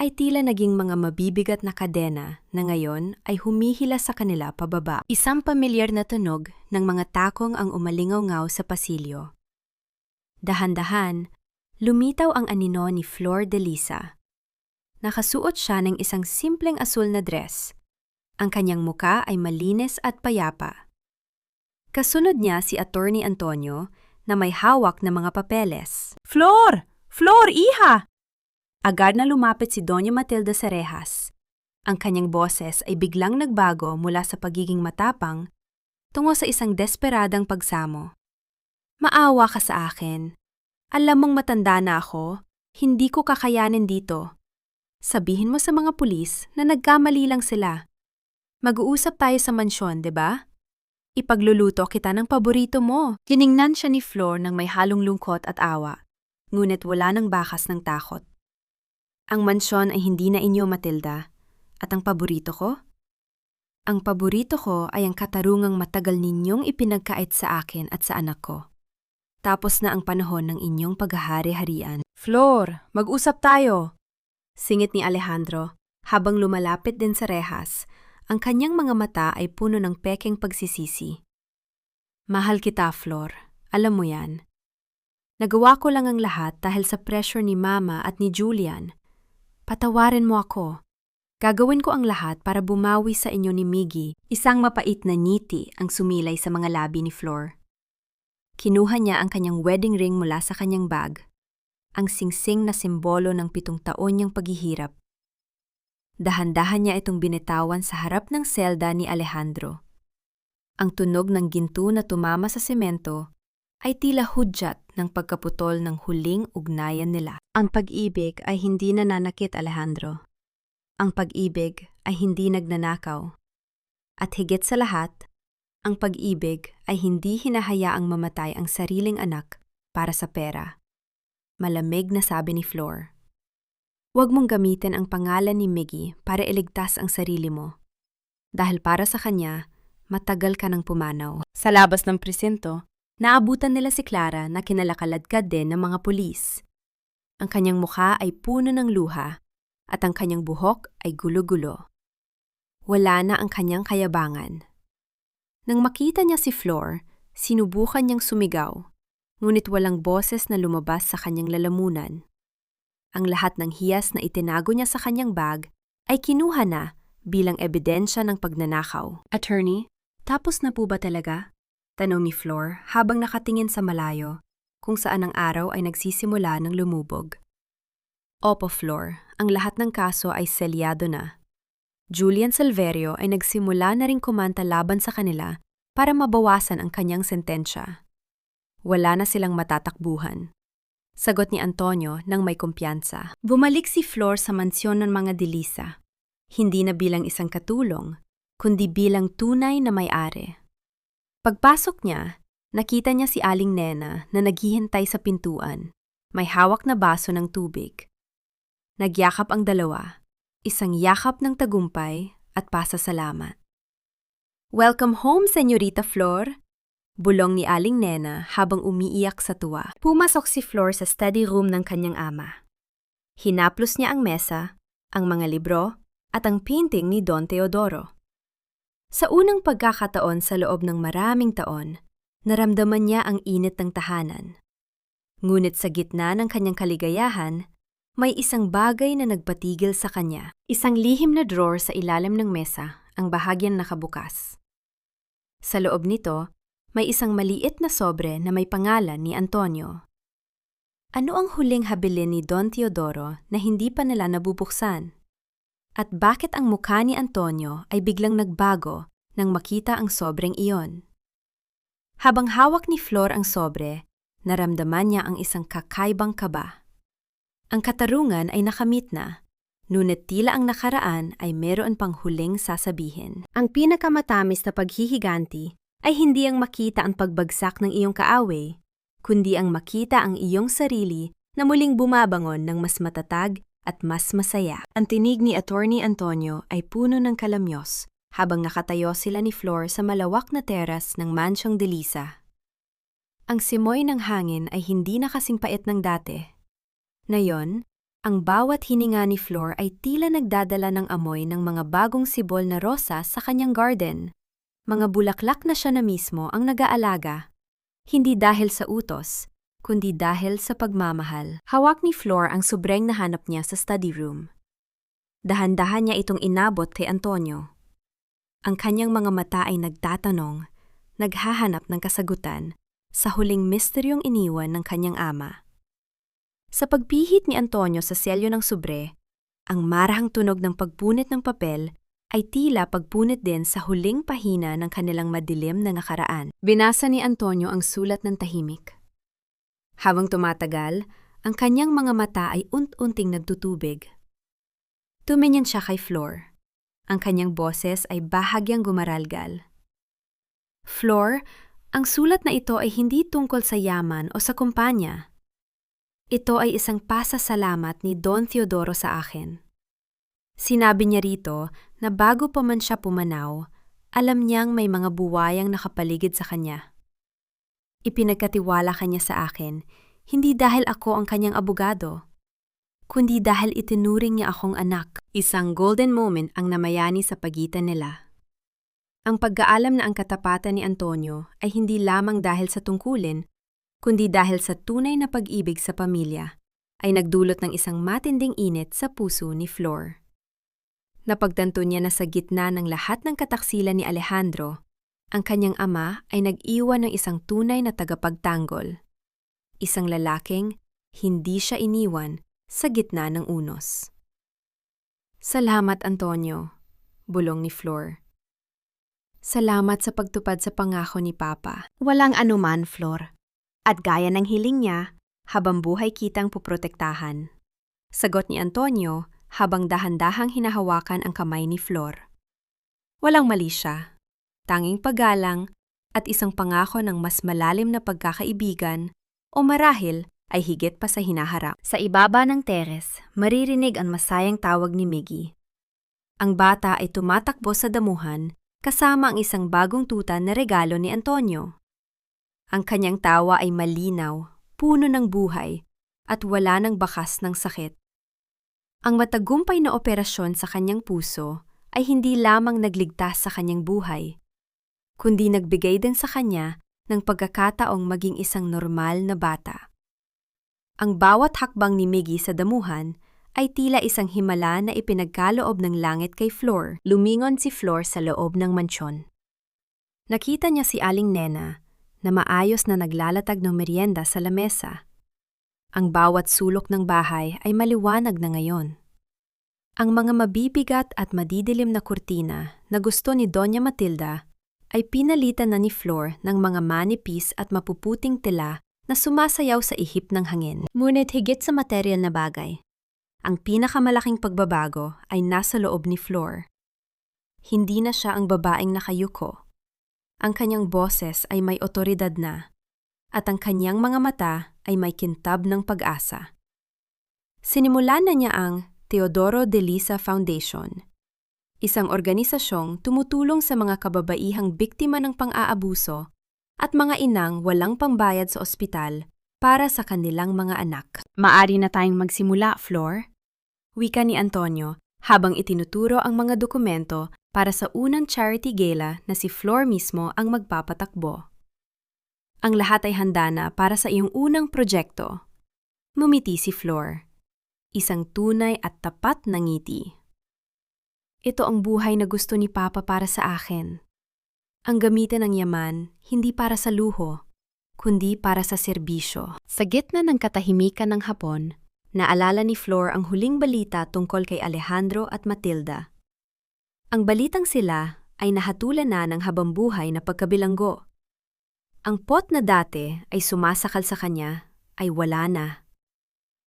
ay tila naging mga mabibigat na kadena na ngayon ay humihila sa kanila pababa. Isang pamilyar na tunog ng mga takong ang umalingaw-ngaw sa pasilyo. Dahan-dahan, lumitaw ang anino ni Flor de Lisa. Nakasuot siya ng isang simpleng asul na dress. Ang kanyang muka ay malinis at payapa. Kasunod niya si Attorney Antonio na may hawak na mga papeles. Flor! Flor, iha! Agad na lumapit si Doña Matilda sa rehas. Ang kanyang boses ay biglang nagbago mula sa pagiging matapang tungo sa isang desperadang pagsamo. Maawa ka sa akin. Alam mong matanda na ako, hindi ko kakayanin dito. Sabihin mo sa mga pulis na nagkamali lang sila. Mag-uusap tayo sa mansyon, 'di ba? Ipagluluto kita ng paborito mo. Kiningnan siya ni Flor ng may halong lungkot at awa, ngunit wala nang bakas ng takot. Ang mansyon ay hindi na inyo, Matilda. At ang paborito ko? Ang paborito ko ay ang katarungang matagal ninyong ipinagkait sa akin at sa anak ko. Tapos na ang panahon ng inyong paghahari-harian. Flor, mag-usap tayo. Singit ni Alejandro, habang lumalapit din sa rehas, ang kanyang mga mata ay puno ng pekeng pagsisisi. Mahal kita, Flor. Alam mo yan. Nagawa ko lang ang lahat dahil sa pressure ni Mama at ni Julian. Patawarin mo ako. Gagawin ko ang lahat para bumawi sa inyo ni Miggy. Isang mapait na ngiti ang sumilay sa mga labi ni Flor. Kinuha niya ang kanyang wedding ring mula sa kanyang bag, ang singsing na simbolo ng 7 taon niyang paghihirap. Dahan-dahan niya itong binitawan sa harap ng selda ni Alejandro. Ang tunog ng ginto na tumama sa semento ay tila hudyat ng pagkaputol ng huling ugnayan nila. Ang pag-ibig ay hindi nananakit, Alejandro. Ang pag-ibig ay hindi nagnanakaw. At higit sa lahat, ang pag-ibig ay hindi hinahayaang mamatay ang sariling anak para sa pera. Malamig na sabi ni Flor. Huwag mong gamitin ang pangalan ni Miggy para iligtas ang sarili mo. Dahil para sa kanya, matagal ka nang pumanaw. Sa labas ng presinto, naabutan nila si Clara na kinalakaladkad din ng mga pulis. Ang kanyang mukha ay puno ng luha at ang kanyang buhok ay gulo-gulo. Wala na ang kanyang kayabangan. Nang makita niya si Flor, sinubukan niyang sumigaw, ngunit walang boses na lumabas sa kanyang lalamunan. Ang lahat ng hiyas na itinago niya sa kanyang bag ay kinuha na bilang ebidensya ng pagnanakaw. Attorney, tapos na po ba talaga? Tanong ni Flor habang nakatingin sa malayo, kung saan ang araw ay nagsisimula ng lumubog. Opo, Flor, ang lahat ng kaso ay selyado na. Julian Silverio ay nagsimula na ring kumanta laban sa kanila para mabawasan ang kanyang sentensya. Wala na silang matatakbuhan. Sagot ni Antonio nang may kumpiyansa. Bumalik si Flor sa mansyon ng mga Delisa, hindi na bilang isang katulong, kundi bilang tunay na may-ari. Pagpasok niya, nakita niya si Aling Nena na naghihintay sa pintuan, may hawak na baso ng tubig. Nagyakap ang dalawa, isang yakap ng tagumpay at pasasalamat. Welcome home, Senyorita Flor! Bulong ni Aling Nena habang umiiyak sa tuwa. Pumasok si Flor sa study room ng kanyang ama. Hinaplos niya ang mesa ang mga libro, at ang painting ni Don Teodoro. Sa unang pagkakataon sa loob ng maraming taon, naramdaman niya ang init ng tahanan. Ngunit sa gitna ng kanyang kaligayahan, may isang bagay na nagpatigil sa kanya. Isang lihim na drawer sa ilalim ng mesa, ang bahagyang nakabukas. Sa loob nito, may isang maliit na sobre na may pangalan ni Antonio. Ano ang huling habilin ni Don Teodoro na hindi pa nila nabubuksan? At bakit ang mukha ni Antonio ay biglang nagbago nang makita ang sobreng iyon? Habang hawak ni Flor ang sobre, naramdaman niya ang isang kakaibang kaba. Ang katarungan ay nakamit na, ngunit tila ang nakaraan ay meron pang huling sasabihin. Ang pinakamatamis na paghihiganti ay hindi ang makita ang pagbagsak ng iyong kaaway, kundi ang makita ang iyong sarili na muling bumabangon ng mas matatag at mas masaya. Ang tinig ni Attorney Antonio ay puno ng kalamyos habang nakatayo sila ni Flor sa malawak na teras ng Mansyong Delisa. Ang simoy ng hangin ay hindi na kasing pait ng dati. Ngayon, ang bawat hininga ni Flor ay tila nagdadala ng amoy ng mga bagong sibol na rosa sa kanyang garden. Mga bulaklak na siya na mismo ang nag-aalaga, hindi dahil sa utos, kundi dahil sa pagmamahal. Hawak ni Flor ang subreng nahanap niya sa study room. Dahan-dahan niya itong inabot kay Antonio. Ang kanyang mga mata ay nagtatanong, naghahanap ng kasagutan sa huling misteryong iniwan ng kanyang ama. Sa pagpihit ni Antonio sa selyo ng sobre, ang marahang tunog ng pagpunit ng papel ay tila pagpunit din sa huling pahina ng kanilang madilim na nakaraan. Binasa ni Antonio ang sulat ng tahimik. Habang tumatagal, ang kanyang mga mata ay unti-unting nagtutubig. Tumingin siya kay Flor. Ang kanyang boses ay bahagyang gumaralgal. Flor, ang sulat na ito ay hindi tungkol sa yaman o sa kumpanya. Ito ay isang pasasalamat ni Don Teodoro sa akin. Sinabi niya rito na bago pa man siya pumanaw, alam niyang may mga buwayang nakapaligid sa kanya. Ipinagkatiwala kanya sa akin, hindi dahil ako ang kanyang abogado, kundi dahil itinuring niya akong anak. Isang golden moment ang namayani sa pagitan nila. Ang pagkaalam na ang katapatan ni Antonio ay hindi lamang dahil sa tungkulin, kundi dahil sa tunay na pag-ibig sa pamilya, ay nagdulot ng isang matinding init sa puso ni Flor. Napagtanto niya na sa gitna ng lahat ng kataksilan ni Alejandro, ang kanyang ama ay nag-iwan ng isang tunay na tagapagtanggol. Isang lalaking hindi siya iniwan sa gitna ng unos. Salamat, Antonio, bulong ni Flor. Salamat sa pagtupad sa pangako ni Papa. Walang anuman, Flor. At gaya ng hiling niya, habang buhay kitang puprotektahan. Sagot ni Antonio habang dahan-dahang hinahawakan ang kamay ni Flor. Walang mali siya. Tanging paggalang at isang pangako ng mas malalim na pagkakaibigan o marahil ay higit pa sa hinaharap. Sa ibaba ng teres, maririnig ang masayang tawag ni Miggy. Ang bata ay tumatakbo sa damuhan kasama ang isang bagong tuta na regalo ni Antonio. Ang kanyang tawa ay malinaw, puno ng buhay, at wala ng bakas ng sakit. Ang matagumpay na operasyon sa kanyang puso ay hindi lamang nagligtas sa kanyang buhay, kundi nagbigay din sa kanya ng pagkakataong maging isang normal na bata. Ang bawat hakbang ni Miggy sa damuhan ay tila isang himala na ipinagkaloob ng langit kay Flor. Lumingon si Flor sa loob ng mansyon. Nakita niya si Aling Nena na maayos na naglalatag ng merienda sa lamesa. Ang bawat sulok ng bahay ay maliwanag na ngayon. Ang mga mabibigat at madidilim na kurtina na gusto ni Doña Matilda ay pinalitan na ni Flor ng mga manipis at mapuputing tela na sumasayaw sa ihip ng hangin. Ngunit higit sa material na bagay, ang pinakamalaking pagbabago ay nasa loob ni Flor. Hindi na siya ang babaeng nakayuko. Ang kanyang boses ay may otoridad na, at ang kanyang mga mata ay may kintab ng pag-asa. Sinimulan na niya ang Teodoro Delisa Foundation, isang organisasyong tumutulong sa mga kababaihang biktima ng pang-aabuso at mga inang walang pambayad sa ospital para sa kanilang mga anak. Maari na tayong magsimula, Flor. Wika ni Antonio habang itinuturo ang mga dokumento para sa unang charity gala na si Flor mismo ang magpapatakbo. Ang lahat ay handa na para sa iyong unang proyekto. Ngumiti si Flor. Isang tunay at tapat na ngiti. Ito ang buhay na gusto ni Papa para sa akin. Ang gamitin ng yaman, hindi para sa luho, kundi para sa serbisyo. Sa gitna ng katahimikan ng hapon, naalala ni Flor ang huling balita tungkol kay Alejandro at Matilda. Ang balitang sila ay nahatulan na ng habambuhay na pagkabilanggo. Ang pot na dati ay sumasakal sa kanya ay wala na.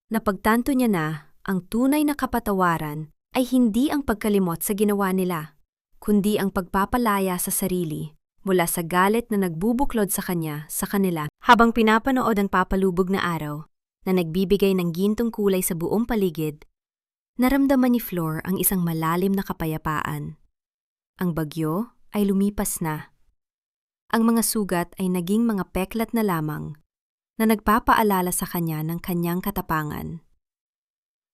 Napagtanto niya na ang tunay na kapatawaran ay hindi ang pagkalimot sa ginawa nila, kundi ang pagpapalaya sa sarili mula sa galit na nagbubuklod sa kanya sa kanila. Habang pinapanood ang papalubog na araw na nagbibigay ng gintong kulay sa buong paligid, naramdaman ni Flor ang isang malalim na kapayapaan. Ang bagyo ay lumipas na. Ang mga sugat ay naging mga peklat na lamang na nagpapaalala sa kanya ng kanyang katapangan.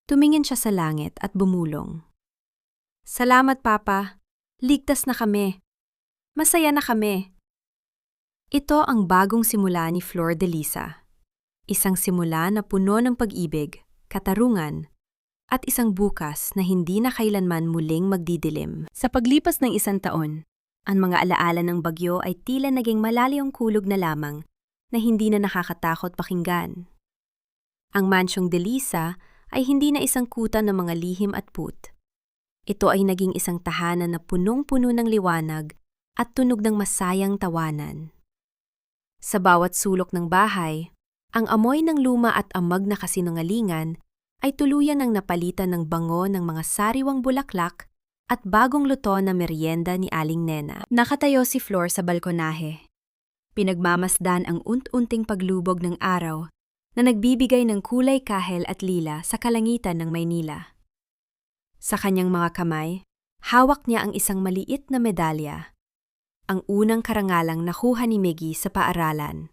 Tumingin siya sa langit at bumulong. Salamat, Papa. Ligtas na kami. Masaya na kami. Ito ang bagong simula ni Flor de Lisa. Isang simula na puno ng pag-ibig, katarungan, at isang bukas na hindi na kailanman muling magdidilim. Sa paglipas ng 1 taon, ang mga alaala ng bagyo ay tila naging malalayong kulog na lamang na hindi na nakakatakot pakinggan. Ang mansyong de Lisa ay hindi na isang kuta ng mga lihim at put. Ito ay naging isang tahanan na punong-puno ng liwanag at tunog ng masayang tawanan. Sa bawat sulok ng bahay, ang amoy ng luma at amag na kasinungalingan ay tuluyan ng napalitan ng bango ng mga sariwang bulaklak at bagong luto na merienda ni Aling Nena. Nakatayo si Flor sa balkonahe. Pinagmamasdan ang unt-unting paglubog ng araw na nagbibigay ng kulay kahel at lila sa kalangitan ng Maynila. Sa kanyang mga kamay, hawak niya ang isang maliit na medalya, ang unang karangalang nakuha ni Miggy sa paaralan.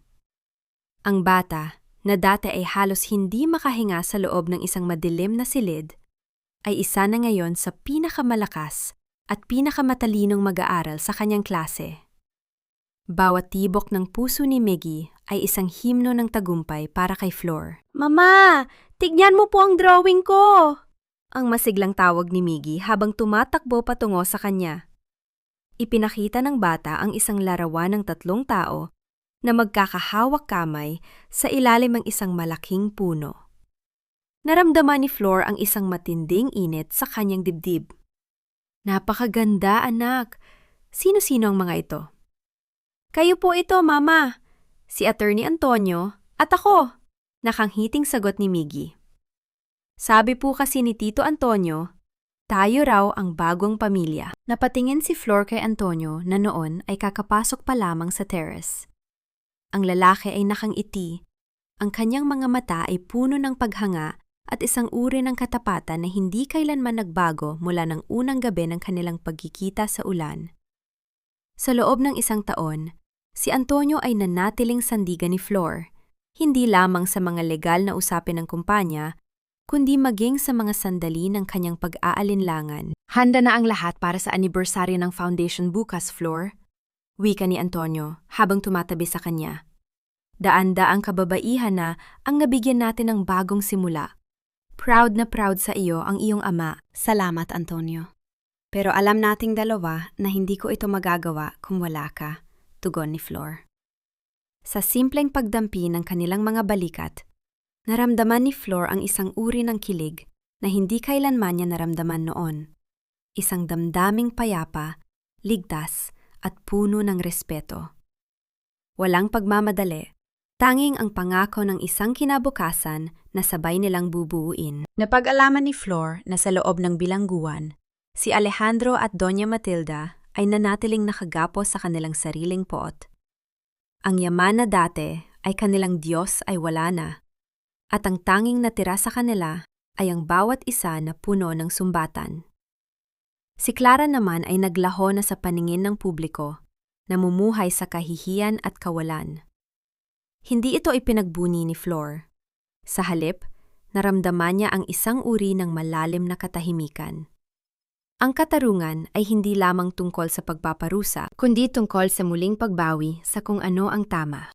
Ang bata, na dati ay halos hindi makahinga sa loob ng isang madilim na silid, ay isa na ngayon sa pinakamalakas at pinakamatalinong mag-aaral sa kanyang klase. Bawat tibok ng puso ni Miggy ay isang himno ng tagumpay para kay Flor. Mama, tignan mo po ang drawing ko! Ang masiglang tawag ni Miggy habang tumatakbo patungo sa kanya. Ipinakita ng bata ang isang larawan ng 3 tao na magkakahawak kamay sa ilalim ng isang malaking puno. Naramdaman ni Flor ang isang matinding init sa kanyang dibdib. Napakaganda, anak. Sino-sino ang mga ito? Kayo po ito, Mama. Si Attorney Antonio at ako. Nakanghiting sagot ni Miggy. Sabi po kasi ni Tito Antonio, tayo raw ang bagong pamilya. Napatingin si Flor kay Antonio na noon ay kakapasok pa lamang sa terrace. Ang lalaki ay nakangiti. Ang kanyang mga mata ay puno ng paghanga at isang uri ng katapatan na hindi kailanman nagbago mula ng unang gabi ng kanilang pagkikita sa ulan. Sa loob ng 1 taon, si Antonio ay nanatiling sandigan ni Flor, hindi lamang sa mga legal na usapin ng kumpanya, kundi maging sa mga sandali ng kanyang pag-aalinlangan. Handa na ang lahat para sa anibersaryo ng foundation bukas, Flor, wika ni Antonio habang tumatabi sa kanya. Daan-daang kababaihan na ang nabigyan natin ng bagong simula. Proud na proud sa iyo ang iyong ama. Salamat, Antonio. Pero alam nating dalawa na hindi ko ito magagawa kung wala ka, tugon ni Flor. Sa simpleng pagdampi ng kanilang mga balikat, naramdaman ni Flor ang isang uri ng kilig na hindi kailanman niya naramdaman noon. Isang damdaming payapa, ligtas, at puno ng respeto. Walang pagmamadali, tanging ang pangako ng isang kinabukasan na sabay nilang bubuuin. Napag-alaman ni Flor na sa loob ng bilangguan, si Alejandro at Doña Matilda ay nanatiling nakagapos sa kanilang sariling poot. Ang yaman na dati ay kanilang Diyos ay wala na, at ang tanging natira sa kanila ay ang bawat isa na puno ng sumbatan. Si Clara naman ay naglaho na sa paningin ng publiko, namumuhay sa kahihiyan at kawalan. Hindi ito ipinagbuni ni Flor. Sa halip, naramdaman niya ang isang uri ng malalim na katahimikan. Ang katarungan ay hindi lamang tungkol sa pagpaparusa, kundi tungkol sa muling pagbawi sa kung ano ang tama.